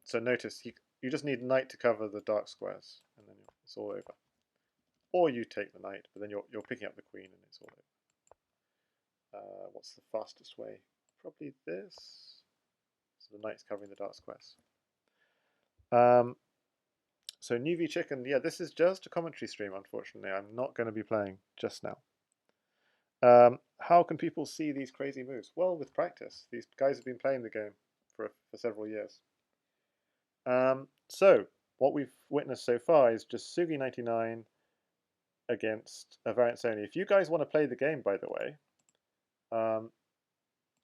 So notice you just need knight to cover the dark squares, and then it's all over. Or you take the knight, but then you're picking up the queen, and it's all over. What's the fastest way? Probably this. So the knight's covering the dark squares. So New V Chicken, yeah, this is just a commentary stream, unfortunately. I'm not going to be playing just now. How can people see these crazy moves? Well, with practice. These guys have been playing the game for several years. So, what we've witnessed so far is Jasugi99 against VariantsOnly. If you guys want to play the game, by the way,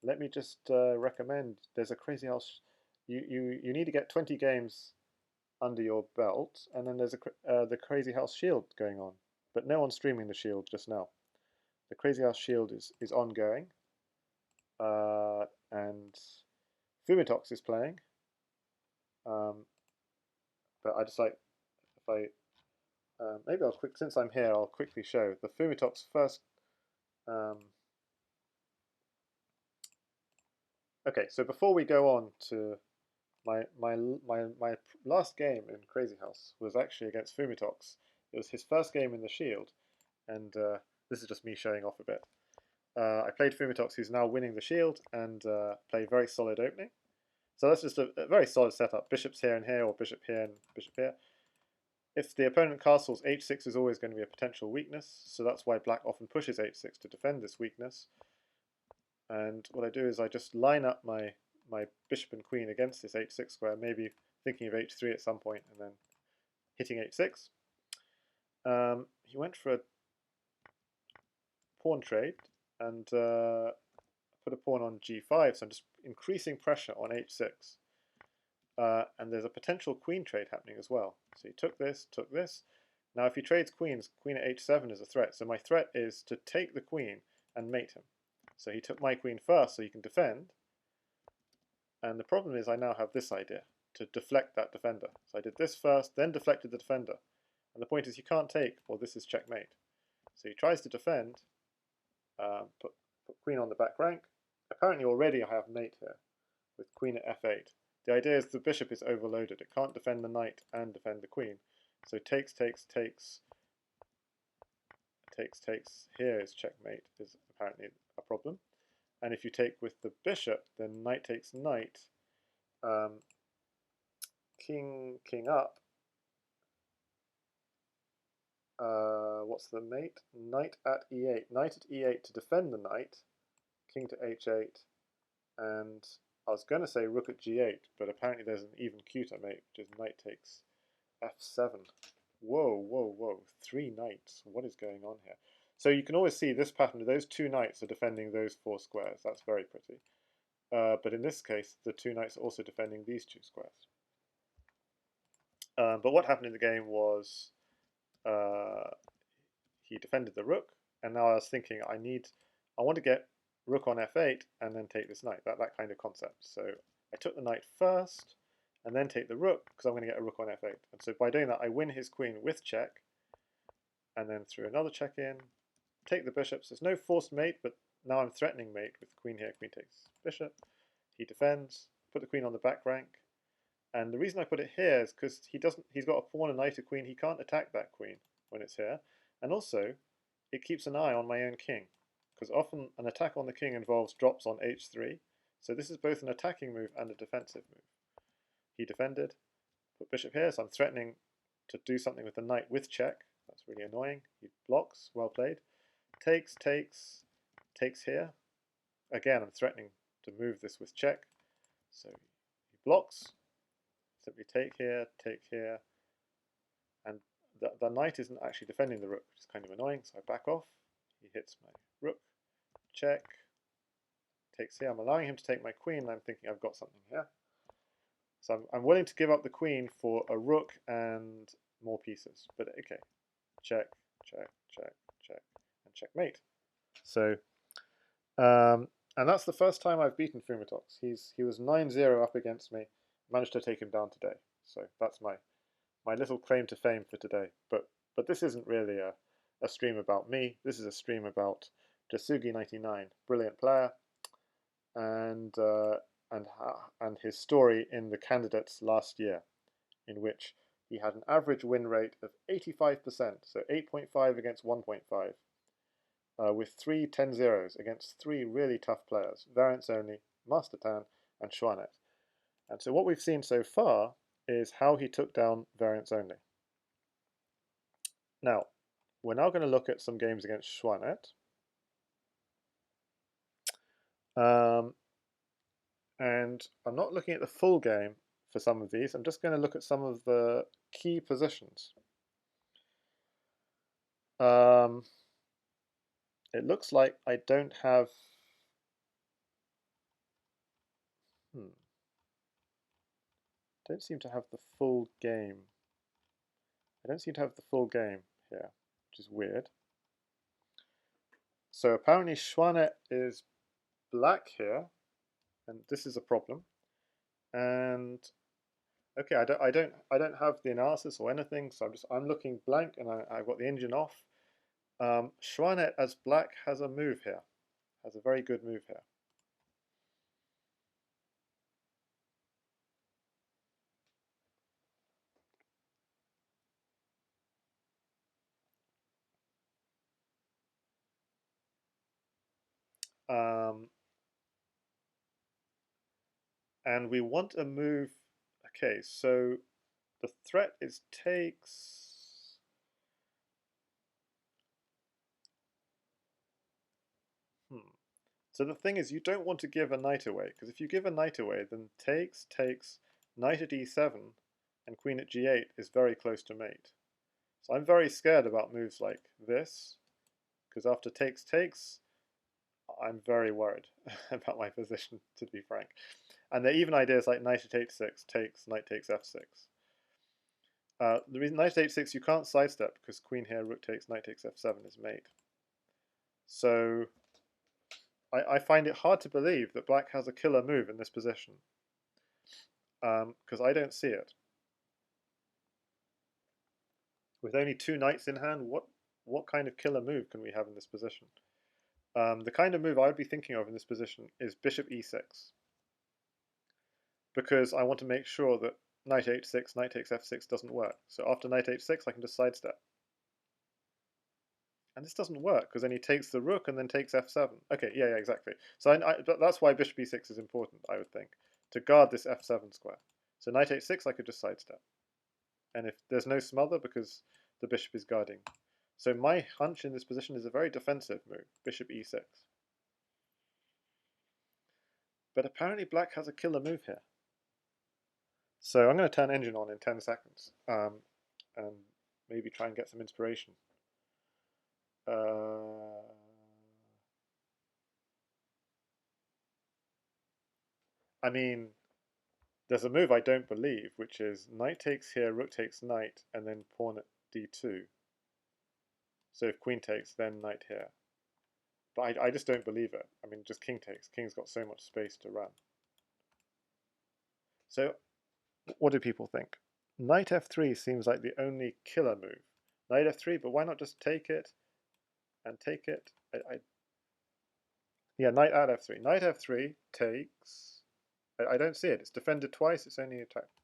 let me just recommend, there's a Crazyhouse. You need to get 20 games under your belt, and then there's the Crazyhouse Shield going on, but no one's streaming the Shield just now. The Crazyhouse Shield is ongoing, and Fumitox is playing, but I just like, if I maybe since I'm here, I'll quickly show the Fumitox first. Okay, so before we go on to my last game in Crazyhouse was actually against Fumitox. It was his first game in the Shield, and this is just me showing off a bit. I played Fumitox, who's now winning the Shield, and played very solid opening. So that's just a very solid setup. Bishops here and here, or bishop here and bishop here. If the opponent castles, h6 is always going to be a potential weakness, so that's why black often pushes h6 to defend this weakness. And what I do is I just line up my bishop and queen against this h6 square, maybe thinking of h3 at some point, and then hitting h6. He went for a pawn trade, and put a pawn on g5, so I'm just increasing pressure on h6. And there's a potential queen trade happening as well. So he took this. Now if he trades queens, queen at h7 is a threat. So my threat is to take the queen and mate him. So he took my queen first so he can defend. And the problem is I now have this idea, to deflect that defender. So I did this first, then deflected the defender. And the point is you can't take, or this is checkmate. So he tries to defend, put queen on the back rank. Apparently already I have mate here, with queen at f8. The idea is the bishop is overloaded. It can't defend the knight and defend the queen. So takes. Here is checkmate, is apparently a problem. And if you take with the bishop, then knight takes knight, king up. What's the mate? Knight at e8. Knight at e8 to defend the knight, king to h8, and I was going to say rook at g8, but apparently there's an even cuter mate, which is knight takes f7. Whoa. 3 knights. What is going on here? So you can always see this pattern. Those 2 knights are defending those 4 squares. That's very pretty. But in this case, the 2 knights are also defending these 2 squares. But what happened in the game was he defended the rook, and now I was thinking I want to get rook on f8 and then take this knight, that kind of concept. So I took the knight first and then take the rook because I'm going to get a rook on f8. And so by doing that I win his queen with check, and then through another check in, take the bishops. There's no forced mate, but now I'm threatening mate with queen here, queen takes bishop. He defends, put the queen on the back rank, and the reason I put it here is because he's got a pawn, a knight, a queen. He can't attack that queen when it's here, and also it keeps an eye on my own king, because often an attack on the king involves drops on h3. So this is both an attacking move and a defensive move. He defended, put bishop here, so I'm threatening to do something with the knight with check. That's really annoying. He blocks, well played. Takes, takes, takes here. Again, I'm threatening to move this with check. So he blocks, simply take here, and the knight isn't actually defending the rook, which is kind of annoying, so I back off. He hits my rook, check, takes here. I'm allowing him to take my queen, and I'm thinking I've got something here. So I'm willing to give up the queen for a rook and more pieces, but okay. Check, check, check, check, and checkmate. So, and that's the first time I've beaten Fumitox. He was 9-0 up against me, managed to take him down today. So that's my little claim to fame for today. But this isn't really a stream about me. This is a stream about Jasugi99, brilliant player, and his story in the candidates last year, in which he had an average win rate of 85%, so 8.5 against 1.5, with 3 10-0s against 3 really tough players, VariantsOnly, mastertan, and xuanet. And so what we've seen so far is how he took down VariantsOnly. Now, we're now going to look at some games against xuanet. And I'm not looking at the full game for some of these. I'm just going to look at some of the key positions. It looks like I don't have... don't seem to have the full game. I don't seem to have the full game here, which is weird. So apparently xuanet is black here, and this is a problem. And okay, I don't have the analysis or anything, so I'm looking blank, and I've got the engine off. Xuanet as black has a move here, has a very good move here. And we want a move. Okay, so the threat is takes. So the thing is, you don't want to give a knight away, because if you give a knight away, then takes, knight at e7, and queen at g8 is very close to mate. So I'm very scared about moves like this, because after takes, I'm very worried about my position, to be frank. And there are even ideas like knight at h6 takes, knight takes f6. The reason knight at h6 you can't sidestep, because queen here, rook takes, knight takes f7 is mate. So I find it hard to believe that black has a killer move in this position, because I don't see it. With only 2 knights in hand, what kind of killer move can we have in this position? The kind of move I would be thinking of in this position is bishop e6, because I want to make sure that knight h6, knight takes f6 doesn't work. So after knight h6, I can just sidestep. And this doesn't work, because then he takes the rook and then takes f7. Okay, yeah, exactly. So but that's why bishop e6 is important, I would think, to guard this f7 square. So knight h6, I could just sidestep. And if there's no smother, because the bishop is guarding. So my hunch in this position is a very defensive move, bishop e6. But apparently black has a killer move here. So I'm going to turn engine on in 10 seconds, and maybe try and get some inspiration. I mean, there's a move I don't believe, which is knight takes here, rook takes knight, and then pawn at d2. So if queen takes, then knight here. But I just don't believe it. I mean, just king takes. King's got so much space to run. So what do people think? Knight f3 seems like the only killer move. Knight f3, but why not just take it and take it? Yeah, knight at f3. Knight f3 takes... I don't see it. It's defended twice. It's only attacked.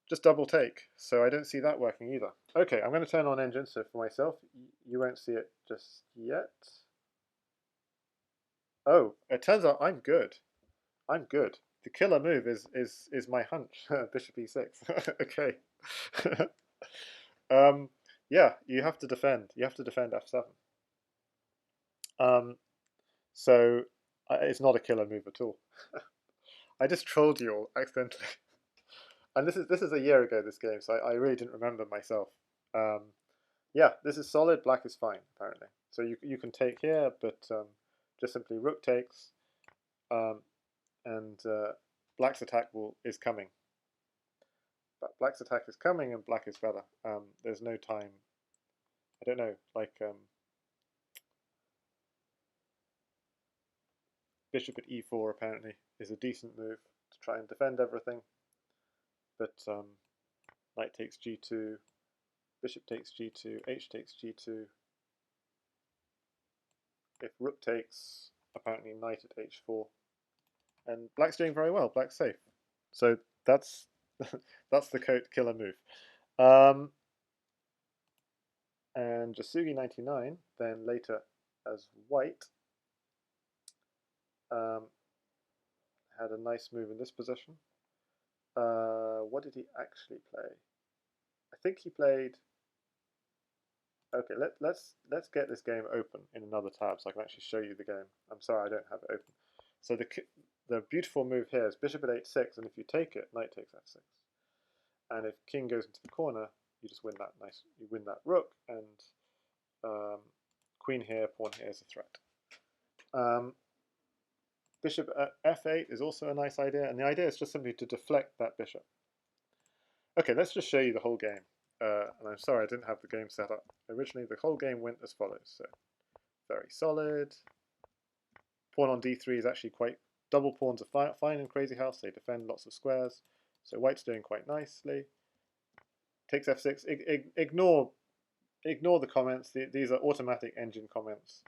Just double take. So I don't see that working either. Okay, I'm going to turn on engine. So for myself, you won't see it just yet. Oh, it turns out I'm good. I'm good. The killer move is my hunch. Bishop e6. Okay. um, yeah, you have to defend. You have to defend f7. Um, so it's not a killer move at all. I just trolled you all accidentally. And this is a year ago, this game, so I really didn't remember myself. Um, yeah, this is solid. Black is fine apparently. So you can take here, but just simply rook takes, um, and black's attack is coming. But black's attack is coming, and black is better. There's no time. I don't know, like bishop at e4 apparently is a decent move to try and defend everything. But knight takes g2, bishop takes g2, h takes g2. If rook takes, apparently knight at h4, and black's doing very well. Black's safe, so that's that's the killer move. And Jasugi99 then later as white had a nice move in this position. What did he actually play? I think he played. Okay, let's get this game open in another tab so I can actually show you the game. I'm sorry I don't have it open. So the beautiful move here is bishop at h6, and if you take it, knight takes f6. And if king goes into the corner, you just win that you win that rook, and queen here, pawn here is a threat. Bishop at f8 is also a nice idea, and the idea is just simply to deflect that bishop. Okay, let's just show you the whole game. And I'm sorry I didn't have the game set up. Originally, the whole game went as follows. So, very solid. Pawn on d3 is actually quite... Double pawns are fine in Crazyhouse. They defend lots of squares. So white's doing quite nicely. Takes f6. Ignore the comments. These are automatic engine comments.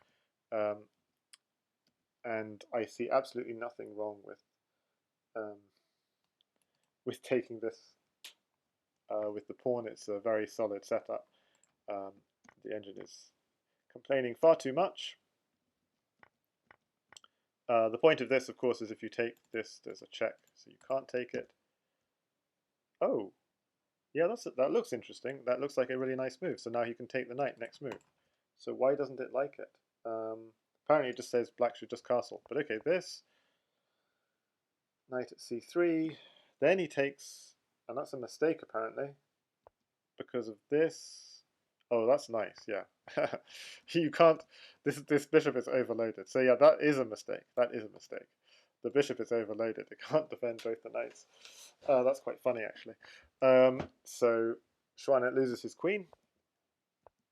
And I see absolutely nothing wrong with taking this with the pawn. It's a very solid setup. The engine is complaining far too much. The point of this, of course, is if you take this, there's a check, so you can't take it. Oh, yeah, that looks interesting. That looks like a really nice move. So now he can take the knight next move. So why doesn't it like it? Apparently it just says black should just castle. But okay, this, knight at c3, then he takes, and that's a mistake apparently, because of this. Oh, that's nice, yeah. You can't, this bishop is overloaded. So yeah, that is a mistake. That is a mistake. The bishop is overloaded. It can't defend both the knights. That's quite funny, actually. So xuanet loses his queen.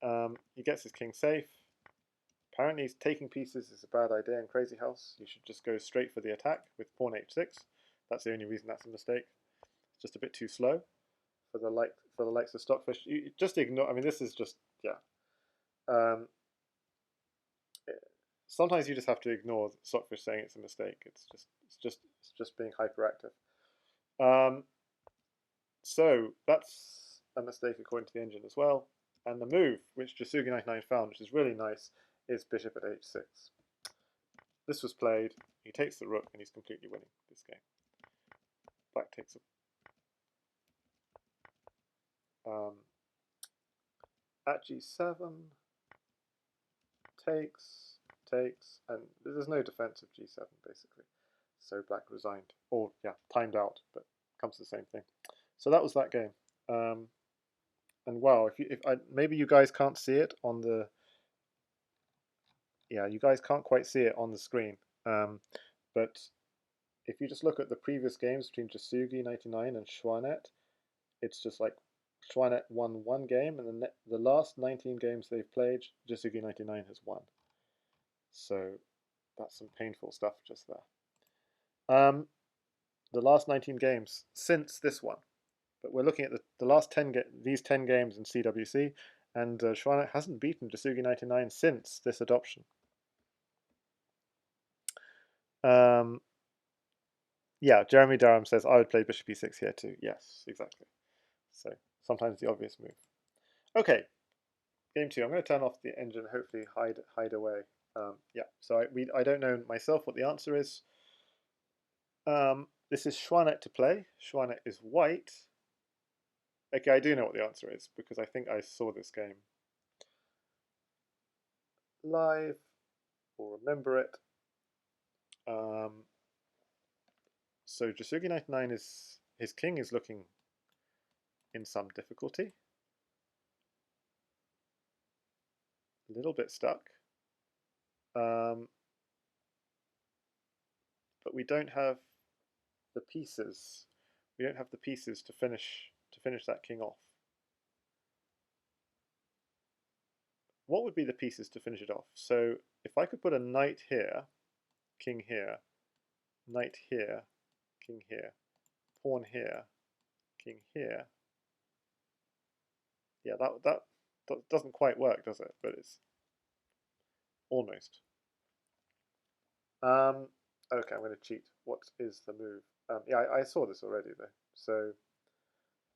He gets his king safe. Apparently, taking pieces is a bad idea in Crazyhouse. You should just go straight for the attack with pawn h6. That's the only reason that's a mistake. It's just a bit too slow for the likes of Stockfish. You just ignore. I mean, this is just yeah. Sometimes you just have to ignore Stockfish saying it's a mistake. It's just being hyperactive. So that's a mistake according to the engine as well. And the move which Jasugi99 found, which is really nice, is bishop at h6. This was played. He takes the rook, and he's completely winning this game. Black takes a at g7, takes, and there's no defense of g7 basically. So black resigned, or yeah, timed out, but comes to the same thing. So that was that game. And wow, maybe you guys can't see it on the, yeah, you guys can't quite see it on the screen. But if you just look at the previous games between Jasugi99 and xuanet, it's just like xuanet won one game, and the last 19 games they've played, Jasugi99 has won. So that's some painful stuff just there. The last 19 games since this one, but we're looking at the last 10 these 10 games in CWC, and xuanet hasn't beaten Jasugi99 since this adoption. Yeah, Jeremy Durham says I would play bishop e6 here too. Yes, exactly. So sometimes the obvious move. Okay, game 2. I'm going to turn off the engine, hopefully hide away. Yeah, so I don't know myself what the answer is. This is xuanet to play. Xuanet is white. Okay, I do know what the answer is because I think I saw this game live or remember it. So Jasugi99 is, his king is looking in some difficulty. A little bit stuck. But we don't have the pieces. We don't have the pieces to finish that king off. What would be the pieces to finish it off? So if I could put a knight here, king here, knight here, king here, pawn here, king here. Yeah, that doesn't quite work, does it? But it's almost. Okay, I'm going to cheat. What is the move? Yeah, I saw this already though. So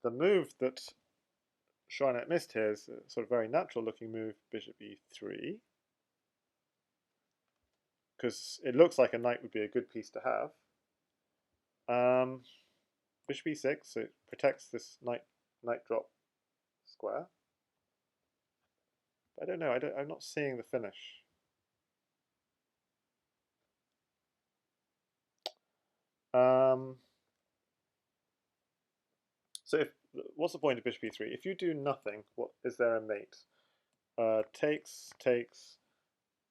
the move that xuanet missed here is a sort of very natural looking move, bishop e3. Because it looks like a knight would be a good piece to have. Bishop e6, so it protects this knight drop square. But I don't know, I'm not seeing the finish. So what's the point of bishop e3? If you do nothing, what is there a mate? Takes.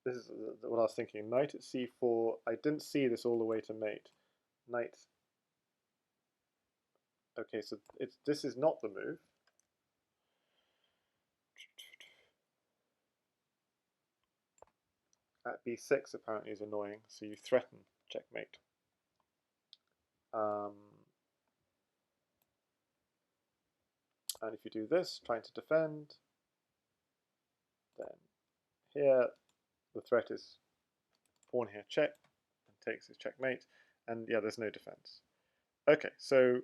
This is what I was thinking. Knight at c4. I didn't see this all the way to mate. Knight. Okay, so this is not the move. At b6 apparently is annoying, so you threaten checkmate. And if you do this, trying to defend, then here the threat is pawn here check, and takes his checkmate, and yeah, there's no defense. Okay, so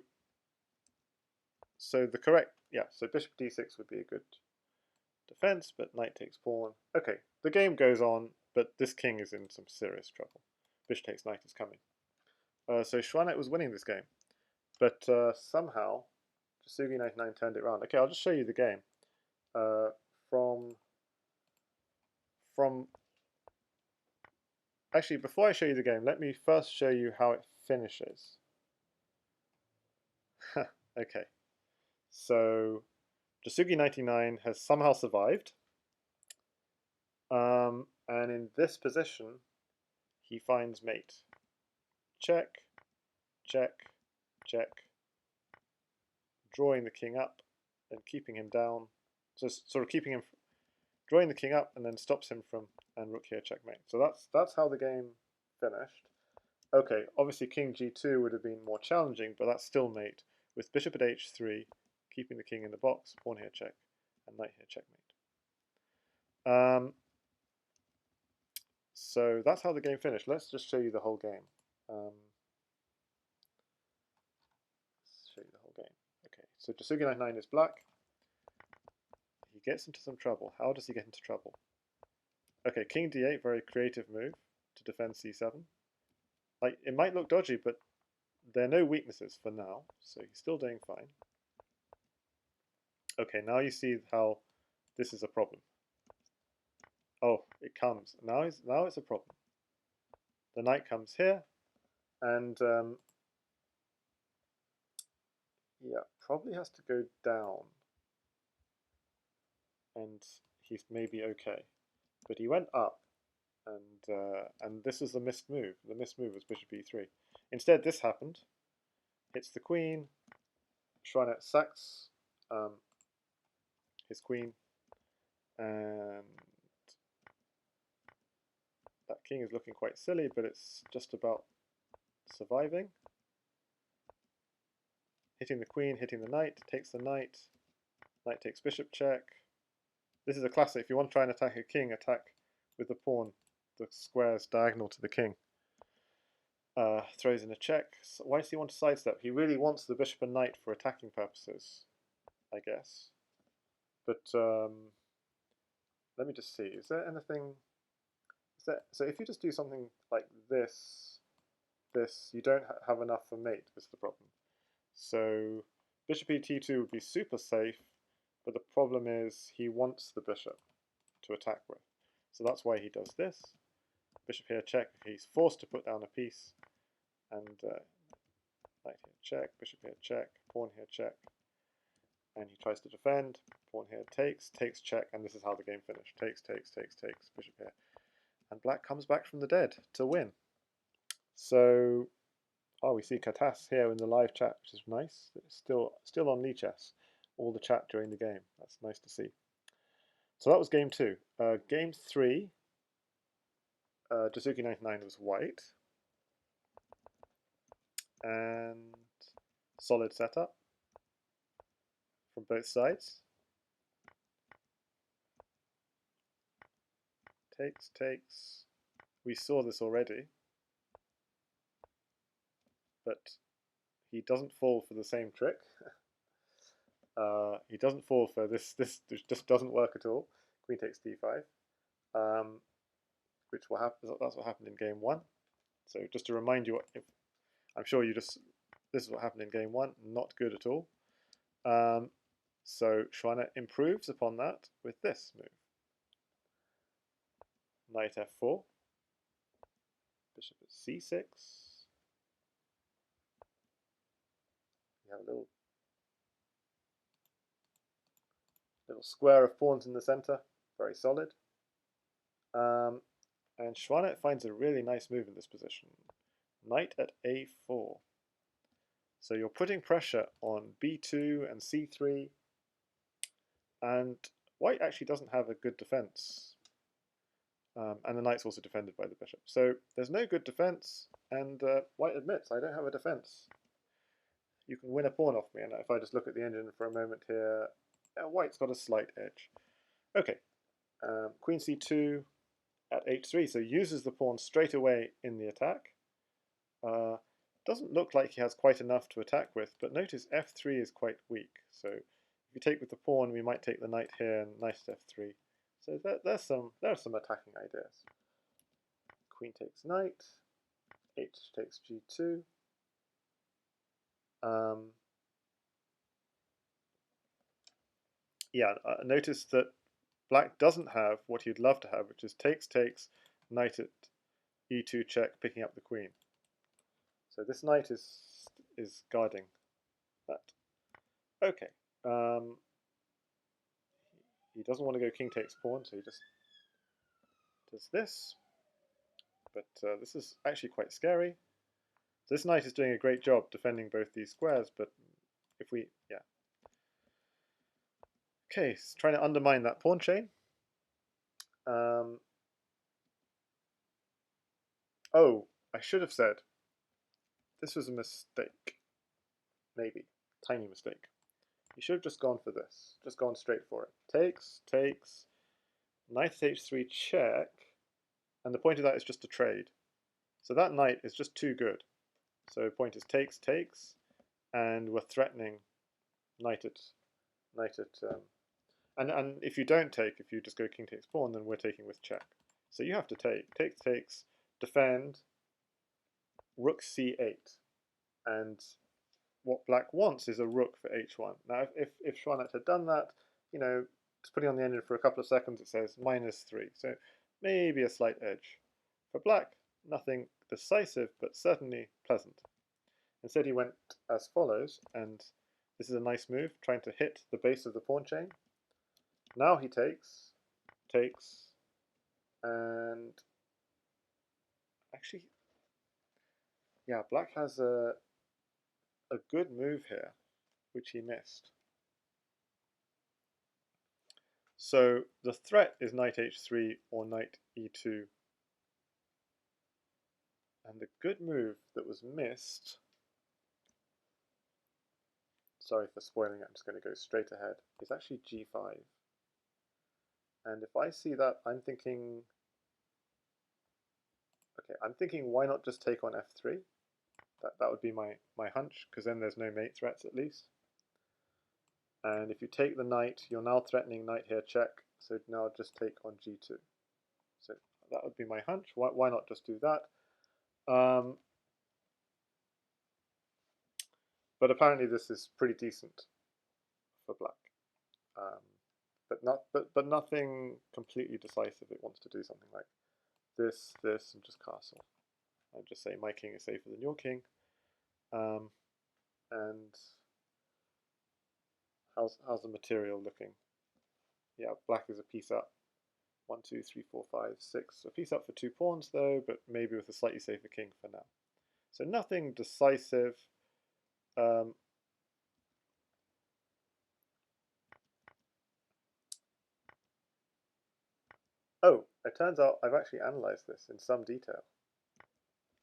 the correct, yeah, so bishop d6 would be a good defense, but knight takes pawn. Okay, the game goes on, but this king is in some serious trouble. Bishop takes knight is coming. So xuanet was winning this game, but somehow Jasugi99 turned it around. Okay, I'll just show you the game. Actually, before I show you the game, let me first show you how it finishes. Okay, so Jasugi99 has somehow survived. And in this position, he finds mate. Check, check, check. Drawing the king up and keeping him down. So sort of keeping him, drawing the king up and then stops him from, and rook here checkmate. So that's how the game finished. Okay, obviously king g2 would have been more challenging, but that's still mate with bishop at h3, keeping the king in the box, pawn here check, and knight here checkmate. So that's how the game finished. Let's just show you the whole game. Let's show you the whole game. Okay, so Jasugi99 is black. He gets into some trouble. How does he get into trouble? Okay, king d8, very creative move to defend c7. Like, it might look dodgy, but there are no weaknesses for now, so he's still doing fine. Okay, now you see how this is a problem. Oh, it comes. Now it's a problem. The knight comes here, and yeah, probably has to go down. And he's maybe okay. But he went up, and this is the missed move. The missed move was bishop e3. Instead, this happened. Hits the queen. xuanet sacks his queen, and that king is looking quite silly, but it's just about surviving. Hitting the queen, hitting the knight, takes the knight. Knight takes bishop check. This is a classic. If you want to try and attack a king, attack with the pawn. The square's diagonal to the king. Throws in a check. So why does he want to sidestep? He really wants the bishop and knight for attacking purposes, I guess. But let me just see. Is there So if you just do something like this, you don't have enough for mate, is the problem. So bishop e2 would be super safe, but the problem is he wants the bishop to attack with. So that's why he does this. Bishop here check, he's forced to put down a piece, and knight here check, bishop here check, pawn here check, and he tries to defend, pawn here takes, takes check, and this is how the game finished. Takes, takes, takes, takes, bishop here. And black comes back from the dead to win. So, oh, we see Katas here in the live chat, which is nice. It's still on Lichess, all the chat during the game. That's nice to see. So that was game 2. Game 3, Jasugi99 was white. And solid setup from both sides. Takes, takes. We saw this already. But he doesn't fall for the same trick. He doesn't fall for this. This just doesn't work at all. Queen takes d5, which will happen. That's what happened in game 1. So just to remind you, I'm sure this is what happened in game 1. Not good at all. So xuanet improves upon that with this move. Knight f4. Bishop at c6. You have a little square of pawns in the center, very solid. And xuanet finds a really nice move in this position. Knight at a4. So you're putting pressure on b2 and c3, and white actually doesn't have a good defense. And the knight's also defended by the bishop. So there's no good defense, and white admits, I don't have a defense. You can win a pawn off me, and if I just look at the engine for a moment here, white's got a slight edge. Okay, queen c2 at h3, so uses the pawn straight away in the attack. Doesn't look like he has quite enough to attack with, but notice f3 is quite weak. So if you take with the pawn, we might take the knight here and knight at f3. So there are some attacking ideas. Queen takes knight, h takes g2. Notice that black doesn't have what he'd love to have, which is takes, takes, knight at e2 check, picking up the queen. So this knight is guarding that. Okay. He doesn't want to go king takes pawn, so he just does this. But this is actually quite scary. So this knight is doing a great job defending both these squares, but if we, Okay, so trying to undermine that pawn chain. Oh, I should have said, this was a mistake. Maybe, tiny mistake. You should have just gone for this, just gone straight for it. Takes, takes, knight at h3 check, and the point of that is just to trade. So that knight is just too good. So the point is takes, takes, and we're threatening knight at and if you don't take, if you just go king takes pawn, then we're taking with check. So you have to take, takes, takes, defend, rook c8, and what black wants is a rook for h1. Now, if xuanet had done that, just putting on the engine for a couple of seconds, it says -3, so maybe a slight edge. For black, nothing decisive, but certainly pleasant. Instead, he went as follows, and this is a nice move, trying to hit the base of the pawn chain. Now he takes, takes, and actually, black has a good move here, which he missed. So the threat is knight h3 or knight e2. And the good move that was missed, sorry for spoiling it, I'm just going to go straight ahead, is actually g5. And if I see that, I'm thinking, why not just take on f3? That would be my hunch, because then there's no mate threats at least. And if you take the knight, you're now threatening knight here check, so now just take on g2. So That would be my hunch. Why not just do that? But apparently this is pretty decent for black. But nothing completely decisive. It wants to do something like this, and just castle. And just say my king is safer than your king. And how's the material looking? Yeah, black is a piece up. 1, 2, 3, 4, 5, 6. A piece up for 2 pawns though, but maybe with a slightly safer king for now. So nothing decisive. Oh, it turns out I've actually analysed this in some detail.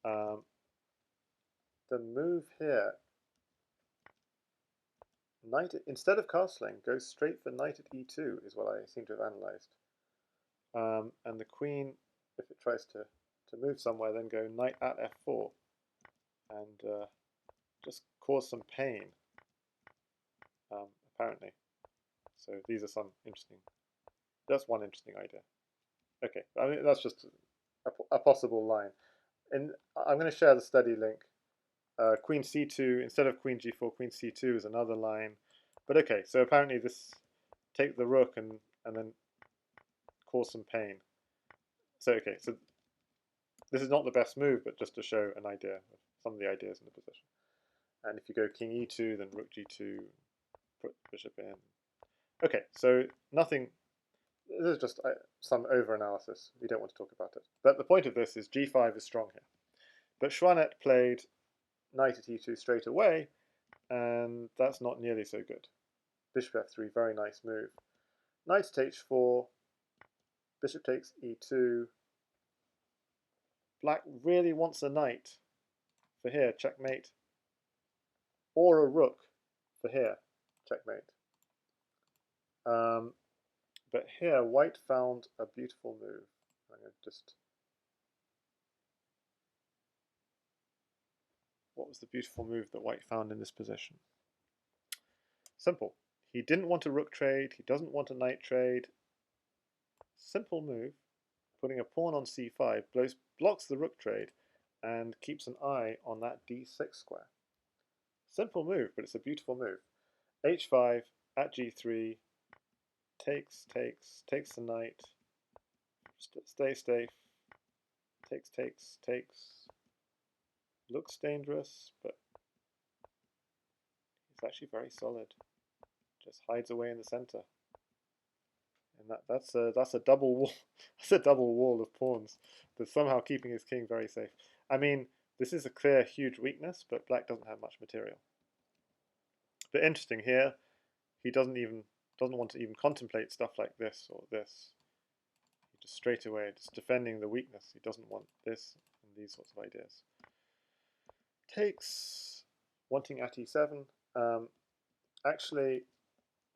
The move here, knight instead of castling, goes straight for knight at e2 is what I seem to have analysed. And the queen, if it tries to move somewhere, then go knight at f4 and just cause some pain, apparently. So these are some interesting, that's one interesting idea. Okay, I mean, that's just a possible line. And I'm going to share the study link. Queen c2, instead of queen g4, queen c2 is another line. But okay, so apparently this, take the rook and then cause some pain. So okay, so this is not the best move, but just to show an idea of some of the ideas in the position. And if you go king e2, then rook g2, put bishop in. Okay, so nothing, this is just some over-analysis. We don't want to talk about it. But the point of this is g5 is strong here. But xuanet played knight at e2 straight away, and that's not nearly so good. Bishop f3, very nice move. Knight at h4, bishop takes e2. Black really wants a knight for here, checkmate, or a rook for here, checkmate. But here, white found a beautiful move. I'm going to just... What was the beautiful move that white found in this position? Simple. He didn't want a rook trade. He doesn't want a knight trade. Simple move. Putting a pawn on c5 blocks the rook trade and keeps an eye on that d6 square. Simple move, but it's a beautiful move. h5 at g3, takes the knight, stay safe, takes. Looks dangerous, but it's actually very solid. Just hides away in the center, and that's a double wall. That's a double wall of pawns that's somehow keeping his king very safe. I mean, this is a clear, huge weakness, but black doesn't have much material. But interesting here, he doesn't want to even contemplate stuff like this or this. He just straight away, just defending the weakness. He doesn't want this and these sorts of ideas. Takes, wanting at e7. Actually,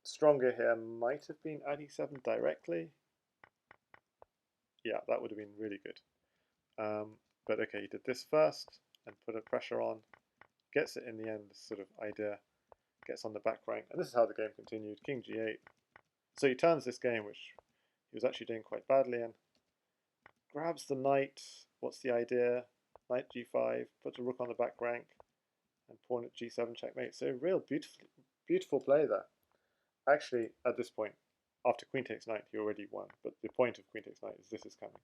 stronger here might have been at e7 directly. Yeah, that would have been really good. But okay, he did this first and put a pressure on. Gets it in the end, this sort of idea. Gets on the back rank. And this is how the game continued. King g8. So he turns this game, which he was actually doing quite badly in. Grabs the knight. What's the idea? Knight g5. Puts a rook on the back rank. And pawn at g7 checkmate. So real beautiful play there. Actually, at this point, after queen takes knight, he already won. But the point of queen takes knight is this is coming.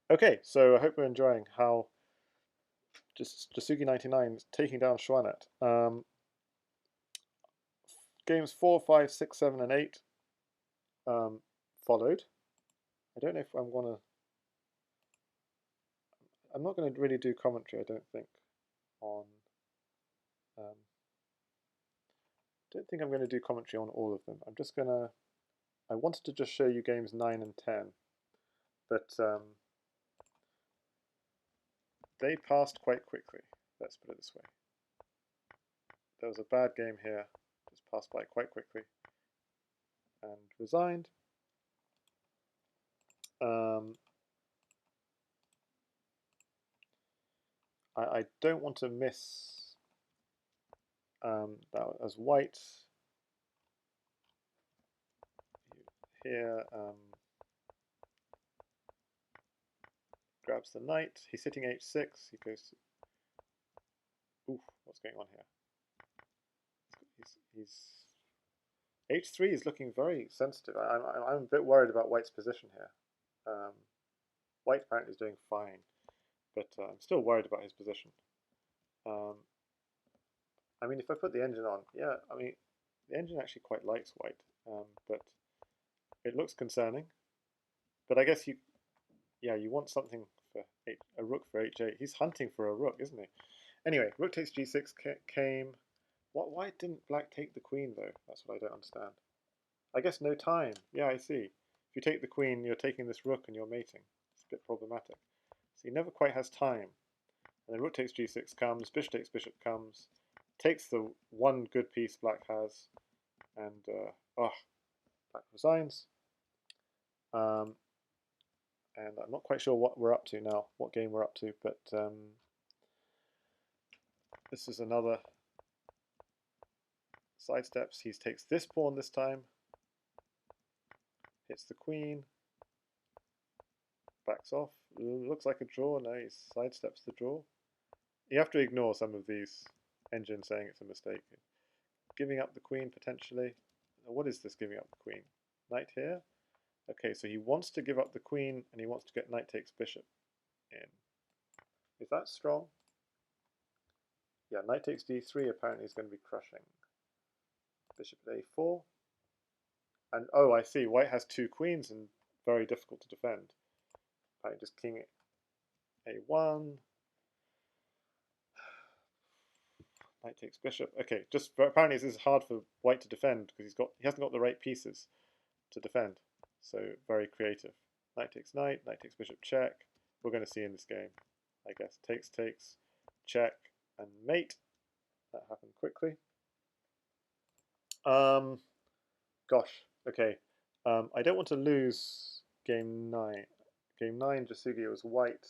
Okay, so I hope you're enjoying how Jasugi99 is taking down xuanet. Games 4, 5, 6, 7, and 8 followed. I don't know if I'm not going to really do commentary, I don't think, on... don't think I'm going to do commentary on all of them. I'm just going to... I wanted to just show you games 9 and 10, but they passed quite quickly, let's put it this way. There was a bad game here, just passed by quite quickly, and resigned. I don't want to miss that as white here. grabs the knight. He's hitting h6. He goes. Oof, what's going on here? He's h3 is looking very sensitive. I'm a bit worried about white's position here. White apparently is doing fine, but I'm still worried about his position. I mean, if I put the engine on, yeah, I mean, the engine actually quite likes white, but it looks concerning. But I guess you want something for a rook for h8. He's hunting for a rook, isn't he? Anyway, rook takes g6 came. Why didn't black take the queen, though? That's what I don't understand. I guess no time. Yeah, I see. If you take the queen, you're taking this rook and you're mating. It's a bit problematic. So he never quite has time. And then rook takes g6 comes, bishop takes bishop comes, takes the one good piece black has, and black resigns. And I'm not quite sure what we're up to now, what game we're up to, but this is another sidesteps. He takes this pawn this time, hits the queen, backs off. Looks like a draw. No, he sidesteps the draw. You have to ignore some of these engines saying it's a mistake. Giving up the queen potentially. What is this giving up the queen? Knight here. Okay, so he wants to give up the queen and he wants to get knight takes bishop in. Is that strong? Yeah, knight takes d3 apparently is going to be crushing. Bishop at a4. And oh, I see, white has two queens and very difficult to defend. Apparently just king a1. Knight takes bishop. Okay, just apparently this is hard for white to defend because he hasn't got the right pieces to defend. So very creative. Knight takes knight, knight takes bishop check. We're going to see in this game, I guess. Takes, check, and mate. That happened quickly. Gosh, okay. I don't want to lose game 9. Game 9, Jasugi was white.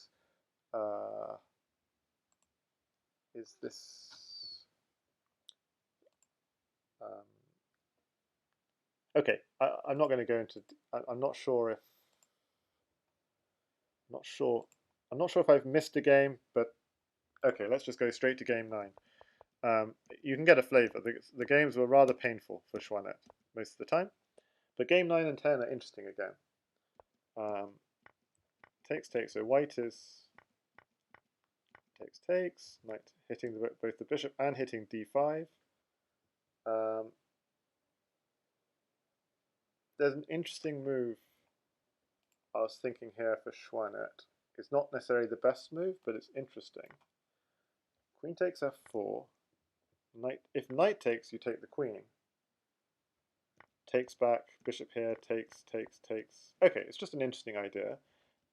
Is this... okay, I'm not going to go into... I'm not sure if... I'm not sure if I've missed a game, but okay, let's just go straight to game 9. You can get a flavour. The games were rather painful for xuanet most of the time, but game 9 and 10 are interesting again. Takes. So white is takes. Knight hitting both the bishop and hitting d5. There's an interesting move I was thinking here for xuanet. It's not necessarily the best move, but it's interesting. Queen takes f4. Knight. If knight takes, you take the queen. Takes back, bishop here, takes. Okay, it's just an interesting idea.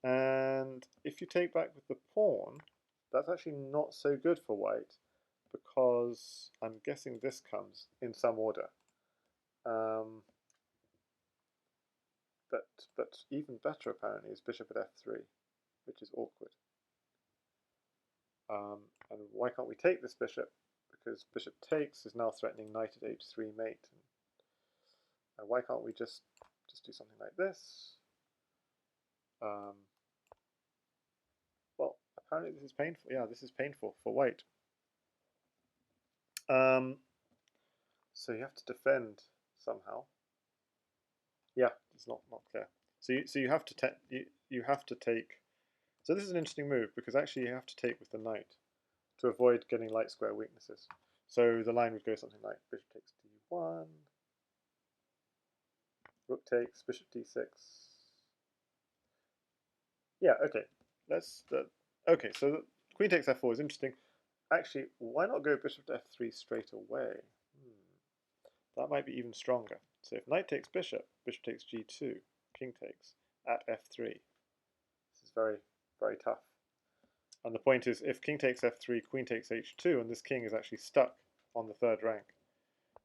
And if you take back with the pawn, that's actually not so good for white because I'm guessing this comes in some order. But even better apparently is bishop at f3, which is awkward. And why can't we take this bishop? Because bishop takes is now threatening knight at h3 mate. And why can't we just do something like this? Well, apparently this is painful. Yeah, this is painful for white. So you have to defend somehow. Yeah, it's not clear. So you have to take. So this is an interesting move because actually you have to take with the knight to avoid getting light square weaknesses. So the line would go something like bishop takes d1, rook takes, bishop d6. Yeah, okay. Okay, so the queen takes f4 is interesting. Actually, why not go bishop to f3 straight away? That might be even stronger. So if knight takes bishop, bishop takes g2, king takes at f3. This is very, very tough. And the point is, if king takes f3, queen takes h2, and this king is actually stuck on the third rank.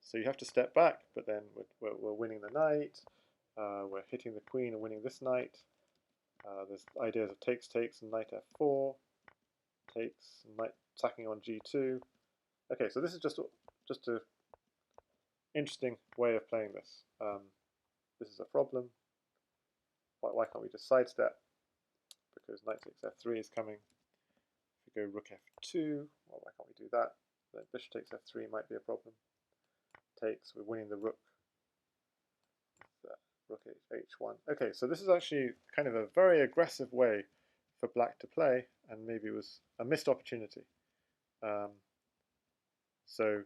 So you have to step back, but then we're winning the knight, we're hitting the queen and winning this knight. There's ideas of takes, and knight f4, takes, and knight sacking on g2. Okay, so this is just a interesting way of playing this. This is a problem. Why can't we just sidestep? because knight takes f3 is coming. If we go rook f2, well, why can't we do that? Then bishop takes f3 might be a problem. Takes, we're winning the rook. Rook h1. Okay, so this is actually kind of a very aggressive way for black to play, and maybe it was a missed opportunity. So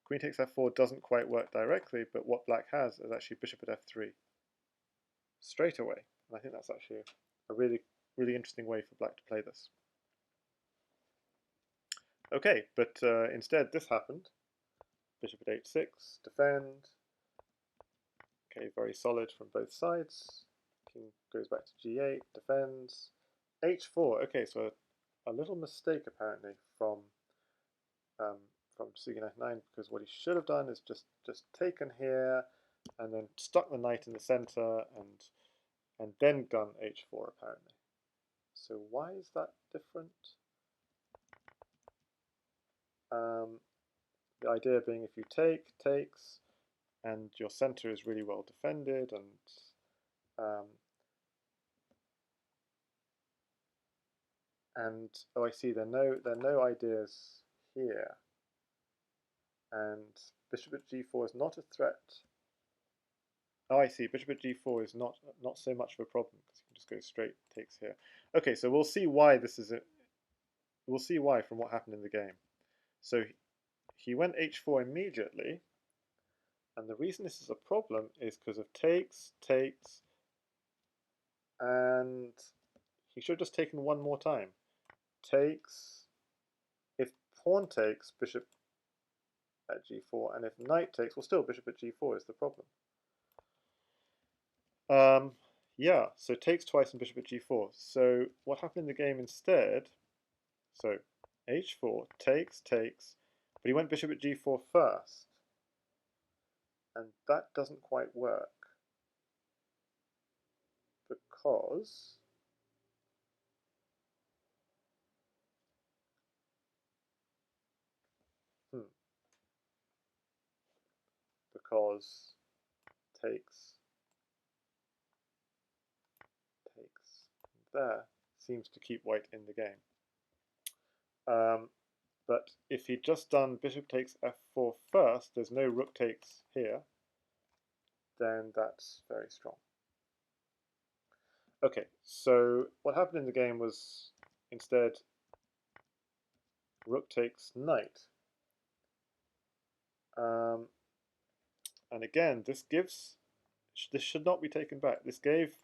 queen takes f4 doesn't quite work directly, but what black has is actually bishop at f3 straight away. And I think that's actually a really, really interesting way for black to play this. Okay, but instead this happened. Bishop at h6, defend. Okay, very solid from both sides. King goes back to g8, defends. h4. Okay, so a little mistake apparently from Jasugi99, because what he should have done is just taken here and then stuck the knight in the center and then done h4 apparently. So why is that different? The idea being if you takes, and your center is really well defended, and oh, I see, there are no ideas here, and bishop at g4 is not a threat. Oh, I see, bishop at g4 is not so much of a problem because you can just go straight, takes here. Okay, so we'll see why this is we'll see why from what happened in the game. So he went h4 immediately, and the reason this is a problem is because of takes, and he should have just taken one more time. Takes, if pawn takes, bishop at g4, and if knight takes, well, still bishop at g4 is the problem. Yeah, so takes twice and bishop at g4. So what happened in the game instead, so h4, takes, but he went bishop at g4 first, and that doesn't quite work because because takes there seems to keep white in the game. But if he'd just done bishop takes f4 first, there's no rook takes here, then that's very strong. Okay, so what happened in the game was instead rook takes knight. And again, this should not be taken back. This gave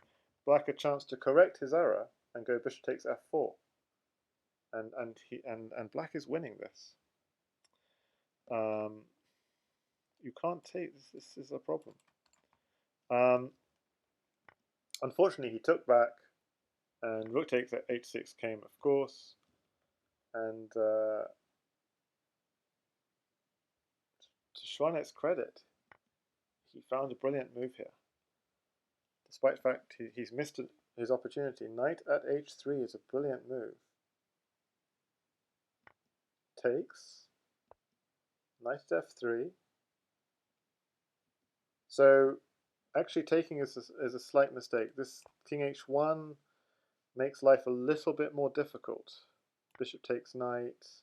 black a chance to correct his error and go bishop takes f4. And black is winning this. You can't take this. This is a problem. Unfortunately, he took back, and rook takes at h6 came, of course, and to xuanet's credit, he found a brilliant move here. Despite the fact he's missed his opportunity, knight at h3 is a brilliant move. Takes, knight at f3. So actually taking is a slight mistake. This king h1 makes life a little bit more difficult. Bishop takes knight,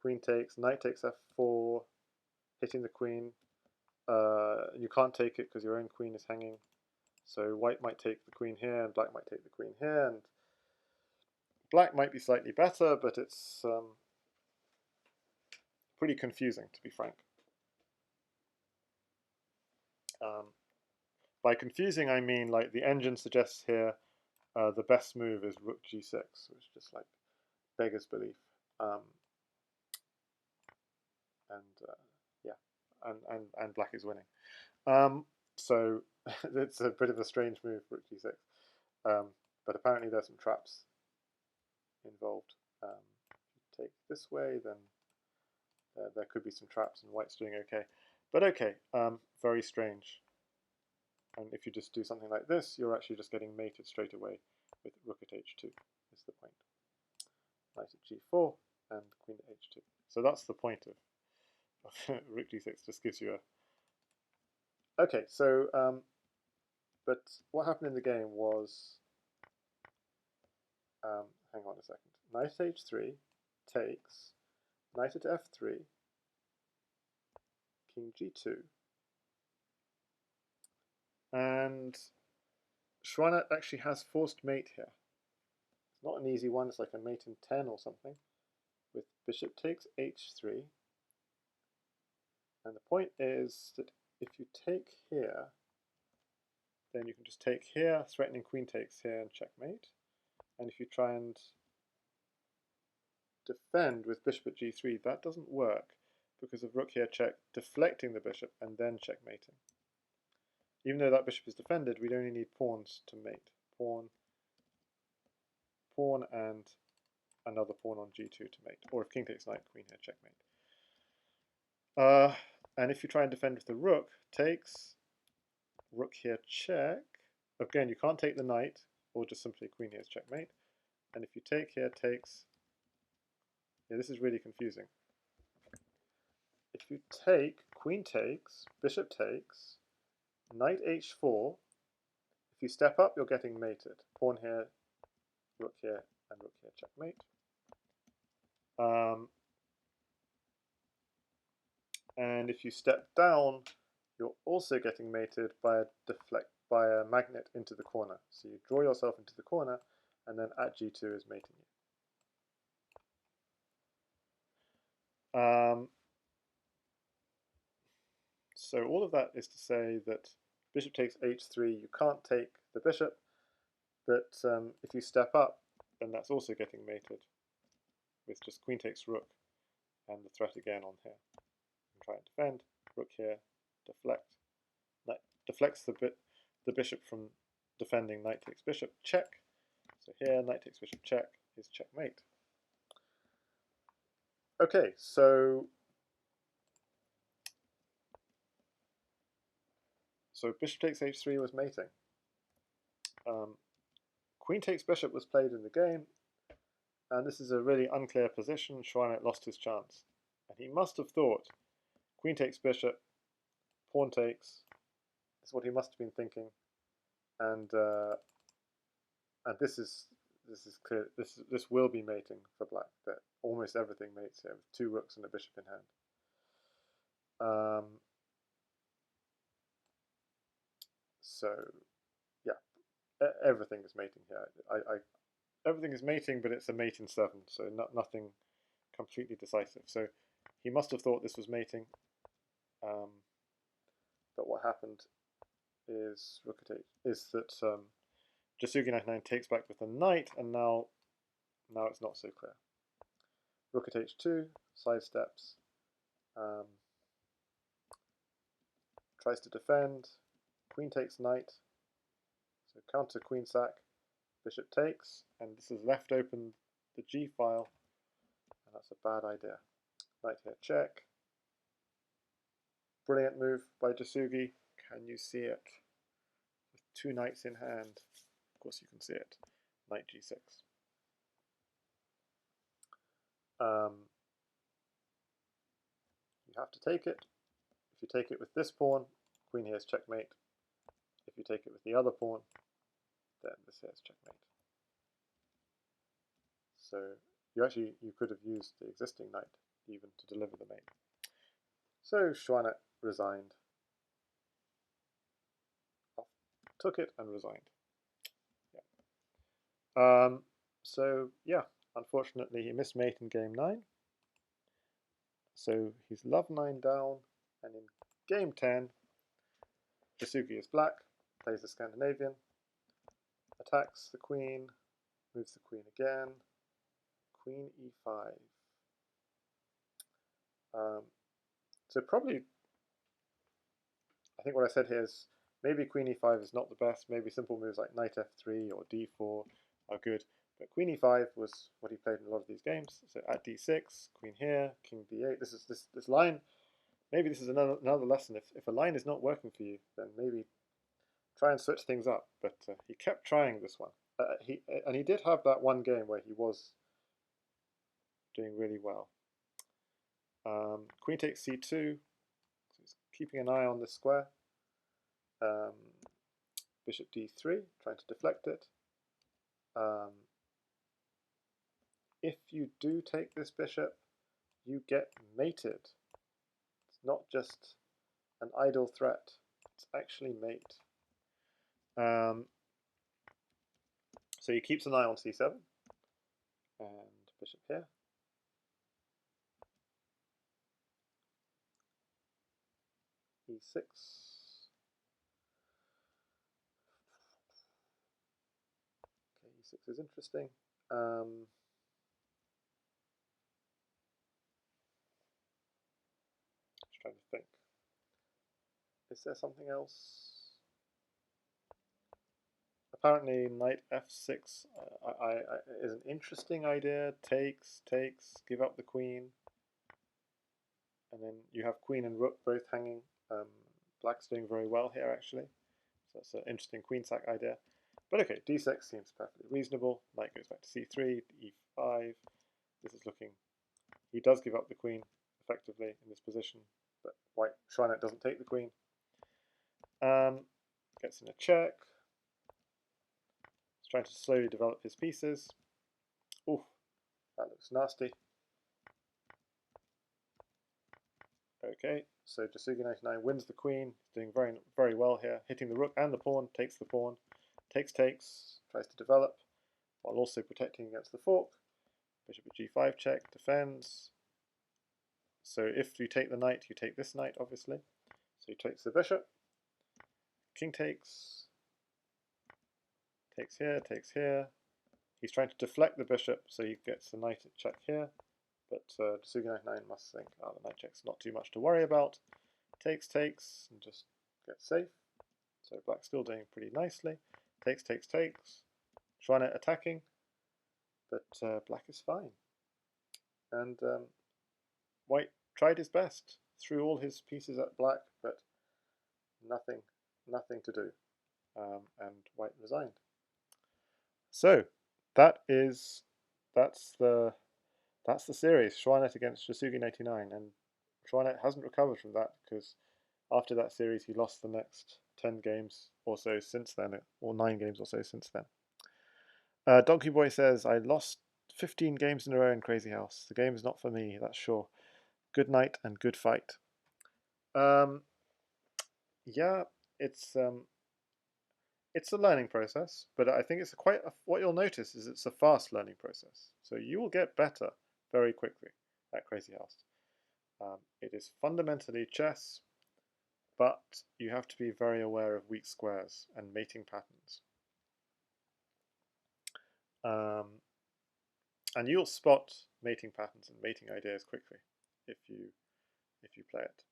queen takes, knight takes f4, hitting the queen. You can't take it because your own queen is hanging. So white might take the queen here, and black might take the queen here, and black might be slightly better, but it's pretty confusing, to be frank. By confusing, I mean like the engine suggests here the best move is rook g6, which just like beggars belief. Yeah, and black is winning. So it's a bit of a strange move, rook g6. But apparently there's some traps involved. If you take this way, then there could be some traps, and white's doing okay. But okay, very strange. And if you just do something like this, you're actually just getting mated straight away with rook at h2, is the point. Knight at g4 and queen at h2. So that's the point of rook g6, just gives you a... Okay, so, but what happened in the game was hang on a second. Knight at h3 takes knight at f3, king g2, and xuanet actually has forced mate here. It's not an easy one, it's like a mate in 10 or something, with bishop takes h3. And the point is that if you take here, then you can just take here, threatening queen takes here and checkmate. And if you try and defend with bishop at g3, that doesn't work because of rook here check, deflecting the bishop and then checkmating. Even though that bishop is defended, we'd only need pawns to mate. Pawn, pawn, and another pawn on g2 to mate. Or if king takes knight, queen here, checkmate. And if you try and defend with the rook, takes, rook here, check. Again, you can't take the knight, or just simply queen here is checkmate. And if you take here, takes. Yeah, this is really confusing. If you take, queen takes, bishop takes, knight h4, if you step up, you're getting mated. Pawn here, rook here, and rook here, checkmate. And if you step down, you're also getting mated by a magnet into the corner. So you draw yourself into the corner, and then at g2 is mating you. So all of that is to say that bishop takes h3, you can't take the bishop, but if you step up, then that's also getting mated with just queen takes rook and the threat again on here. You can try and defend, rook here, deflect, knight deflects the bishop from defending knight takes bishop, check. So here, knight takes bishop, check is checkmate. Okay, so bishop takes h3 was mating. Queen takes bishop was played in the game, and this is a really unclear position. Xuanet lost his chance. And he must have thought, queen takes bishop, pawn takes, this is what he must have been thinking. And this is clear, this will be mating for black, that almost everything mates here, with 2 rooks and a bishop in hand. So, yeah, everything is mating here. Everything is mating, but it's a mate in 7, so nothing completely decisive. So he must have thought this was mating, but what happened is that Jasugi99 takes back with the knight, and now it's not so clear. Rook at h2, sidesteps, tries to defend, queen takes knight, so counter queen sack, bishop takes, and this has left open the g file, and that's a bad idea. Knight here check. Brilliant move by Jasugi. Can you see it? With 2 knights in hand. Of course you can see it. Knight g6. You have to take it. If you take it with this pawn, queen here is checkmate. If you take it with the other pawn, then this here is checkmate. So you could have used the existing knight even to deliver the mate. So Xuanet resigned. Took it and resigned. Yeah. So yeah, unfortunately he missed mate in game 9. So he's love 9 down, and in game 10, Jasugi is black, plays the Scandinavian, attacks the queen, moves the queen again, queen e5. So probably, I think what I said here is maybe queen e5 is not the best. Maybe simple moves like knight f3 or d4 are good. But queen e5 was what he played in a lot of these games. So at d6, queen here, king d8. This line. Maybe this is another lesson. If a line is not working for you, then maybe try and switch things up. But he kept trying this one. He did have that one game where he was doing really well. Queen takes c2. So he's keeping an eye on this square. Bishop d3, trying to deflect it. if you do take this bishop, you get mated. It's not just an idle threat, it's actually mate. So he keeps an eye on c7, and bishop here. e6. Okay, e6 is interesting. Just trying to think. Is there something else? Apparently, knight f6 is an interesting idea. Takes, give up the queen. And then you have queen and rook both hanging. Black's doing very well here, actually. So that's an interesting queen sack idea. But okay, d6 seems perfectly reasonable. Knight goes back to c3, e5. This is looking... He does give up the queen, effectively, in this position. But white xuanet doesn't take the queen. Gets in a check. He's trying to slowly develop his pieces. Ooh, that looks nasty. Okay, so Jasugi99 wins the queen. He's doing very, very well here, hitting the rook and the pawn, takes the pawn, takes, tries to develop, while also protecting against the fork. Bishop at g5 check, defends. So if you take the knight, you take this knight, obviously. So he takes the bishop. King takes here. He's trying to deflect the bishop, so he gets the knight at check here. But Jasugi99 must think, oh, the knight check's not too much to worry about. Takes, and just gets safe. So black's still doing pretty nicely. Takes. Xuanet attacking, but black is fine. And white tried his best, threw all his pieces at black, but nothing to do. And white resigned. So that's the series, Xuanet against Jasugi99, and Xuanet hasn't recovered from that because after that series he lost the next 10 games or so since then, or 9 games or so since then. Donkey Boy says, I lost 15 games in a row in Crazyhouse. The game is not for me, that's sure. Good night and good fight. Yeah, it's a learning process, but I think it's what you'll notice is it's a fast learning process. So you will get better very quickly at Crazyhouse. It is fundamentally chess, but you have to be very aware of weak squares and mating patterns. And you'll spot mating patterns and mating ideas quickly if you play it.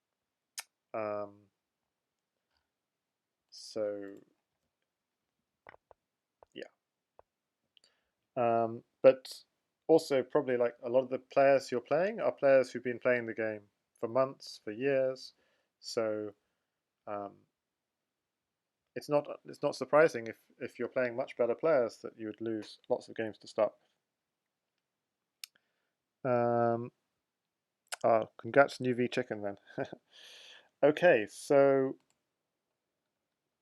So yeah. But also probably like a lot of the players you're playing are players who've been playing the game for months, for years. So it's not surprising if you're playing much better players that you would lose lots of games to start with. Oh, congrats, new V Chicken then. Okay, so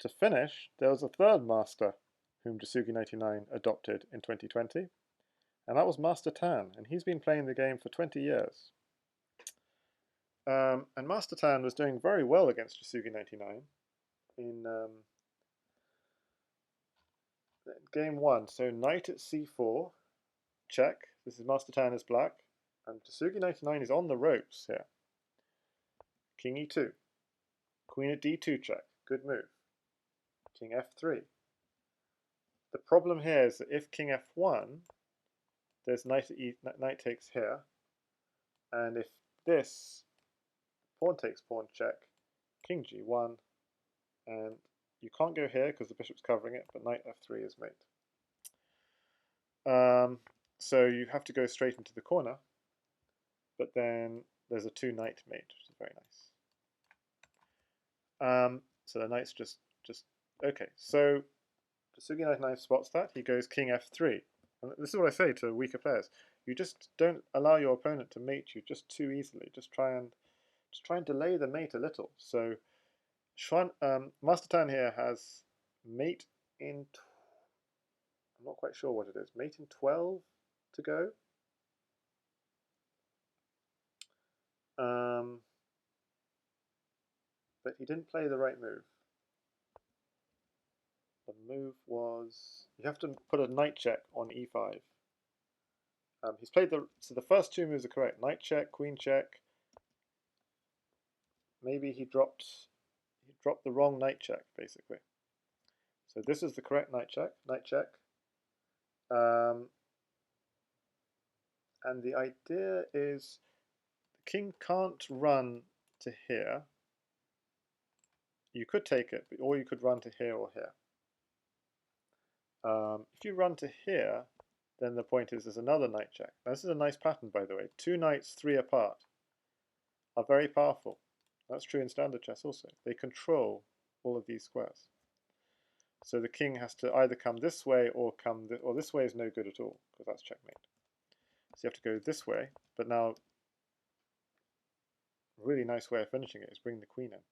to finish, there was a third master whom Jasugi99 adopted in 2020, and that was mastertan, and he's been playing the game for 20 years. And mastertan was doing very well against Jasugi99 in game 1. So knight at c4, check. This is mastertan is black, and Jasugi99 is on the ropes here. King e2, queen at d2 check, good move. King f3. The problem here is that if king f1, there's knight takes here, and if this pawn takes pawn check, king g1, and you can't go here because the bishop's covering it, but knight f3 is mate. So you have to go straight into the corner, but then there's a 2-knight mate, which is very nice. So the knight's just okay. So Jasugi99 spots that. He goes king f3. And this is what I say to weaker players. You just don't allow your opponent to mate you just too easily. Just try and delay the mate a little. So mastertan here has mate in... I'm not quite sure what it is. Mate in 12 to go. But he didn't play the right move. The move was, you have to put a knight check on e5. He's played so the first two moves are correct. Knight check, queen check. Maybe he dropped the wrong knight check, basically. So this is the correct knight check. And the idea is the king can't run to here. You could take it, or you could run to here or here. If you run to here, then the point is there's another knight check. Now, this is a nice pattern, by the way. Two knights, three apart, are very powerful. That's true in standard chess also. They control all of these squares. So the king has to either come this way or or this way is no good at all, because that's checkmate. So you have to go this way, but now a really nice way of finishing it is bring the queen in.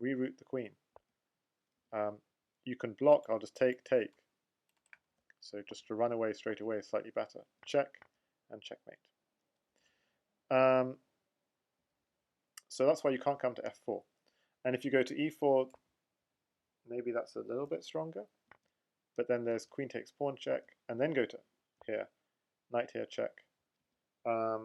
Reroute the queen. You can block, I'll just take. So just to run away straight away is slightly better. Check and checkmate. So that's why you can't come to f4. And if you go to e4, maybe that's a little bit stronger. But then there's queen takes pawn check, and then go to here. Knight here check. I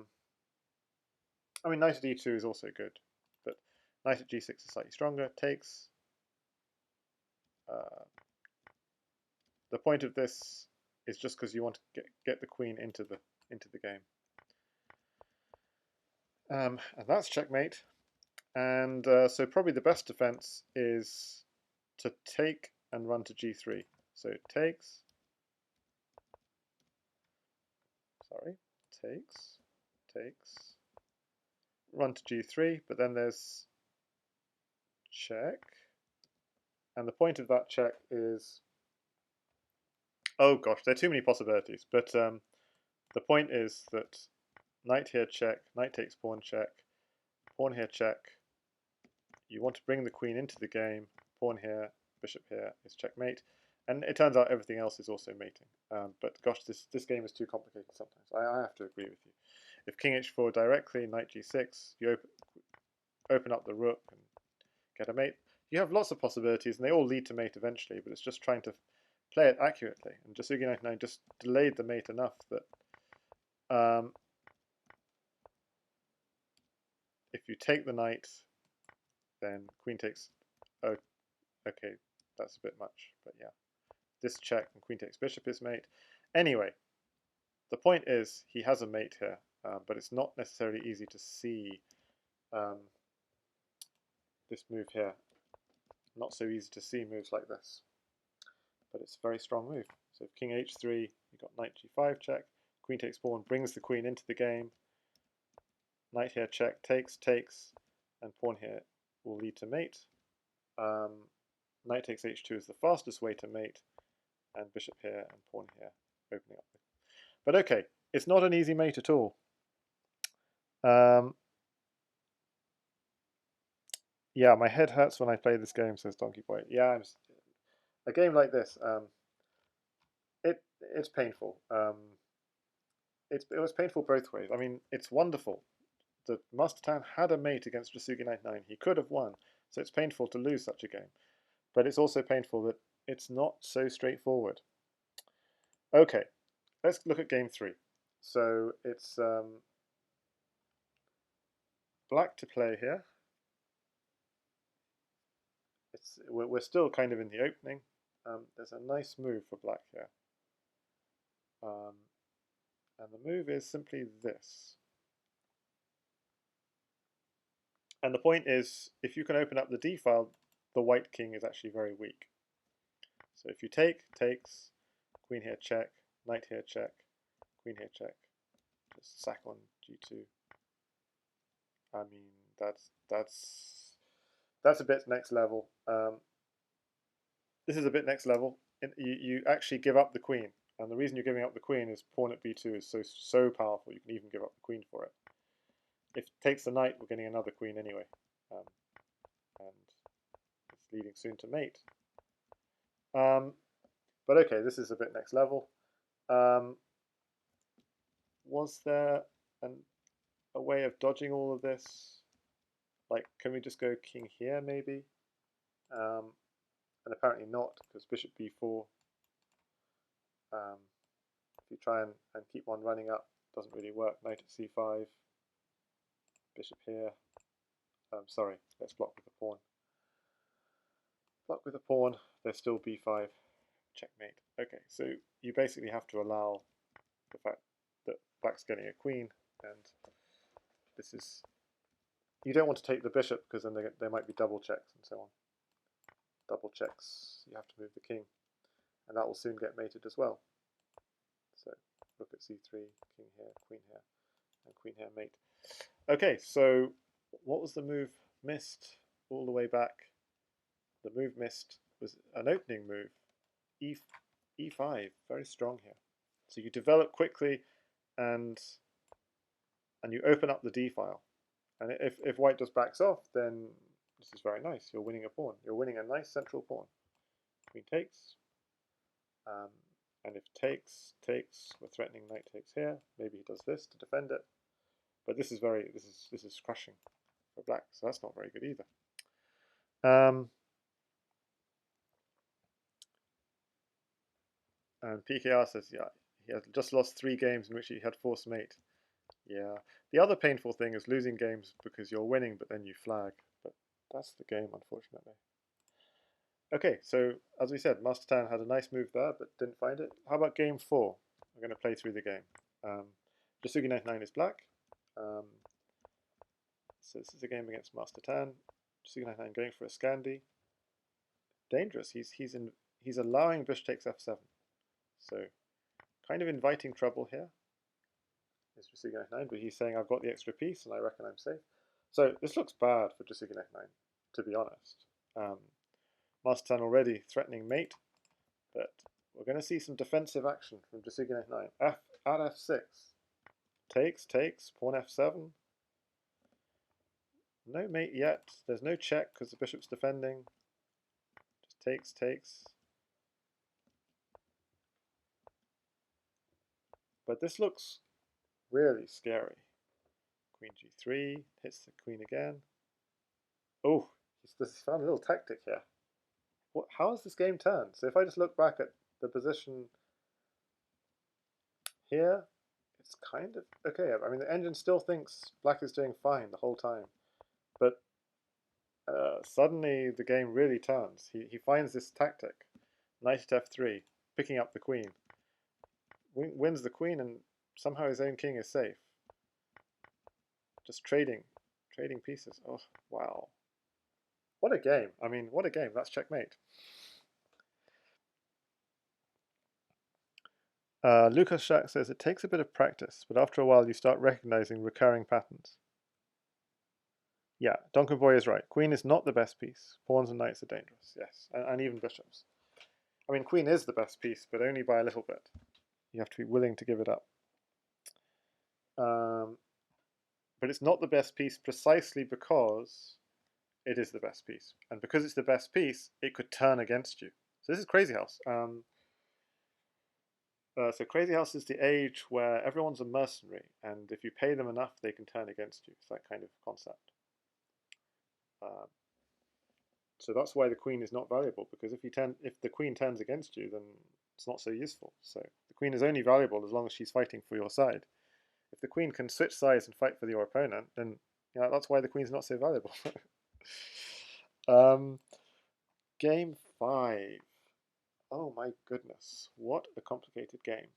mean, knight at e2 is also good, but knight at g6 is slightly stronger. Takes. The point of this is just because you want to get the queen into the game. And that's checkmate. And so probably the best defense is to take and run to g3. So takes, run to g3, but then there's check. And the point of that check is, oh gosh, there are too many possibilities. But the point is that knight here check, knight takes pawn check, pawn here check. You want to bring the queen into the game. Pawn here, bishop here is checkmate. And it turns out everything else is also mating. But gosh, this game is too complicated sometimes. I have to agree with you. If king h4 directly, knight g6, you open up the rook and get a mate. You have lots of possibilities, and they all lead to mate eventually, but it's just trying to play it accurately. And Jasugi99 just delayed the mate enough that if you take the knight, then queen takes. Oh, okay, that's a bit much, but yeah. This check and queen takes bishop is mate. Anyway, the point is he has a mate here, but it's not necessarily easy to see this move here. Not so easy to see moves like this, but it's a very strong move. So if king h3, you've got knight g5 check, queen takes pawn, brings the queen into the game. Knight here check, takes, and pawn here will lead to mate. Knight takes h2 is the fastest way to mate, and bishop here and pawn here opening up. But okay, it's not an easy mate at all. Yeah, my head hurts when I play this game, says Donkey Boy. Yeah, a game like this, it's painful. It was painful both ways. I mean, it's wonderful that Mastertan had a mate against Jasugi99. He could have won, so it's painful to lose such a game. But it's also painful that it's not so straightforward. Okay, let's look at game 3. So it's black to play here. We're still kind of in the opening. There's a nice move for black here. And the move is simply this. And the point is, if you can open up the d file, the white king is actually very weak. So if you takes, queen here check, knight here check, queen here check, just sack on g2. I mean, that's a bit next level. This is a bit next level. You actually give up the queen, and the reason you're giving up the queen is pawn at b2 is so powerful. You can even give up the queen for it. If it takes the knight, we're getting another queen anyway, and it's leading soon to mate. But okay, this is a bit next level. Was there an a way of dodging all of this? Like, can we just go king here, maybe? And apparently not, because bishop b4. If you try and keep one running up, doesn't really work. Knight at c5. Bishop here. Sorry, let's block with the pawn. Block with the pawn. There's still b5. Checkmate. Okay, so you basically have to allow the fact that black's getting a queen, and this is... You don't want to take the bishop, because then there might be double checks and so on. Double checks, you have to move the king, and that will soon get mated as well. So rook at c3, king here, and queen here, mate. Okay, so what was the move missed all the way back? The move missed was an opening move, e5, very strong here. So you develop quickly, and you open up the d file. And if white just backs off, then this is very nice. You're winning a pawn. You're winning a nice central pawn. Queen takes. And if takes, we're threatening knight takes here. Maybe he does this to defend it. But this is crushing for black, so that's not very good either. And PKR says, yeah, he has just lost 3 games in which he had forced mate. Yeah. The other painful thing is losing games because you're winning, but then you flag. But that's the game, unfortunately. Okay, so as we said, mastertan had a nice move there, but didn't find it. How about game 4? We're going to play through the game. Jasugi99 is black. So this is a game against mastertan. Jasugi99 going for a Scandi. Dangerous. He's allowing bishop takes f7. So kind of inviting trouble here. Is Jasugi99, but he's saying I've got the extra piece and I reckon I'm safe. So this looks bad for Jasugi99, to be honest. Mastertan already threatening mate, but we're going to see some defensive action from Jasugi99. At f6. Takes, pawn f7. No mate yet. There's no check because the bishop's defending. Just takes. But this looks really scary. Queen g3, hits the queen again. Oh, he's found a little tactic here. How has this game turned? So if I just look back at the position here, it's kind of okay. I mean, the engine still thinks black is doing fine the whole time. But suddenly the game really turns. He finds this tactic, knight at f3, picking up the queen. Wins the queen, and somehow his own king is safe. Just trading pieces. Oh, wow. What a game. I mean, what a game. That's checkmate. Lucas Shack says, it takes a bit of practice, but after a while you start recognizing recurring patterns. Yeah, Donkey Boy is right. Queen is not the best piece. Pawns and knights are dangerous, yes. And even bishops. I mean, queen is the best piece, but only by a little bit. You have to be willing to give it up. But it's not the best piece precisely because it is the best piece. And because it's the best piece, it could turn against you. So this is Crazyhouse. So Crazyhouse is the age where everyone's a mercenary, and if you pay them enough, they can turn against you. It's that kind of concept. So that's why the queen is not valuable, because if the queen turns against you, then it's not so useful. So the queen is only valuable as long as she's fighting for your side. If the queen can switch sides and fight for your opponent, then that's why the queen's not so valuable. Game 5. Oh my goodness, what a complicated game.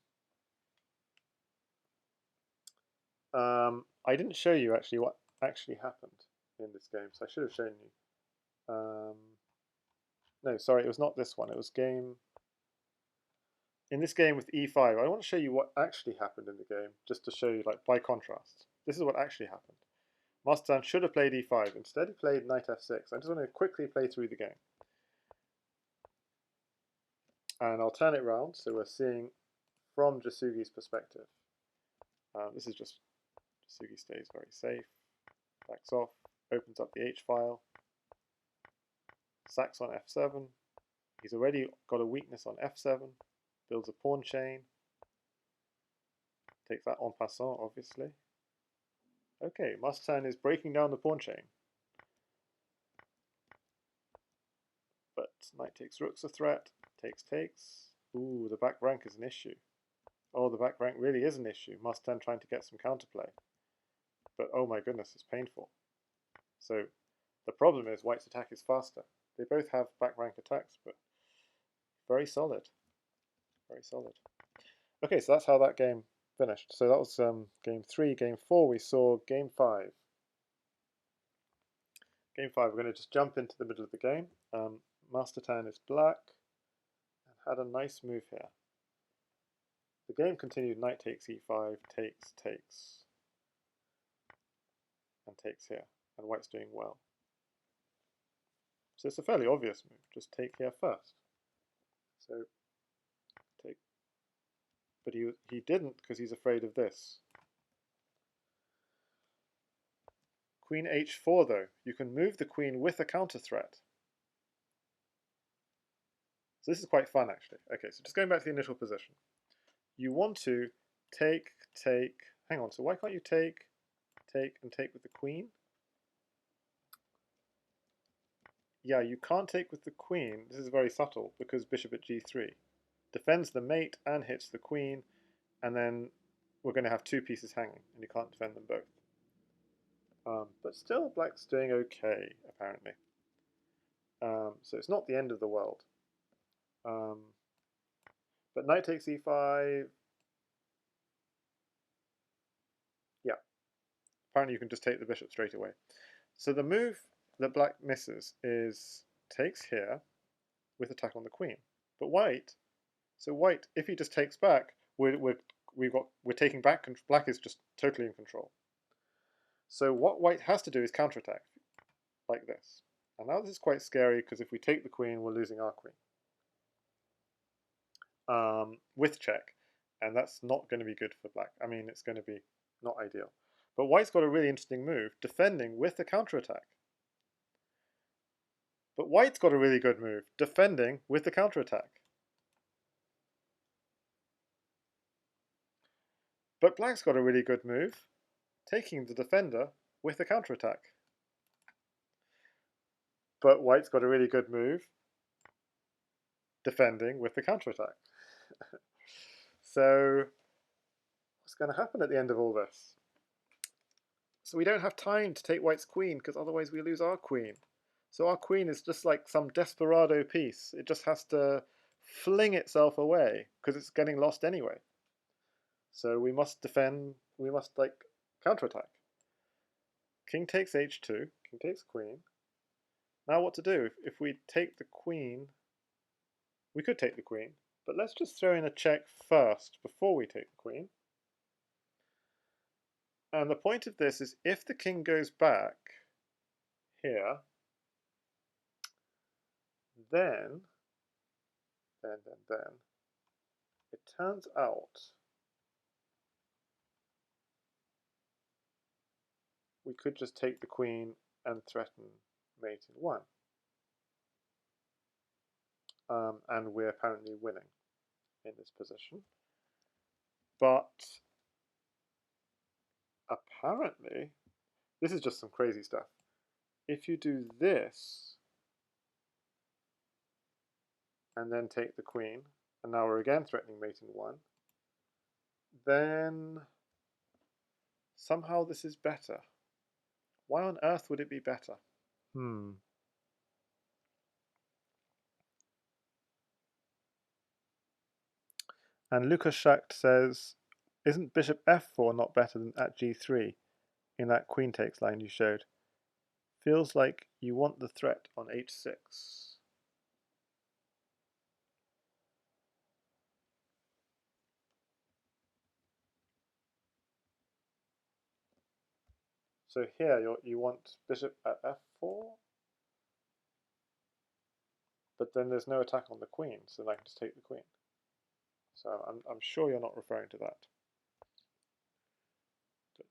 I didn't show you actually what actually happened in this game, so I should have shown you. No, sorry, it was not this one. It was in this game with e5. I want to show you what actually happened in the game, just to show you, like, by contrast. This is what actually happened. Mastertan should have played e5. Instead, he played knight f6. I just want to quickly play through the game. And I'll turn it around so we're seeing from Jasugi's perspective. This is just Jasugi stays very safe, backs off, opens up the H file, sacks on f7. He's already got a weakness on f7, builds a pawn chain, takes that en passant, obviously. Okay, mastertan is breaking down the pawn chain. But knight takes rook's a threat. Takes. Ooh, the back rank is an issue. Oh, the back rank really is an issue. Mastertan trying to get some counterplay. But oh my goodness, it's painful. So the problem is white's attack is faster. They both have back rank attacks, but very solid. Very solid. Okay, so that's how that game finished. So that was game 3. Game 4, we saw game 5. Game 5, we're going to just jump into the middle of the game. Mastertan is black and had a nice move here. The game continued, knight takes e5, takes, and takes here. And white's doing well. So it's a fairly obvious move, just take here first. So take. But he didn't because he's afraid of this. Queen h4 though, you can move the queen with a counter threat. So this is quite fun actually. Okay, so just going back to the initial position. You want to take, hang on, so why can't you take, and take with the queen? Yeah, you can't take with the queen, this is very subtle, because bishop at g3 defends the mate and hits the queen, and then we're going to have 2 pieces hanging, and you can't defend them both. But still, black's doing okay, apparently. So it's not the end of the world. But knight takes e5. Yeah. Apparently you can just take the bishop straight away. So the move that black misses is takes here with attack on the queen. But white, if he just takes back, we're taking back. Black is just totally in control. So what white has to do is counterattack like this. And now this is quite scary because if we take the queen, we're losing our queen. With check, and that's not going to be good for black. I mean, it's going to be not ideal. But white's got a really interesting move, defending with the counterattack. But white's got a really good move, defending with the counterattack. But black's got a really good move, taking the defender with the counterattack. But white's got a really good move, defending with the counterattack. So what's going to happen at the end of all this? So we don't have time to take white's queen, because otherwise we lose our queen. So our queen is just like some desperado piece. It just has to fling itself away, because it's getting lost anyway. So we must defend, we must like counterattack. King takes h2, king takes queen. Now what to do? If we take the queen, we could take the queen, but let's just throw in a check first before we take the queen. And the point of this is if the king goes back here, then it turns out we could just take the queen and threaten mate in 1. And we're apparently winning in this position. But apparently, this is just some crazy stuff. If you do this, and then take the queen, and now we're again threatening mate in 1, then somehow this is better. Why on earth would it be better? And Lucas Schacht says, isn't bishop f4 not better than at g3 in that queen takes line you showed? Feels like you want the threat on h6. So here you want bishop at f4, but then there's no attack on the queen, so then I can just take the queen. So I'm sure you're not referring to that. Good.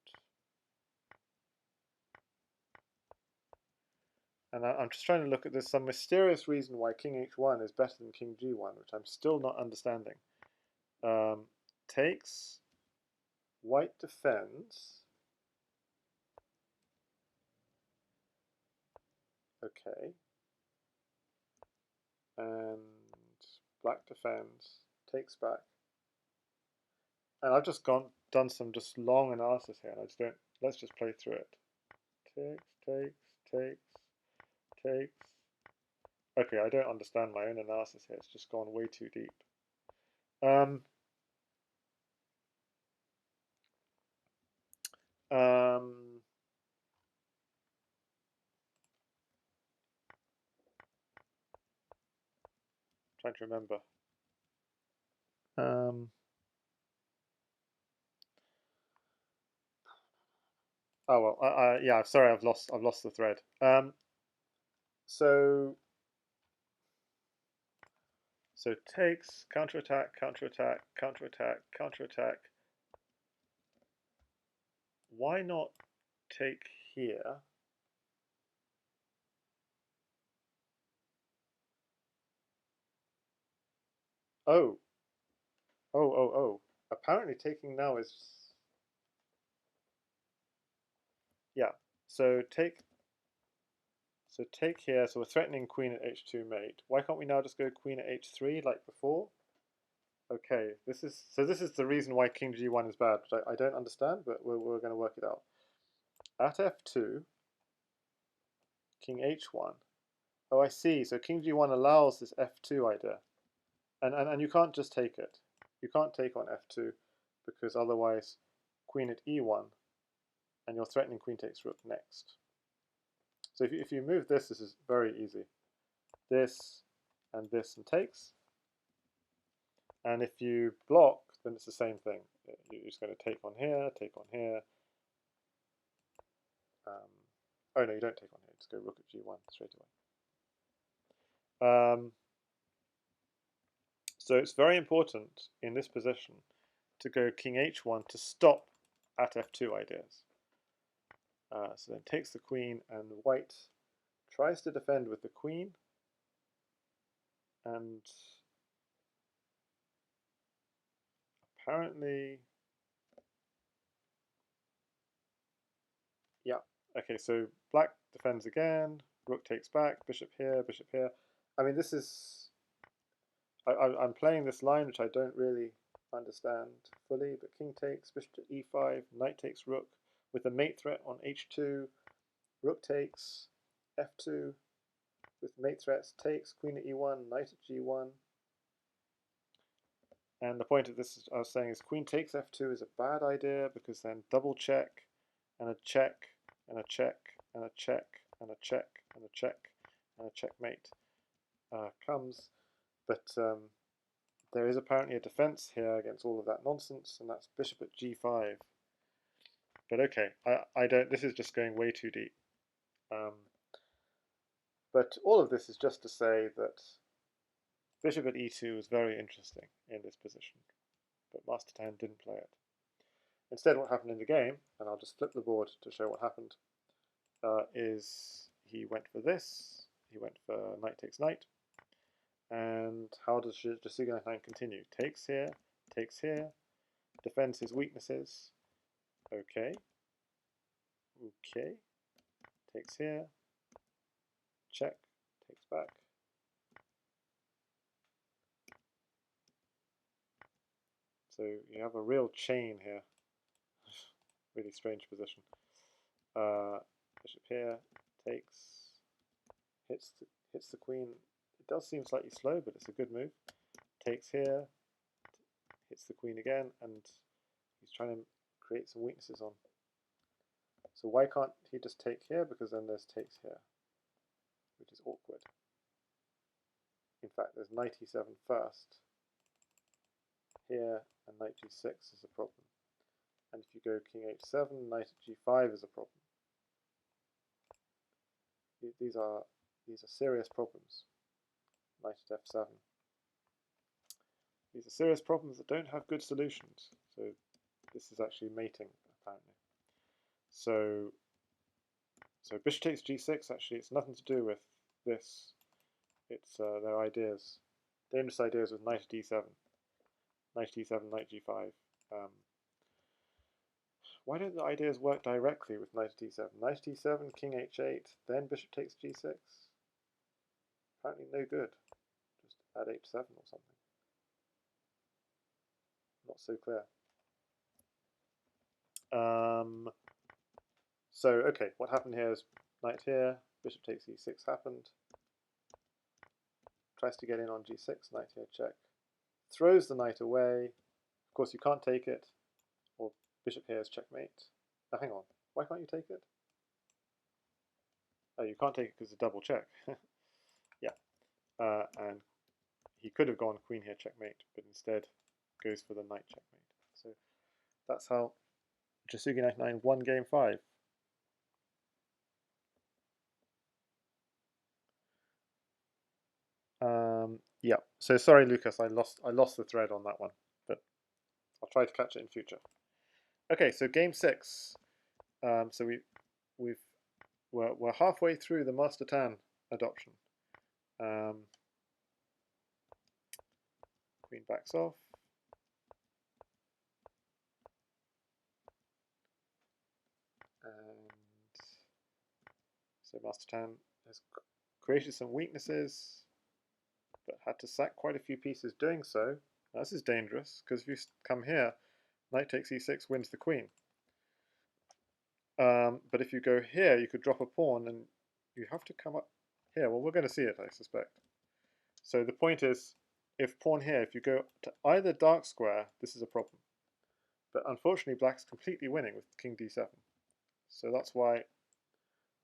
And I'm just trying to look at this, some mysterious reason why king h1 is better than king g1, which I'm still not understanding. Takes, white defends, Okay. And black defends, takes back. And I've just done some just long analysis here, and I just don't. Let's just play through it. Takes. Okay, I don't understand my own analysis here. It's just gone way too deep. Um, trying to remember. Oh well, yeah. Sorry, I've lost the thread. So takes, counterattack. Why not take here? Oh. Apparently taking now is, yeah. So take here. So we're threatening queen at h2 mate. Why can't we now just go queen at h3 like before? Okay, this is the reason why king g1 is bad, which I don't understand, but we're going to work it out. At f2, king h1. Oh, I see. So king g1 allows this f2 idea, and you can't just take it. You can't take on f2 because otherwise, queen at e1, and you're threatening queen takes rook next. So if you move this is very easy. This and takes. And if you block, then it's the same thing. You're just going to take on here. Oh no, you don't take on here. Just go rook at g1 straight away. So it's very important in this position to go king h1 to stop at f2 ideas. So then takes the queen, and white tries to defend with the queen, and apparently, yeah. Okay, so black defends again, rook takes back, bishop here. I mean, this is, I'm playing this line which I don't really understand fully, but king takes, bishop to e5, knight takes rook with a mate threat on h2, rook takes, f2 with mate threats, takes, queen at e1, knight at g1. And the point of this, I was saying, is queen takes f2 is a bad idea because then double check, and a check, and a check, and a check, and a check, and a check, and a checkmate comes. But there is apparently a defense here against all of that nonsense, and that's bishop at g5. But okay, I don't. This is just going way too deep. But all of this is just to say that bishop at e2 is very interesting in this position, but mastertan didn't play it. Instead, what happened in the game, and I'll just flip the board to show what happened, is he went for this. He went for knight takes knight. And how does Jasugi99 continue? Takes here, defends his weaknesses. Okay. Takes here, check, takes back. So you have a real chain here. Really strange position. Bishop here, takes, hits the queen. It does seem slightly slow, but it's a good move. Takes here, hits the queen again, and he's trying to create some weaknesses on. So why can't he just take here? Because then there's takes here, which is awkward. In fact, there's knight e7 first here, and knight g6 is a problem. And if you go king h7, knight at g5 is a problem. These are serious problems. Knight at f7. These are serious problems that don't have good solutions. So this is actually mating, apparently. So bishop takes g6, actually, it's nothing to do with this. It's their ideas. Dangerous ideas with knight at d7. Knight d7, knight g5. Why don't the ideas work directly with knight at d7? Knight at d7, king h8, then bishop takes g6. Apparently no good. Just add h7 or something. Not so clear. So, okay, what happened here is knight here, bishop takes e6 happened. Tries to get in on g6, knight here, check. Throws the knight away. Of course, you can't take it. Or bishop here is checkmate. Now, hang on. Why can't you take it? Oh, you can't take it because it's a double check. Yeah. And he could have gone queen here, checkmate, but instead goes for the knight checkmate. So that's how Jasugi99 won game 5. Yeah. So sorry, Lucas, I lost the thread on that one, but I'll try to catch it in future. Okay, so game 6. So we're halfway through the mastertan adoption. Queen backs off. And so mastertan has created some weaknesses, but had to sack quite a few pieces doing so. Now, this is dangerous, because if you come here, knight takes e6 wins the queen. But if you go here, you could drop a pawn, and you have to come up here. Well, we're going to see it, I suspect. So the point is, if pawn here, if you go to either dark square, this is a problem. But unfortunately, black's completely winning with king d7. So that's why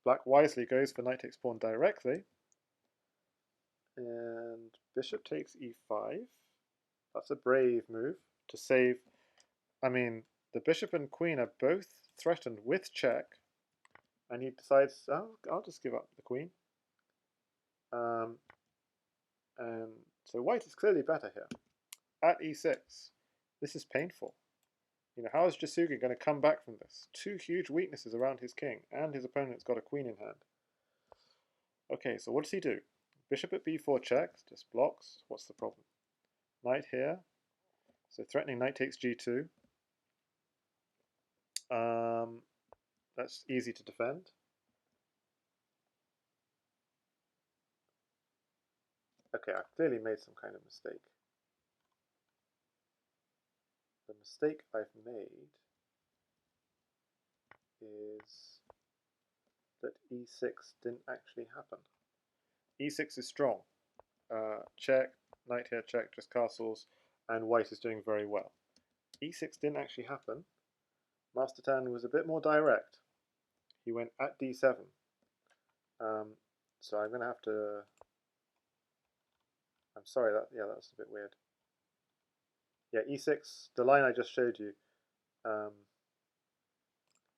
black wisely goes for knight takes pawn directly. And bishop takes e5. That's a brave move to save. I mean, the bishop and queen are both threatened with check. And he decides, oh, I'll just give up the queen. And so white is clearly better here. At e6, this is painful. You know, how is Jasugi going to come back from this? Two huge weaknesses around his king, and his opponent's got a queen in hand. Okay, so what does he do? Bishop at b4 checks, just blocks. What's the problem? Knight here. So threatening knight takes g2. That's easy to defend. Okay, I've clearly made some kind of mistake. The mistake I've made is that e6 didn't actually happen. e6 is strong. Check, knight here, check, just castles, and white is doing very well. e6 didn't actually happen. Mastertan was a bit more direct. He went at d7. So I'm going to have to... I'm sorry, that's a bit weird. Yeah, e6, the line I just showed you.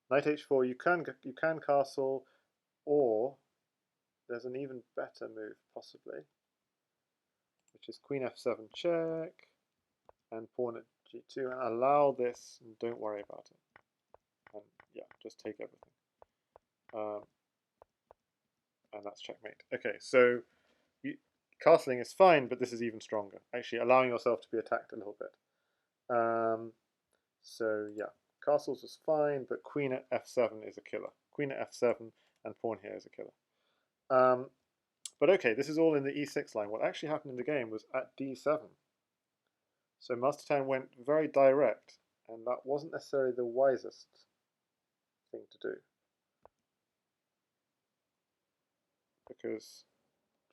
Knight h4, you can castle, or there's an even better move, possibly, which is queen f7 check, and pawn at g2, and allow this, and don't worry about it. And yeah, just take everything. And that's checkmate. Okay, so castling is fine, but this is even stronger. Actually, allowing yourself to be attacked a little bit. So yeah, castles is fine, but queen at f7 is a killer. Queen at f7 and pawn here is a killer. But okay, this is all in the e6 line. What actually happened in the game was at d7. So Mastertan went very direct, and that wasn't necessarily the wisest thing to do. Because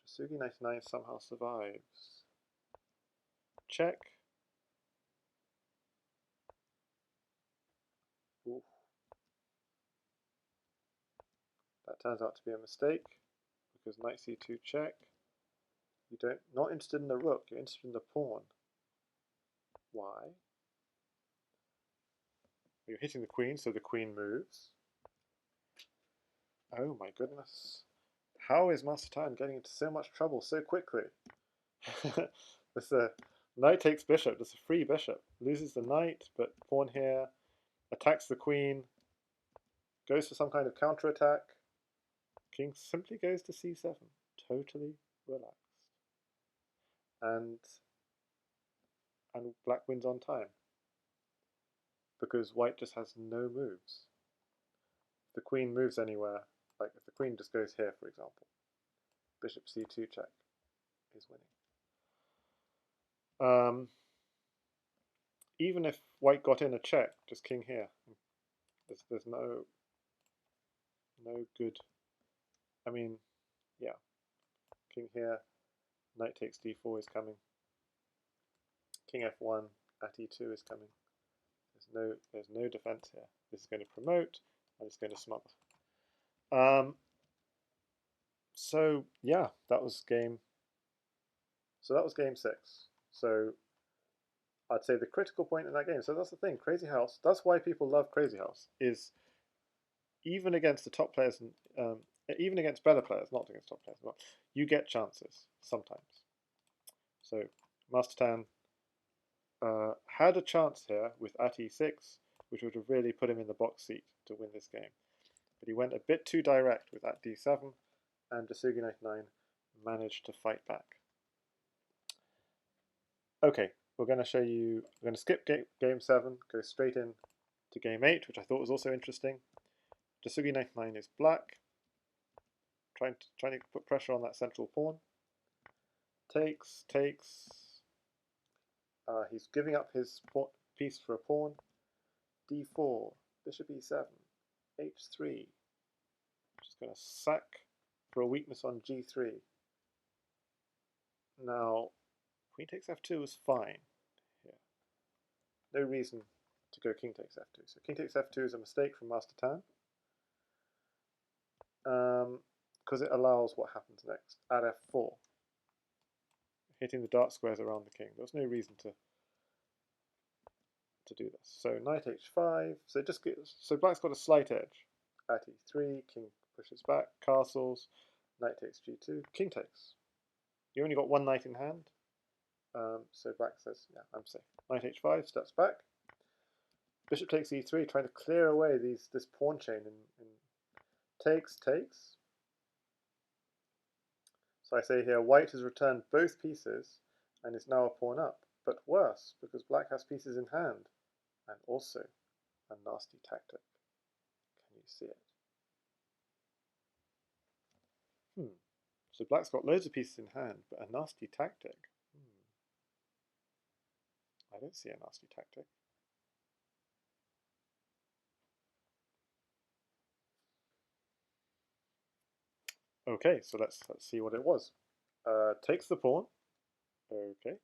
Jasugi99 somehow survives. Check. Ooh. That turns out to be a mistake, because knight c2 check. You're not interested in the rook, you're interested in the pawn. Why? You're hitting the queen, so the queen moves. Oh my goodness. How is Mastertan getting into so much trouble so quickly? This knight takes bishop, that's a free bishop. Loses the knight, but pawn here, attacks the queen, goes for some kind of counterattack. King simply goes to c7, totally relaxed. And black wins on time. because white just has no moves. If the queen moves anywhere, like if the queen just goes here, for example, bishop c2 check is winning. Even if white got in a check, just king here, there's no good. I mean, yeah, king here, knight takes d4 is coming. King f1 at e2 is coming. There's no defense here. This is going to promote, and it's going to smother. So yeah, that was game. So that was game 6. So I'd say the critical point in that game. So that's the thing. Crazyhouse. That's why people love Crazyhouse. Is even against the top players, even against better players, not against top players, but you get chances sometimes. So mastertan had a chance here with at e6, which would have really put him in the box seat to win this game. But he went a bit too direct with at d7, and Jasugi99 managed to fight back. Okay, we're going to show you, we're going to skip game 7, go straight in to game 8, which I thought was also interesting. Jasugi99 is black, trying to put pressure on that central pawn. Takes. He's giving up his piece for a pawn. d4, bishop e7, h3. Just going to sack for a weakness on g3. Now, queen takes f2 is fine here. No reason to go king takes f2. So king takes f2 is a mistake from mastertan, because it allows what happens next at f4, hitting the dark squares around the king. There's no reason to do this. So knight h5. So black's got a slight edge. At e3, king pushes back, castles, knight takes g2, king takes. You only got one knight in hand, so black says, yeah, I'm safe. Knight h5, steps back. Bishop takes e3, trying to clear away this pawn chain in takes. So I say here, white has returned both pieces and is now a pawn up. But worse, because black has pieces in hand, and also a nasty tactic. Can you see it? So black's got loads of pieces in hand, but a nasty tactic. I don't see a nasty tactic. Okay, so let's see what it was. Takes the pawn. Okay,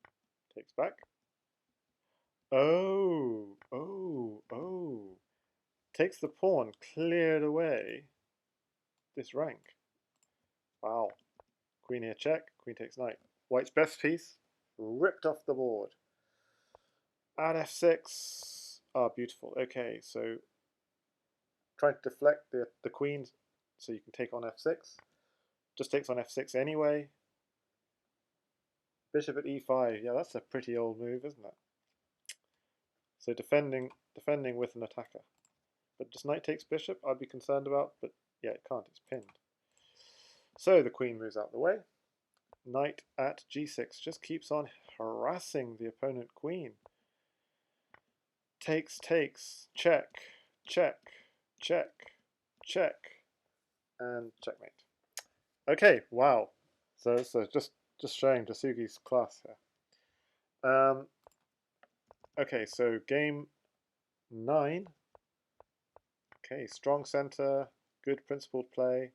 takes back. Oh. Takes the pawn, cleared away this rank. Wow. Queen here check, queen takes knight. White's best piece, ripped off the board. At f6. Ah, beautiful. Okay, so trying to deflect the queen so you can take on f6. Just takes on f6 anyway. Bishop at e5. Yeah, that's a pretty old move, isn't it? So defending with an attacker. But just knight takes bishop, I'd be concerned about, but yeah, it can't, it's pinned. So the queen moves out the way. Knight at g6 just keeps on harassing the opponent queen. Takes, check, and checkmate. Okay, wow. So just showing Jasugi's class here. Okay, so game 9. Okay, strong center, good principled play.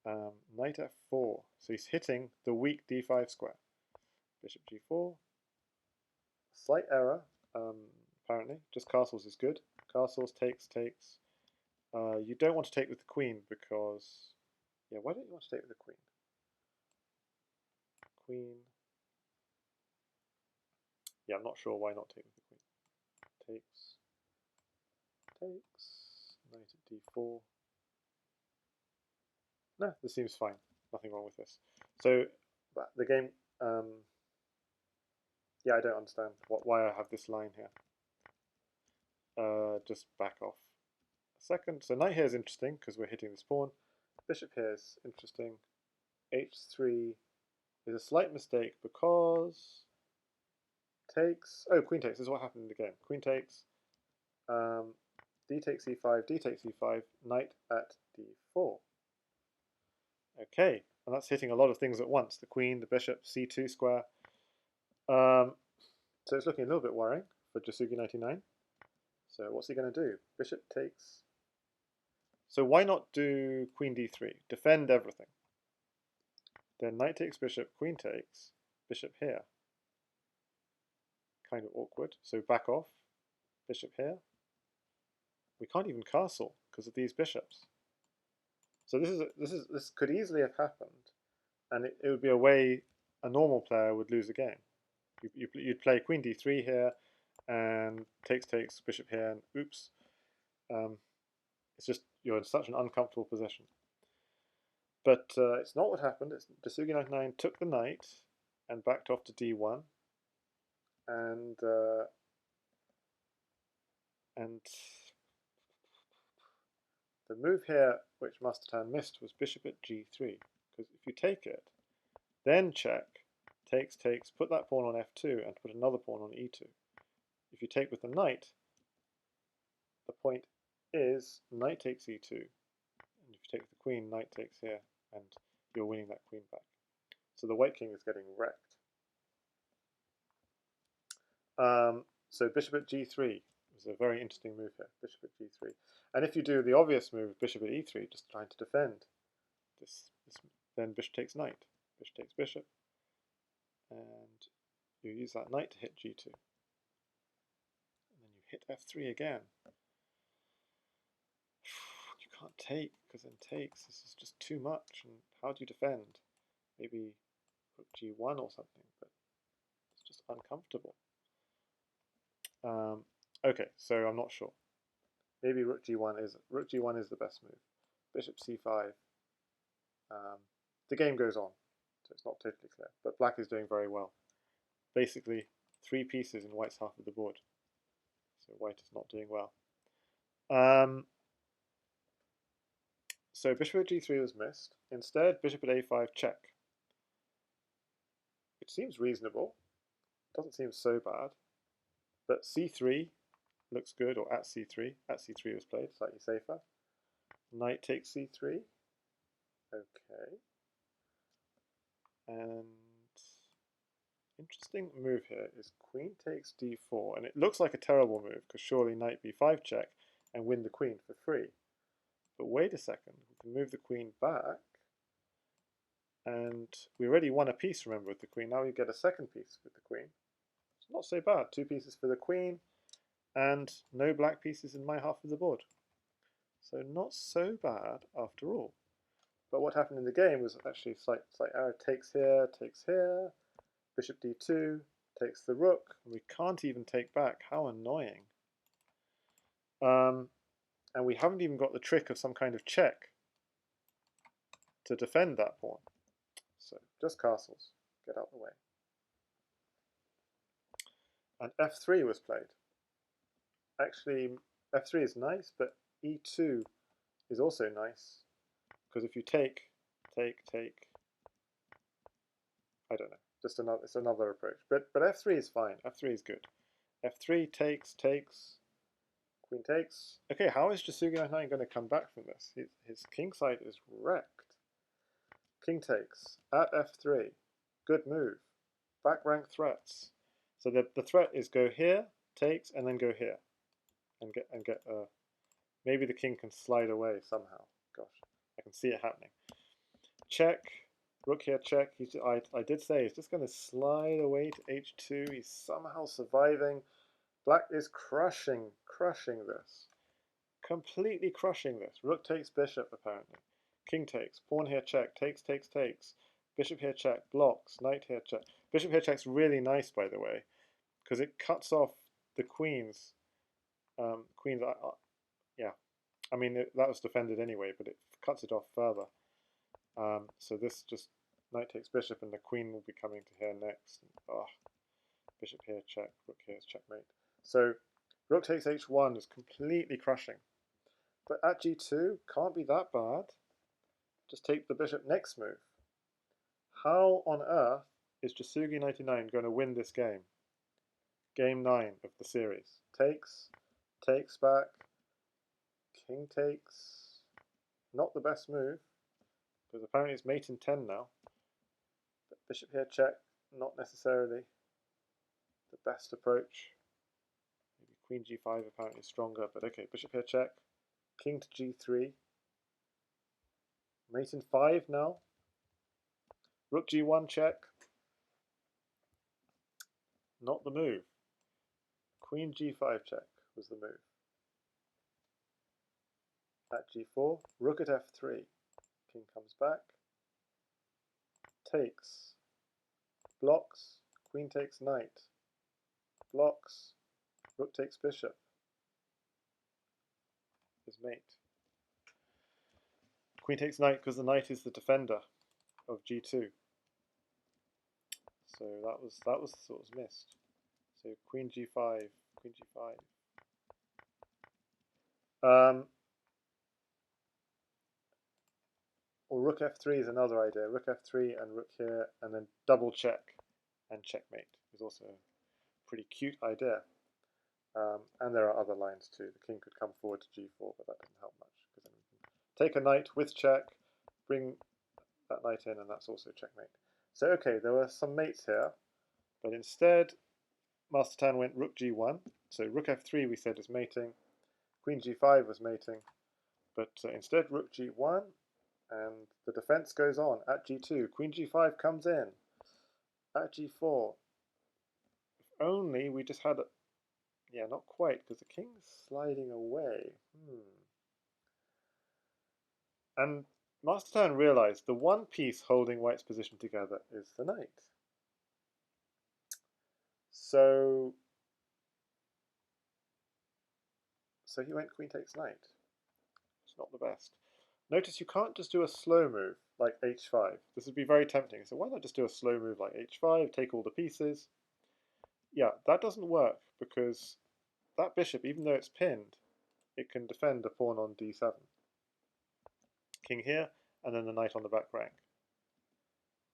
Knight f4. So he's hitting the weak d5 square. Bishop g4. Slight error, apparently. Just castles is good. Castles, takes. You don't want to take with the queen because... Yeah, why don't you want to take with the queen? Queen... Yeah, I'm not sure why not take with the queen. Takes. Knight at d4. No, this seems fine. Nothing wrong with this. So the game, yeah, I don't understand why I have this line here. Just back off a second. So knight here is interesting because we're hitting this pawn. Bishop here is interesting. h3 is a slight mistake because takes. Oh, queen takes. This is what happened in the game. Queen takes. d takes e5, d takes e5, knight at d4. Okay, and that's hitting a lot of things at once. The queen, the bishop, c2 square. So it's looking a little bit worrying for Jasugi99. So what's he going to do? Bishop takes. So why not do queen d3? Defend everything. Then knight takes bishop, queen takes, bishop here. Kind of awkward. So back off, bishop here. We can't even castle because of these bishops. So this could easily have happened, and it would be a way a normal player would lose a game. You'd play queen d3 here, and takes bishop here, and oops. It's just you're in such an uncomfortable position. But it's not what happened. Jasugi99 took the knight and backed off to d1, and the move here, which mastertan missed, was bishop at g3. Because if you take it, then check, takes, put that pawn on f2 and put another pawn on e2. If you take with the knight, the point is knight takes e2. And if you take with the queen, knight takes here, and you're winning that queen back. So the white king is getting wrecked. So bishop at g3 is a very interesting move here, bishop at g3. And if you do the obvious move, bishop at e3, just trying to defend, then bishop takes knight, bishop takes bishop, and you use that knight to hit g2. And then you hit f3 again. You can't take, because then takes, this is just too much, and how do you defend? Maybe rook g1 or something, but it's just uncomfortable. Okay, so I'm not sure. Maybe rook g1 is the best move. Bishop c5. The game goes on, so it's not totally clear. But black is doing very well. Basically, 3 pieces in white's half of the board. So white is not doing well. So bishop at g3 was missed. Instead, bishop at a5 check. It seems reasonable. Doesn't seem so bad. But c3 looks good, or at c3. At c3 was played, slightly safer. Knight takes c3. Okay. And interesting move here is queen takes d4. And it looks like a terrible move, because surely knight b5 check and win the queen for free. But wait a second, we can move the queen back. And we already won a piece, remember, with the queen. Now we get a second piece with the queen. It's not so bad. 2 pieces for the queen, and no black pieces in my half of the board. So not so bad after all. But what happened in the game was actually slight error. Takes here, bishop d2, takes the rook. And we can't even take back. How annoying. And we haven't even got the trick of some kind of check to defend that pawn. So just castles. Get out the way. And f3 was played. Actually, f3 is nice, but e2 is also nice. Because if you take, I don't know, just it's another approach. But f3 is fine. F3 is good. F3 takes, queen takes. Okay, how is Jasugi99 going to come back from this? His king side is wrecked. King takes at f3. Good move. Back rank threats. So the threat is go here, takes, and then go here, and get maybe the king can slide away somehow. Gosh, I can see it happening. Check, rook here, check. I did say he's just going to slide away to h2. He's somehow surviving. Black is crushing this, completely crushing this. Rook takes bishop apparently. King takes, pawn here, check, takes. Bishop here, check, blocks, knight here, check. Bishop here check's really nice, by the way, because it cuts off the queens. Yeah, I mean, that was defended anyway, but it cuts it off further. So this just knight takes bishop, and the queen will be coming to here next. Bishop here, check, rook here is checkmate. So rook takes h1 is completely crushing. But at g2, can't be that bad. Just take the bishop next move. How on earth is Jasugi99 going to win this game? Game 9 of the series. Takes, takes back, king takes, not the best move, because apparently it's mate in 10 now. But bishop here check, not necessarily the best approach. Maybe queen g5 apparently is stronger, but okay, bishop here check, king to g3, mate in 5 now, rook g1 check, not the move, queen g5 check was the move. At g4, rook at f3, king comes back, takes, blocks, queen takes knight, blocks, rook takes bishop, is mate. Queen takes knight because the knight is the defender of g2. So that was what was missed. So queen g5, queen g5. Or rook f3 is another idea. Rook f3 and rook here, and then double check and checkmate is also a pretty cute idea. And there are other lines too. The king could come forward to g4, but that doesn't help much because then we can take a knight with check, bring that knight in, and that's also checkmate. So okay, there were some mates here, but instead mastertan went rook g1. So rook f3 we said is mating, queen g5 was mating, but instead rook g1, and the defense goes on at g2. Queen g5 comes in at g4. If only we just had a, yeah, not quite, because the king's sliding away. And mastertan realized the one piece holding white's position together is the knight. So he went queen takes knight. It's not the best. Notice you can't just do a slow move like h5. This would be very tempting. So why not just do a slow move like h5, take all the pieces? Yeah, that doesn't work because that bishop, even though it's pinned, it can defend a pawn on d7. King here, and then the knight on the back rank.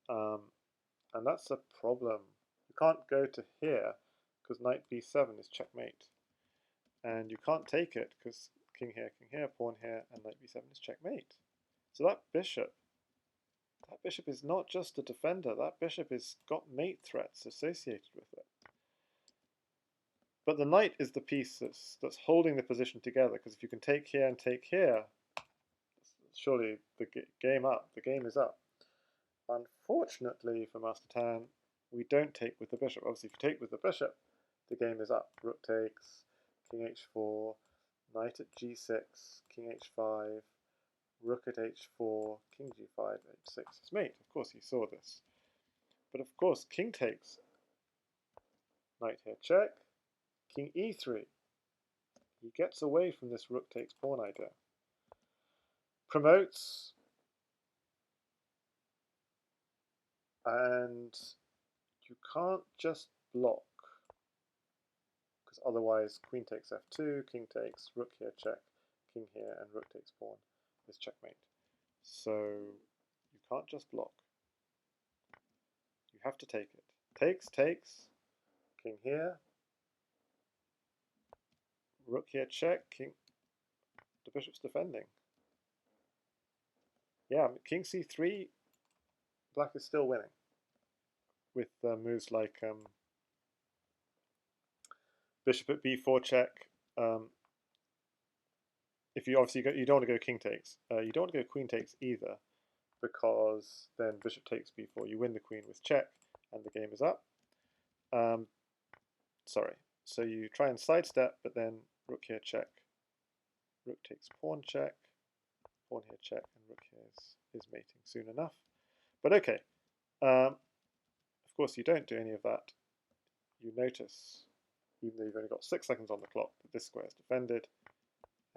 And that's a problem. You can't go to here because knight b7 is checkmate. And you can't take it because king here, pawn here, and knight b7 is checkmate. So that bishop is not just a defender, that bishop has got mate threats associated with it. But the knight is the piece that's holding the position together, because if you can take here and take here, surely the game is up. Unfortunately for mastertan, we don't take with the bishop. Obviously, if you take with the bishop, the game is up. Rook takes, king h4, knight at g6, king h5, rook at h4, king g5, h6. It's mate. Of course, he saw this. But of course, king takes, knight here check, king e3. He gets away from this rook takes pawn idea. Promotes, and you can't just block, because otherwise queen takes f2, king takes, rook here check, king here, and rook takes pawn is checkmate. So you can't just block. You have to take it. Takes, king here, rook here check, king, the bishop's defending. Yeah, king c3, black is still winning with moves like bishop at b4 check. If you obviously you don't want to go king takes. You don't want to go queen takes either, because then bishop takes b4. You win the queen with check, and the game is up. Sorry. So you try and sidestep, but then rook here check. Rook takes pawn check. Pawn here check, and rook here is mating soon enough. But okay. Of course, you don't do any of that. You notice, even though you've only got 6 seconds on the clock, that this square is defended,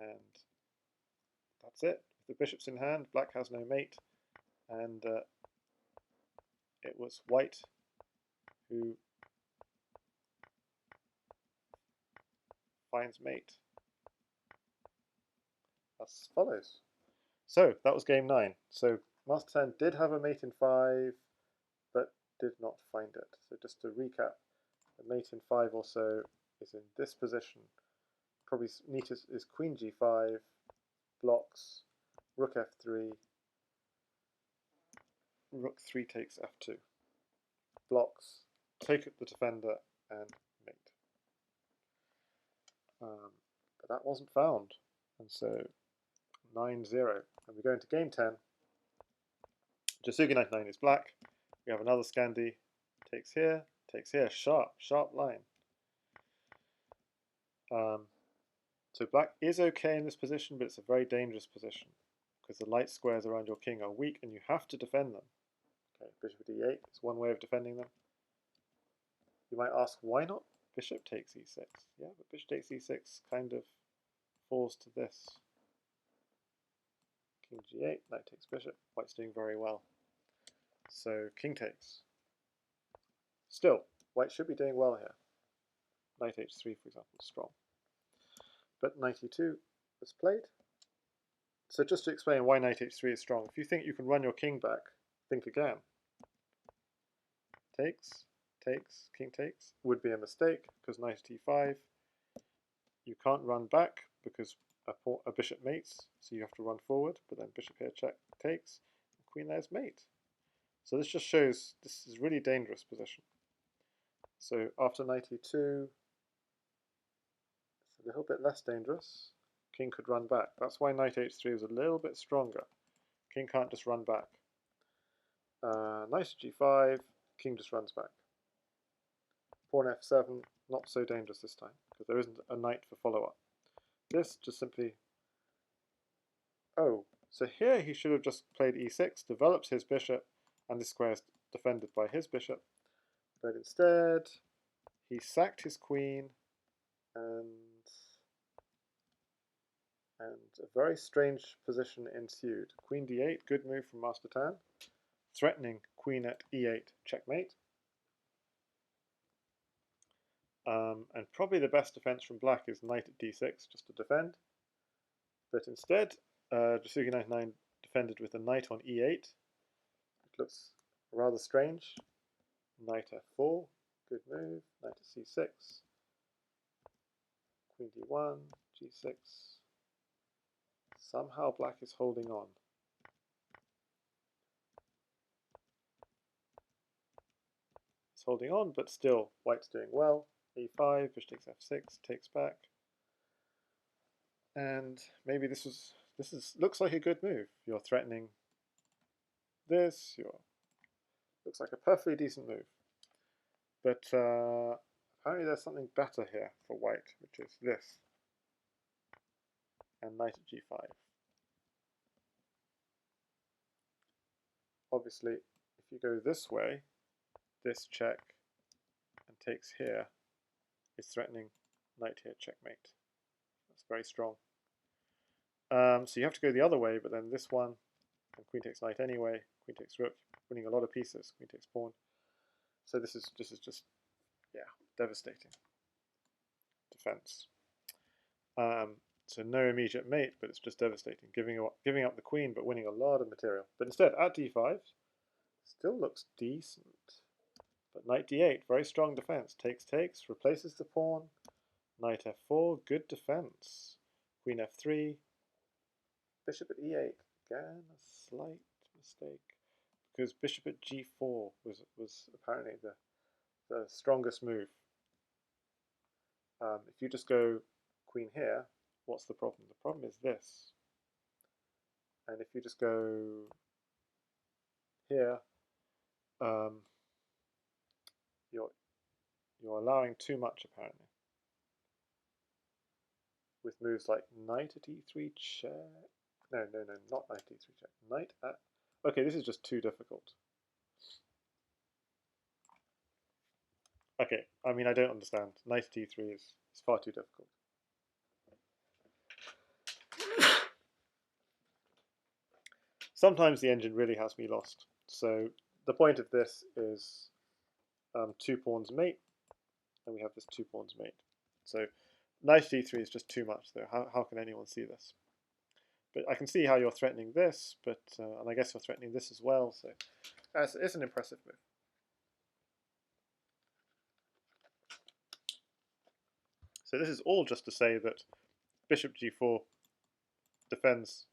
and that's it. With the bishop's in hand, black has no mate, and it was white who finds mate. As follows. So that was game 9. So mastertan did have a mate in 5, but did not find it. So just to recap, the mate in 5 also is in this position, probably neatest is queen g5, blocks, rook f3, rook 3 takes f2, blocks, take the defender, and mate. But that wasn't found, and so 9-0. And we go into game 10. Jasugi99 is black. We have another Scandi. Takes here, sharp line. So black is okay in this position, but it's a very dangerous position because the light squares around your king are weak and you have to defend them. Okay, bishop d8 is one way of defending them. You might ask, why not bishop takes e6? Yeah, but bishop takes e6 kind of falls to this. King g8, knight takes bishop. White's doing very well. So king takes. Still, white should be doing well here. Knight h3, for example, is strong. But knight e2 is played. So just to explain why knight h3 is strong, if you think you can run your king back, think again. Takes, king takes, would be a mistake, because knight e5, you can't run back because a bishop mates, so you have to run forward, but then bishop here check takes, and queen there's mate. So this just shows this is a really dangerous position. So after knight e2, it's a little bit less dangerous. King could run back. That's why knight h3 is a little bit stronger. King can't just run back. Knight g5, king just runs back. Pawn f7, not so dangerous this time, because there isn't a knight for follow-up. This just simply... Oh, so here he should have just played e6, developed his bishop, and this square is defended by his bishop. But instead, he sacked his queen, and a very strange position ensued. Queen d8, good move from mastertan, threatening queen at e8, checkmate. And probably the best defense from black is knight at d6, just to defend. But instead, Jasugi99 defended with a knight on e8. It looks rather strange. Knight f4, good move. Knight at c6. Queen d1, g6. Somehow black is holding on. It's holding on, but still white's doing well. e5, bishop takes f6, takes back. And maybe this looks like a good move. You're threatening this, looks like a perfectly decent move. But apparently there's something better here for white, which is this. And knight at g5. Obviously, if you go this way, this check and takes here is threatening knight here, checkmate. That's very strong. So you have to go the other way, but then this one, and queen takes knight anyway, queen takes rook, winning a lot of pieces, queen takes pawn. So this is just, yeah, devastating defense. So no immediate mate, but it's just devastating, giving up the queen, but winning a lot of material. But instead, at d5, still looks decent. But knight d8, very strong defense. Takes, replaces the pawn. Knight f4, good defense. Queen f3. Bishop at e8, again a slight mistake. Because bishop at g4 was apparently the strongest move. If you just go queen here, what's the problem? The problem is this. And if you just go here, you're allowing too much apparently. With moves like knight at e3 check. No, not knight at e3 check. Knight at... Okay, this is just too difficult. Okay, I mean, I don't understand. Knight at e3 is far too difficult. Sometimes the engine really has me lost. So the point of this is 2 pawns mate, and we have this 2 pawns mate. So knight at e3 is just too much though. How can anyone see this? But I can see how you're threatening this, but and I guess you're threatening this as well. So it's an impressive move. So this is all just to say that bishop g4 defends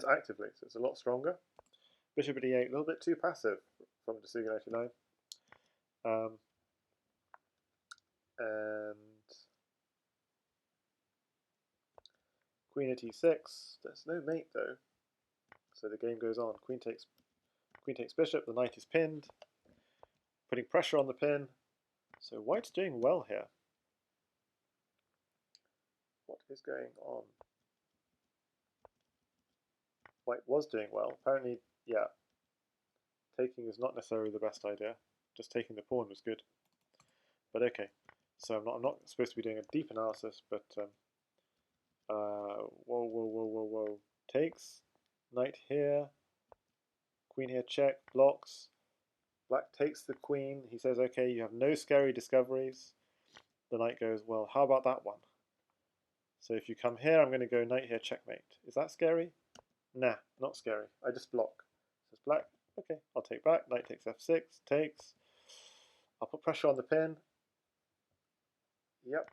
actively, so it's a lot stronger. Bishop at e8, a little bit too passive from Jasugi99. And queen at e6. There's no mate though, so the game goes on. Queen takes bishop. The knight is pinned, putting pressure on the pin. So white's doing well here. What is going on? White was doing well. Apparently, yeah. Taking is not necessarily the best idea. Just taking the pawn was good. But okay. So I'm not supposed to be doing a deep analysis, but whoa. Takes. Knight here. Queen here, check. Blocks. Black takes the queen. He says, okay, you have no scary discoveries. The knight goes, well, how about that one? So if you come here, I'm going to go knight here, checkmate. Is that scary? Nah, not scary. I just block. Says black, okay, I'll take back. Knight takes f6, takes. I'll put pressure on the pin. Yep.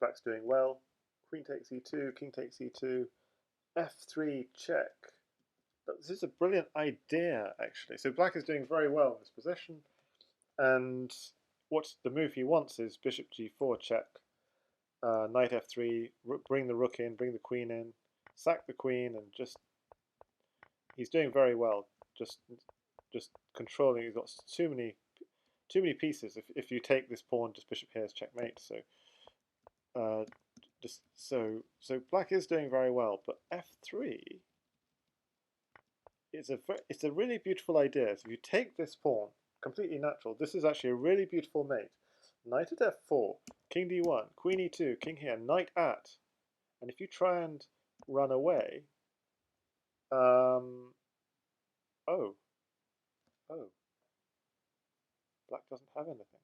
Black's doing well. Queen takes e2, king takes e2, f3, check. But this is a brilliant idea, actually. So black is doing very well in this position. And what the move he wants is bishop g4, check. Knight f3, bring the rook in, bring the queen in, sack the queen, and just he's doing very well. Just controlling. He's got too many pieces. If you take this pawn, just bishop here is checkmate. So so black is doing very well, but f3 is it's a really beautiful idea. So if you take this pawn, completely natural. This is actually a really beautiful mate. Knight at f4, king d1, queen e2, king here, knight at. And if you try and run away, oh, black doesn't have anything.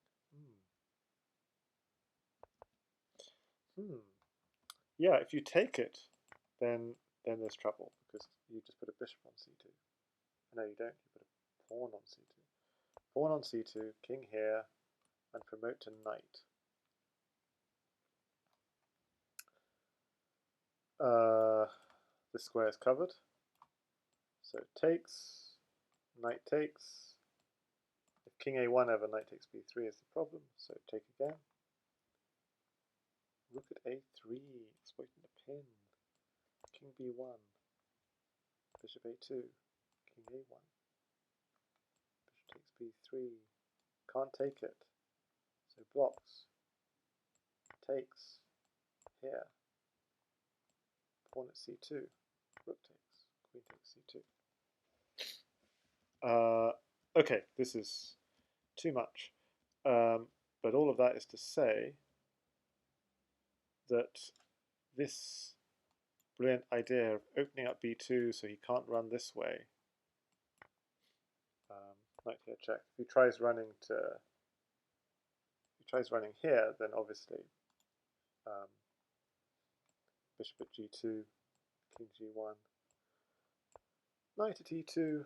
Yeah, if you take it, then there's trouble because you just put a bishop on c2. No, you don't. You put a pawn on c2. Pawn on c2, king here, and promote to knight. This square is covered. So takes, knight takes. If king a1 ever, knight takes b3 is the problem, so take again. Rook at a3, exploiting the pin. King b1. Bishop a2. King a1. Bishop takes b3. Can't take it. So blocks. Takes. Here. Pawn at c2. Rook takes. Queen takes c2. Okay, this is too much. But all of that is to say that this brilliant idea of opening up b2 so he can't run this way. Knight here check. If he tries running here, then obviously bishop at g2, king g1, knight at e2,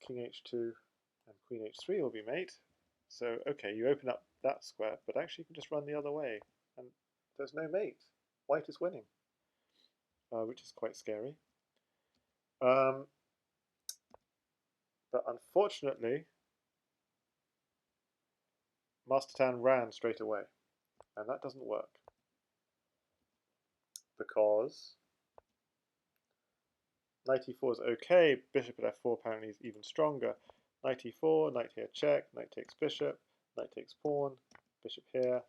king h2, and queen h3 will be mate. So okay, you open up that square, but actually you can just run the other way, and there's no mate. White is winning, which is quite scary. But unfortunately, mastertan ran straight away, and that doesn't work because knight e4 is okay. Bishop at f4 apparently is even stronger. Knight e4, knight here check, knight takes bishop, knight takes pawn, bishop here.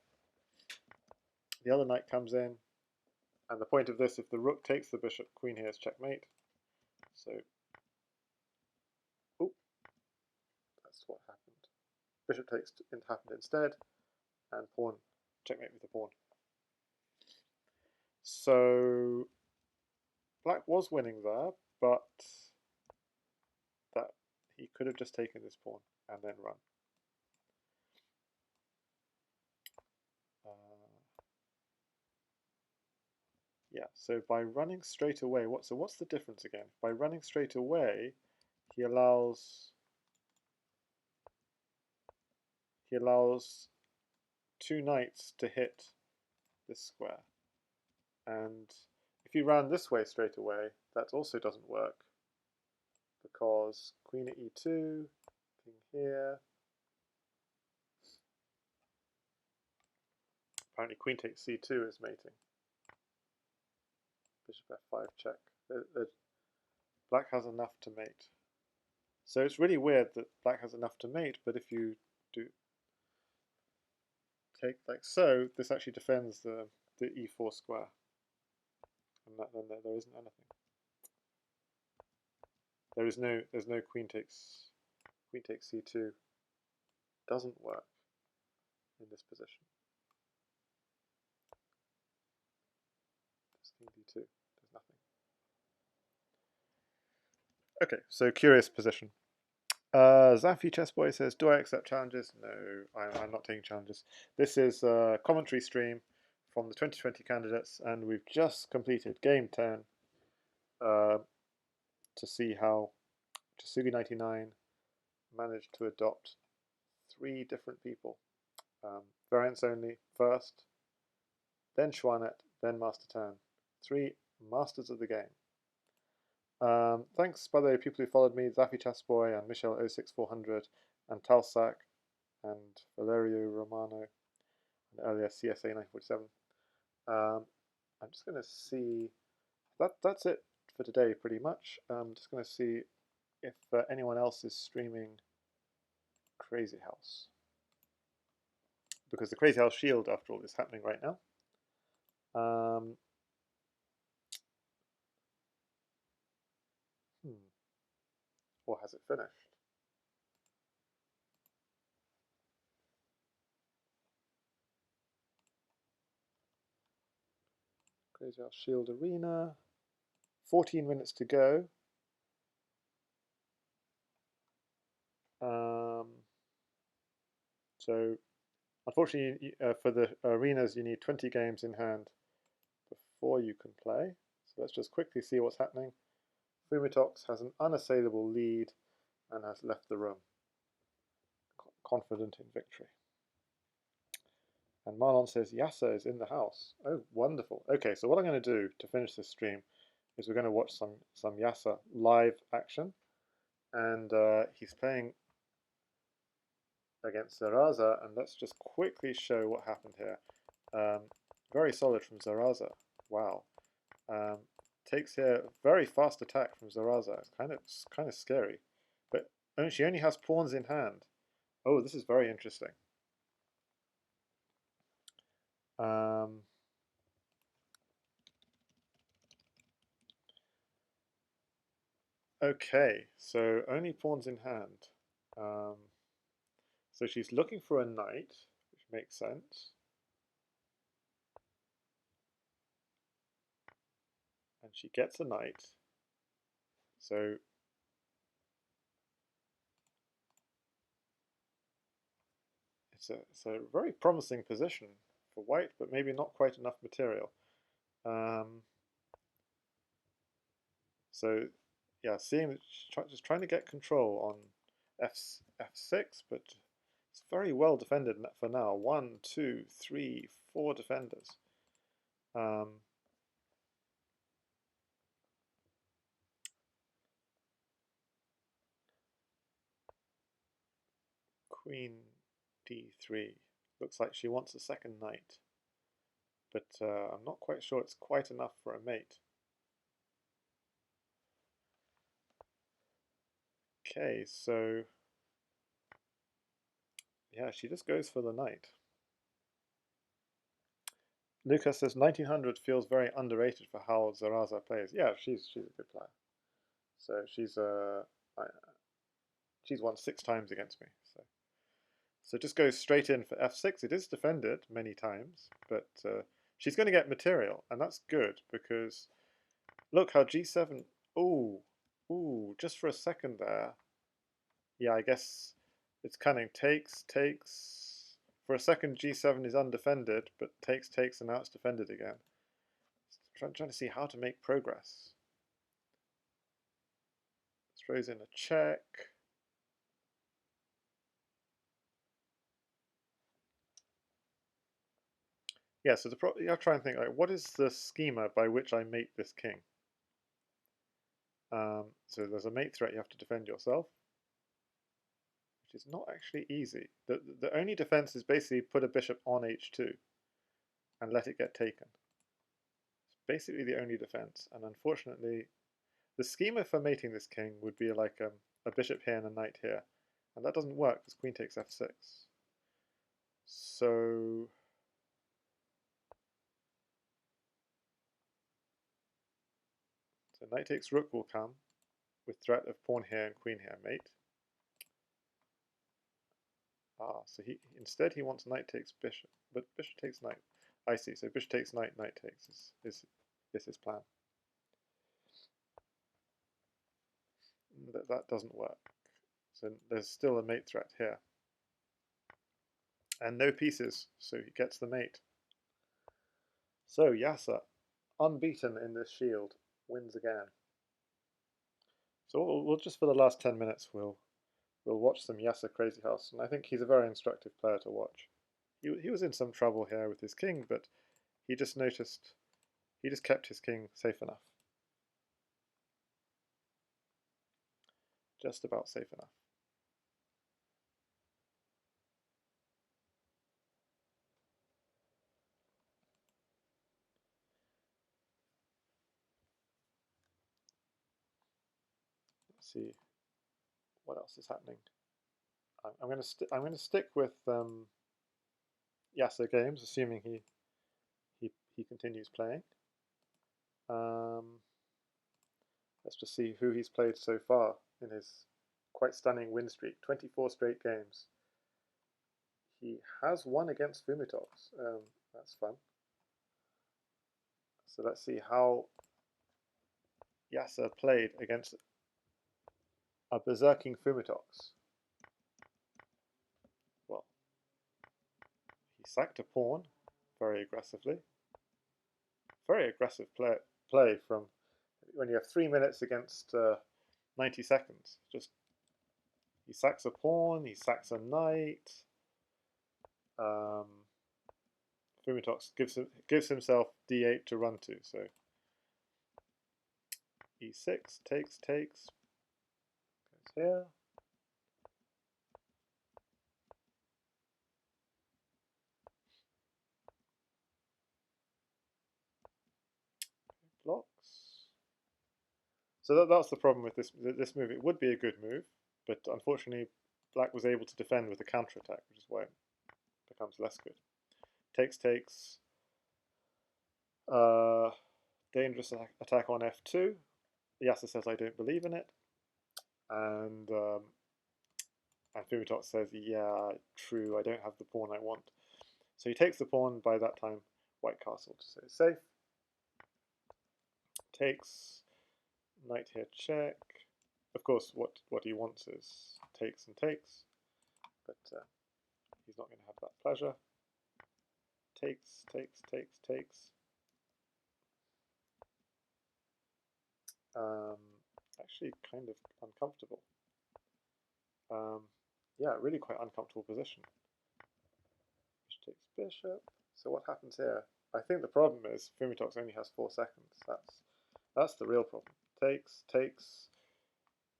The other knight comes in, and the point of this, if the rook takes the bishop, queen here is checkmate. So, oh, that's what happened. Bishop takes happened instead, and pawn checkmate with the pawn. So black was winning there, but that he could have just taken this pawn and then run. Yeah, so by running straight away, what's the difference again? By running straight away, he allows he allows 2 knights to hit this square. And if you ran this way straight away, that also doesn't work, because queen at e2, king here. Apparently queen takes c2 is mating. Bishop f5 check. Black has enough to mate. So it's really weird that black has enough to mate, but if you do take like so, this actually defends the e4 square. And then there isn't anything. There's no queen takes c2. Doesn't work in this position. This king d2, there's nothing. Okay, so curious position. Zafi Chessboy says, do I accept challenges? No, I'm not taking challenges. This is a commentary stream from the 2020 candidates, and we've just completed game 10 to see how Jasugi99 managed to adopt 3 different people. VariantsOnly first, then xuanet, then mastertan. 3 masters of the game. Thanks, by the way, people who followed me, Zafi Chessboy and Michelle06400 and Talsac and Valerio Romano and earlier CSA947. I'm just going to see, that's it for today pretty much. I'm just going to see if anyone else is streaming Crazyhouse, because the Crazyhouse Shield, after all, is happening right now. Or has it finished? Crazyhouse Shield Arena. 14 minutes to go. So, unfortunately, for the arenas, you need 20 games in hand before you can play. So let's just quickly see what's happening. Fumitox has an unassailable lead and has left the room, confident in victory. And Marlon says Yasa is in the house. Oh, wonderful. Okay, so what I'm going to do to finish this stream is we're going to watch some Yasa live action. And he's playing against Zaraza, and let's just quickly show what happened here. Very solid from Zaraza. Wow. Takes here very fast attack from Zaraza. It's kind of scary, but she only has pawns in hand. Oh, this is very interesting. Okay, so only pawns in hand. So she's looking for a knight, which makes sense. And she gets a knight. So it's a very promising position for white, but maybe not quite enough material. So yeah, seeing that just trying to get control on f6, but it's very well defended for now. 1, 2, 3, 4 defenders. Queen d3. Looks like she wants a second knight, but I'm not quite sure it's quite enough for a mate. Okay, so yeah, she just goes for the knight. Lucas says 1900 feels very underrated for how Zaraza plays. Yeah, she's a good player. So she's won 6 times against me. So just goes straight in for f6. It is defended many times, but she's going to get material, and that's good because look how g7. Ooh, just for a second there. Yeah, I guess it's cunning. Takes. For a second, g7 is undefended, but takes, and now it's defended again. Trying to see how to make progress. Throws in a check. Yeah, so you have to try and think, like, what is the schema by which I mate this king? So there's a mate threat, you have to defend yourself, which is not actually easy. The only defense is basically put a bishop on h2 and let it get taken. It's basically the only defense, and unfortunately, the schema for mating this king would be like a bishop here and a knight here, and that doesn't work because queen takes f6. So knight takes rook will come with threat of pawn here and queen here mate. So instead he wants knight takes bishop, but bishop takes knight. I see. So bishop takes knight, knight takes is his plan. That doesn't work. So there's still a mate threat here, and no pieces, so he gets the mate. So Yasa, unbeaten in this shield, wins again. So we'll just for the last 10 minutes we'll watch some Yasa Crazyhouse, and I think he's a very instructive player to watch. He was in some trouble here with his king, but he just kept his king safe enough. Just about safe enough. Let's see what else is happening. I'm going to stick with Yasa games, assuming he continues playing. Let's just see who he's played so far in his quite stunning win streak. 24 straight games. He has won against Fumitox. That's fun. So let's see how Yasa played against a berserking Fumitox. Well, he sacked a pawn very aggressively. Very aggressive play from when you have 3 minutes against 90 seconds. Just he sacks a pawn, he sacks a knight. Fumitox gives himself d8 to run to. So e6 takes, goes here. Blocks. So that's the problem with this move. It would be a good move, but unfortunately, Black was able to defend with a counterattack, which is why it becomes less good. Takes. Dangerous attack on f2. Yasa says, I don't believe in it. And Fumitox says, yeah, true, I don't have the pawn I want. So he takes the pawn. By that time, white castle to say safe. Takes, knight here check. Of course, what he wants is takes and takes, but he's not going to have that pleasure. Takes. Actually, kind of uncomfortable. Yeah, really quite uncomfortable position. Bishop takes bishop. So what happens here? I think the problem is Fumitox only has 4 seconds. That's the real problem. Takes,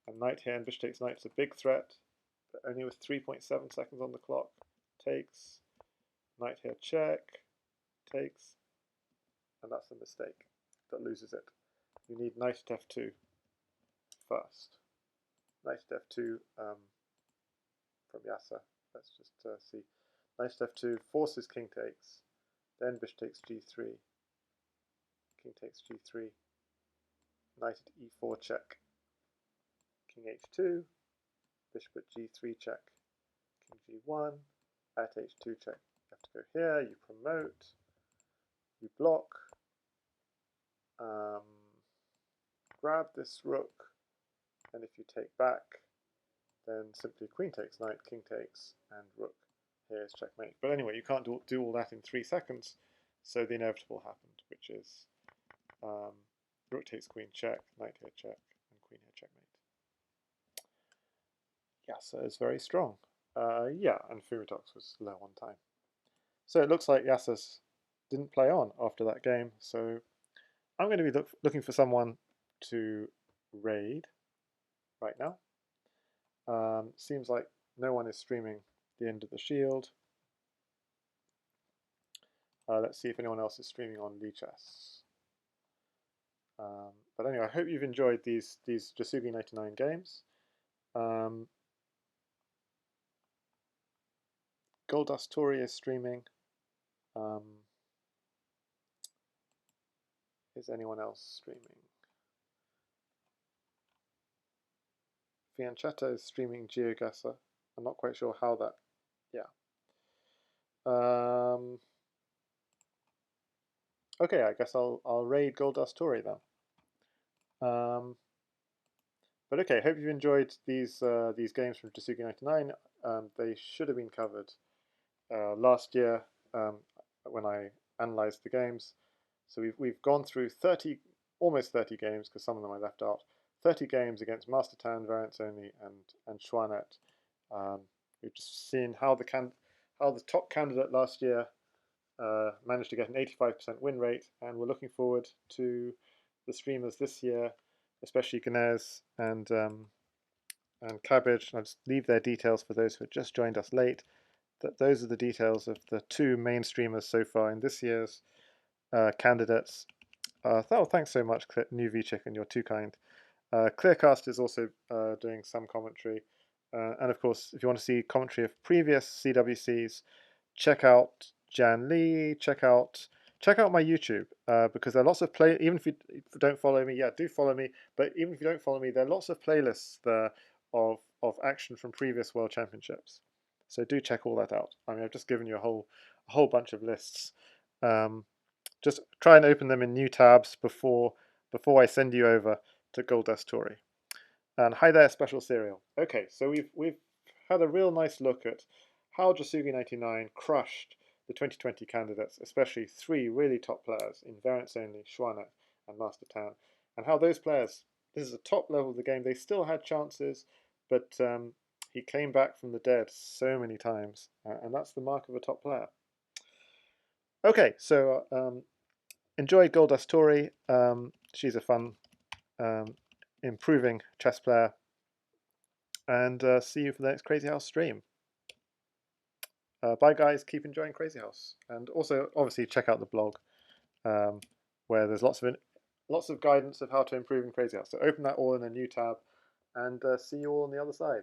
and knight here and bishop takes knight is a big threat, but only with 3.7 seconds on the clock. Takes, knight here check, takes, and that's a mistake that loses it. You need knight at f2 first. Knight at f2 from Yasa. Let's just see. Knight at f2 forces king takes, then bishop takes g3, king takes g3, knight at e4 check, king h2, bishop at g3 check, king g1, at h2 check. You have to go here, you promote, you block, grab this rook, and if you take back, then simply queen takes knight, king takes, and rook. Here is checkmate. But anyway, you can't do all that in 3 seconds, so the inevitable happened, which is rook takes queen check, knight here check, and queen here checkmate. Yasa is very strong. Yeah, and Fumitox was low on time. So it looks like Yasa's didn't play on after that game, so I'm going to be looking for someone to raid right now. Seems like no one is streaming the End of the Shield. Let's see if anyone else is streaming on Lichess. But anyway, I hope you've enjoyed these Jasugi99 games. Goldust Tori is streaming. Is anyone else streaming? Fiancetta is streaming GeoGuessr. I'm not quite sure how that. Yeah. Okay, I guess I'll raid Goldust Tori then. But okay, hope you've enjoyed these games from Jasugi99. They should have been covered last year when I analysed the games. So we've gone through almost 30 games, because some of them I left out. 30 games against Mastertan, VariantsOnly, and xuanet. We've just seen how the top candidate last year managed to get an 85% win rate, and we're looking forward to the streamers this year, especially Ganez and Cabbage. I'll just leave their details for those who have just joined us late. Those are the details of the two main streamers so far in this year's candidates. Thanks so much, New V-Chicken, you're too kind. Clearcast is also doing some commentary. And of course, if you want to see commentary of previous CWCs, check out Jan Lee, check out my YouTube, because there are lots of even if you don't follow me, yeah, do follow me, but even if you don't follow me, there are lots of playlists there of action from previous World Championships. So do check all that out. I mean, I've just given you a whole bunch of lists. Just try and open them in new tabs before I send you over to Goldust Tori. And hi there, Special Cereal. Okay, so we've had a real nice look at how Jasugi99 crushed the 2020 candidates, especially three really top players in VariantsOnly, xuanet, and mastertan, and how those players, this is the top level of the game, they still had chances, but he came back from the dead so many times, and that's the mark of a top player. Okay, so enjoy Goldust Tori. She's a fun, improving chess player, and see you for the next Crazyhouse stream. Bye guys, keep enjoying Crazyhouse, and also obviously check out the blog where there's lots of guidance of how to improve in Crazyhouse. So open that all in a new tab, and see you all on the other side.